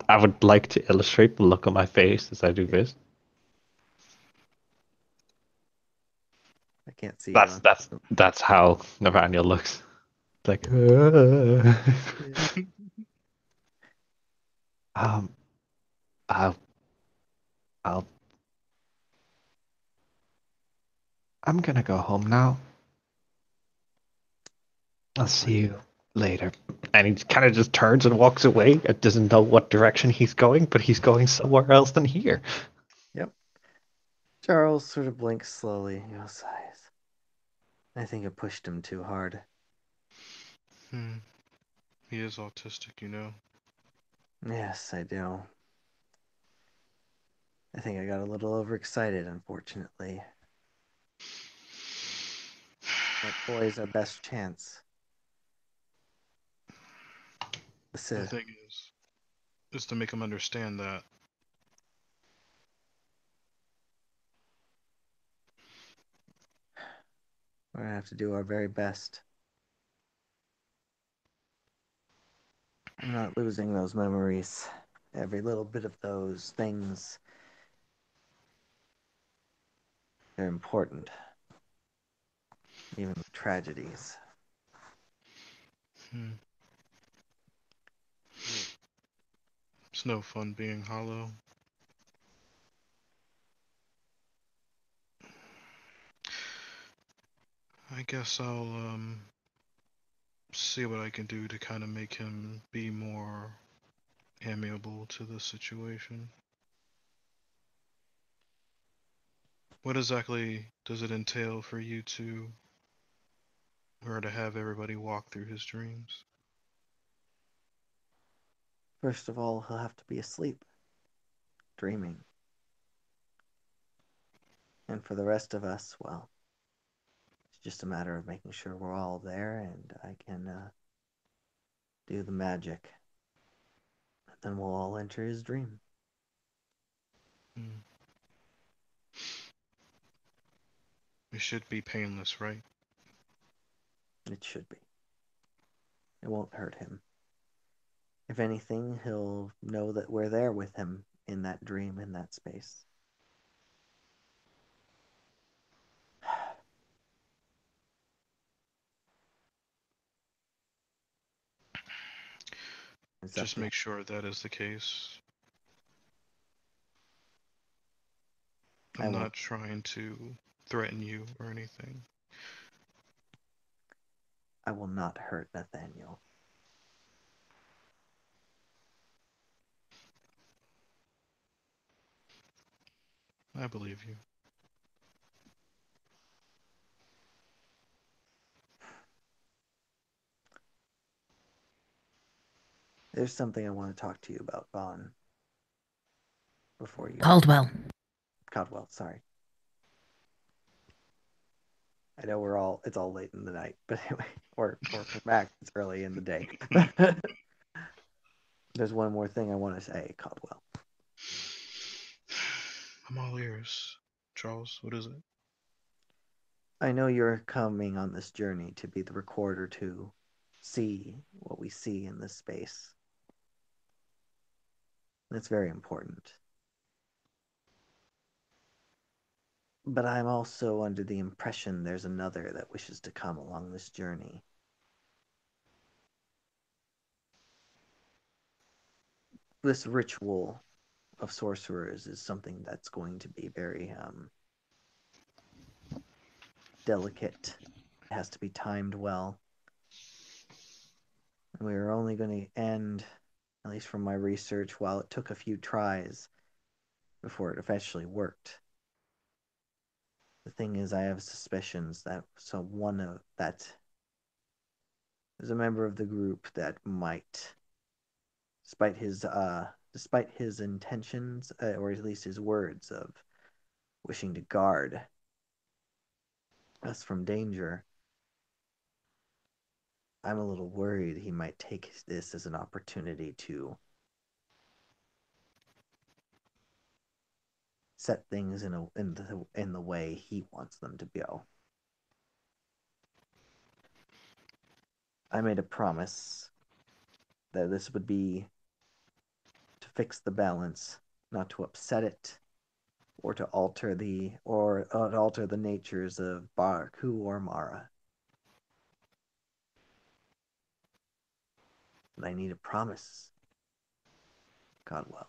I would like to illustrate the look on my face as I do this. I can't see you. That's how Nathaniel looks. Like I'll I'm gonna go home now. I'll see you later. and he kind of just turns and walks away. It doesn't know what direction he's going, but he's going somewhere else than here. Yep. Charles sort of blinks slowly. He goes, sighs. I think I pushed him too hard. He is autistic, you know. Yes, I do. I think I got a little overexcited, unfortunately. That boy's our best chance. The thing is to make him understand that. We're gonna have to do our very best. I'm not losing those memories. Every little bit of those things, they're important. Even the tragedies. It's no fun being hollow. I guess I'll see what I can do to kind of make him be more amiable to the situation. What exactly does it entail for you to, or to have everybody walk through his dreams? First of all, he'll have to be asleep, dreaming. And for the rest of us, well, it's just a matter of making sure we're all there and I can do the magic. And then we'll all enter his dream. It should be painless, right? It should be. It won't hurt him. If anything, he'll know that we're there with him in that dream, in that space. Just make sure that is the case. I'm not trying to threaten you or anything. I will not hurt Nathaniel. I believe you. There's something I want to talk to you about, Vaughn. Before you. Caldwell. Caldwell, sorry. I know it's all late in the night, but anyway, or for Max, it's early in the day. There's one more thing I want to say, Caldwell. I'm all ears. Charles, what is it? I know you're coming on this journey to be the recorder to see what we see in this space. That's very important. But I'm also under the impression there's another that wishes to come along this journey. This ritual of sorcerers is something that's going to be very delicate. It has to be timed well. And we are only going to end, at least from my research, while it took a few tries before it eventually worked. The thing is, I have suspicions that there's a member of the group that might, despite his intentions, or at least his words of wishing to guard us from danger, I'm a little worried he might take this as an opportunity to set things in the way he wants them to go. I made a promise that this would be to fix the balance, not to upset it, or to alter the natures of Baku or Mara. But I need a promise, Godwell,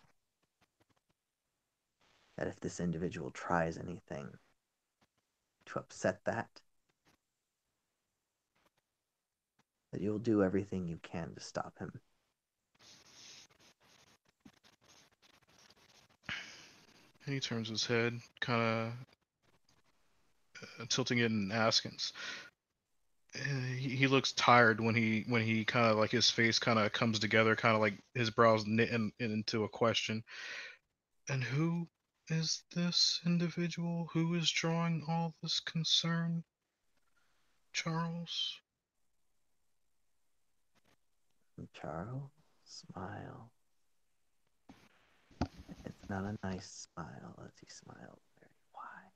that if this individual tries anything to upset that you'll do everything you can to stop him. And he turns his head, kind of tilting it and asking. He looks tired when he kind of like his face kind of comes together, kind of like his brows knit into a question. And who is this individual? Who is drawing all this concern? Charles? Charles, smile. It's not a nice smile as he smiled very wide.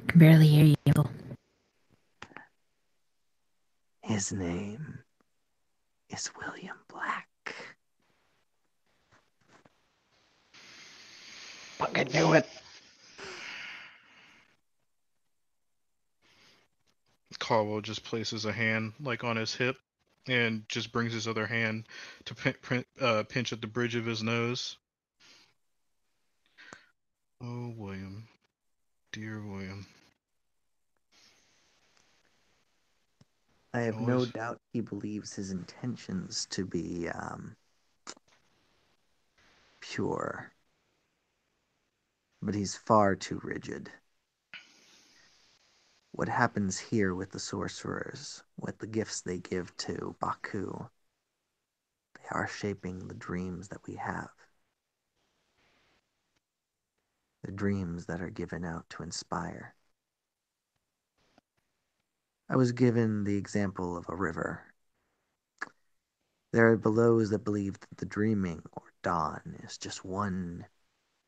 I can barely hear you, Gimble. His name is William Black. Fucking knew it. Caldwell just places a hand like on his hip and just brings his other hand to pinch at the bridge of his nose. Oh, William. Dear William. I have no doubt he believes his intentions to be pure, but he's far too rigid. What happens here with the sorcerers, with the gifts they give to Baku, they are shaping the dreams that we have. The dreams that are given out to inspire. I was given the example of a river. There are belows that believe that the dreaming or dawn is just one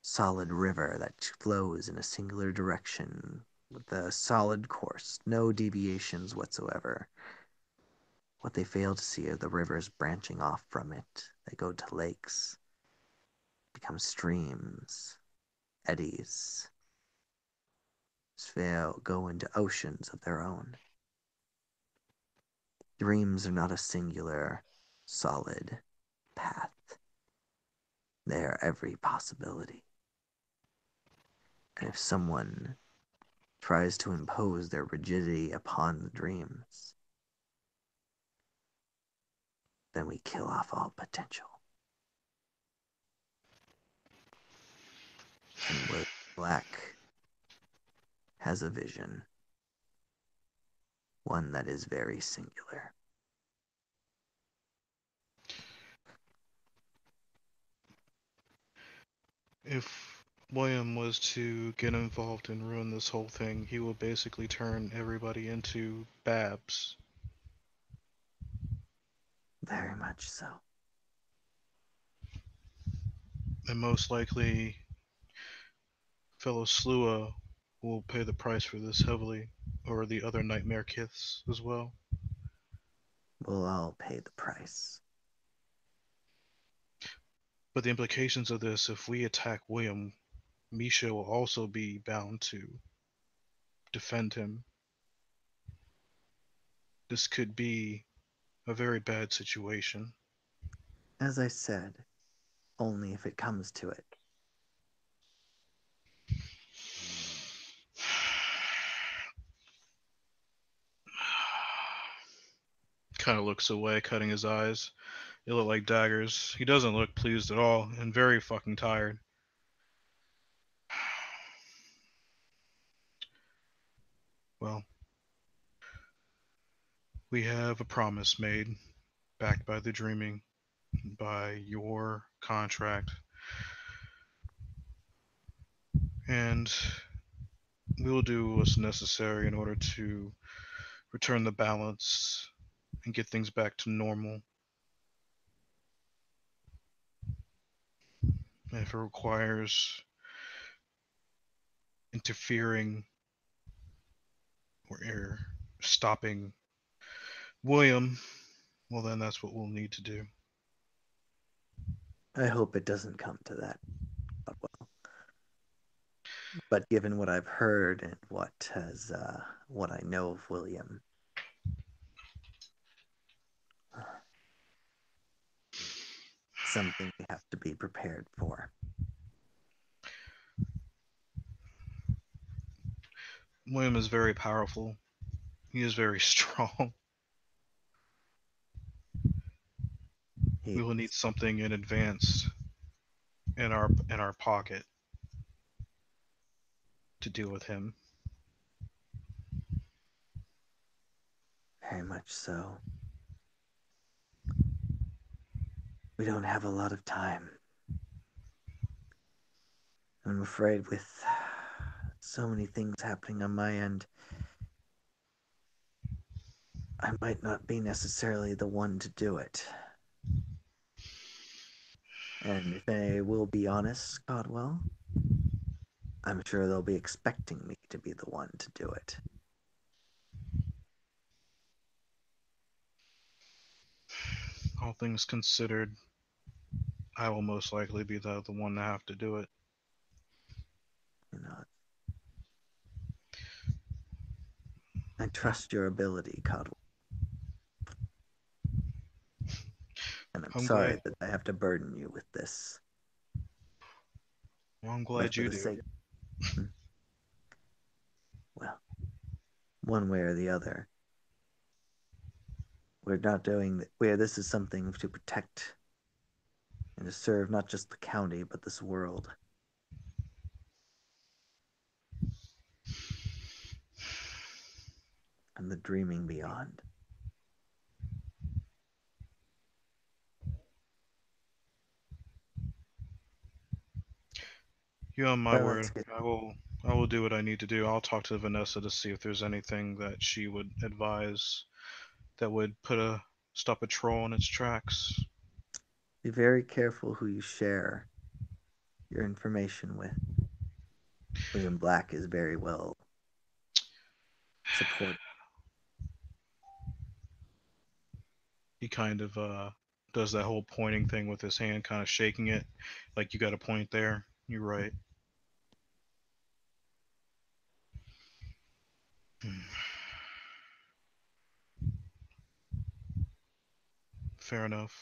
solid river that flows in a singular direction with a solid course, no deviations whatsoever. What they fail to see are the rivers branching off from it. They go to lakes, become streams, eddies, go into oceans of their own. Dreams are not a singular, solid path. They are every possibility. And if someone tries to impose their rigidity upon the dreams, then we kill off all potential. And William Black has a vision, one that is very singular. If William was to get involved and ruin this whole thing, he will basically turn everybody into Babs. Very much so. And most likely, fellow Slua will pay the price for this heavily, or the other Nightmare Kiths as well. We'll all pay the price. But the implications of this, if we attack William, Misha will also be bound to defend him. This could be a very bad situation. As I said, only if it comes to it. Kind of looks away, cutting his eyes. They look like daggers. He doesn't look pleased at all, and very fucking tired. Well, we have a promise made, backed by the dreaming, by your contract, and we will do what's necessary in order to return the balance and get things back to normal. And if it requires interfering or stopping William, well, then that's what we'll need to do. I hope it doesn't come to that. Well, but given what I've heard and what I know of William, something we have to be prepared for. William is very powerful. He is very strong. We will need something in advance in our pocket to deal with him. Very much so. We don't have a lot of time. I'm afraid with so many things happening on my end, I might not be necessarily the one to do it. And if I will be honest, Codwell, I'm sure they'll be expecting me to be the one to do it. All things considered, I will most likely be the one to have to do it. You know, I trust your ability, Codwell. And I'm sorry that I have to burden you with this. Well, I'm glad you do. Well, one way or the other, we're not doing where this is something to protect and to serve not just the county but this world. And the dreaming beyond. You on my word. I will do what I need to do. I'll talk to Vanessa to see if there's anything that she would advise that would stop a troll in its tracks. Be very careful who you share your information with. William Black is very well supported. He kind of does that whole pointing thing with his hand, kind of shaking it, like you got a point there. You're right. Fair enough.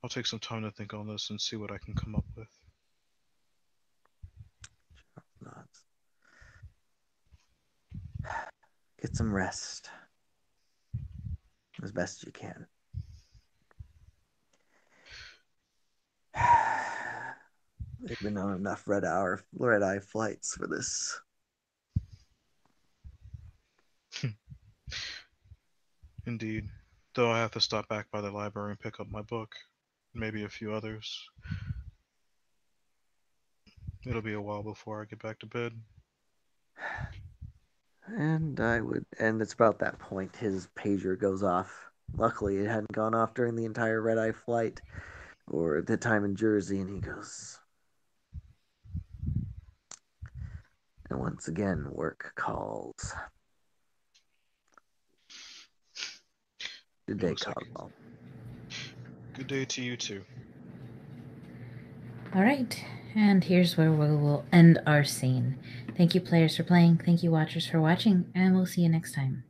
I'll take some time to think on this and see what I can come up with. Get some rest. As best you can. They've been on enough red-eye flights for this. Indeed. Though I have to stop back by the library and pick up my book. Maybe a few others. It'll be a while before I get back to bed. And it's about that point his pager goes off. Luckily, it hadn't gone off during the entire red-eye flight or the time in Jersey, and he goes. And once again, work calls. Good day, Cosmo. Good day to you too. All right, and here's where we will end our scene. Thank you, players, for playing. Thank you, watchers, for watching, and we'll see you next time.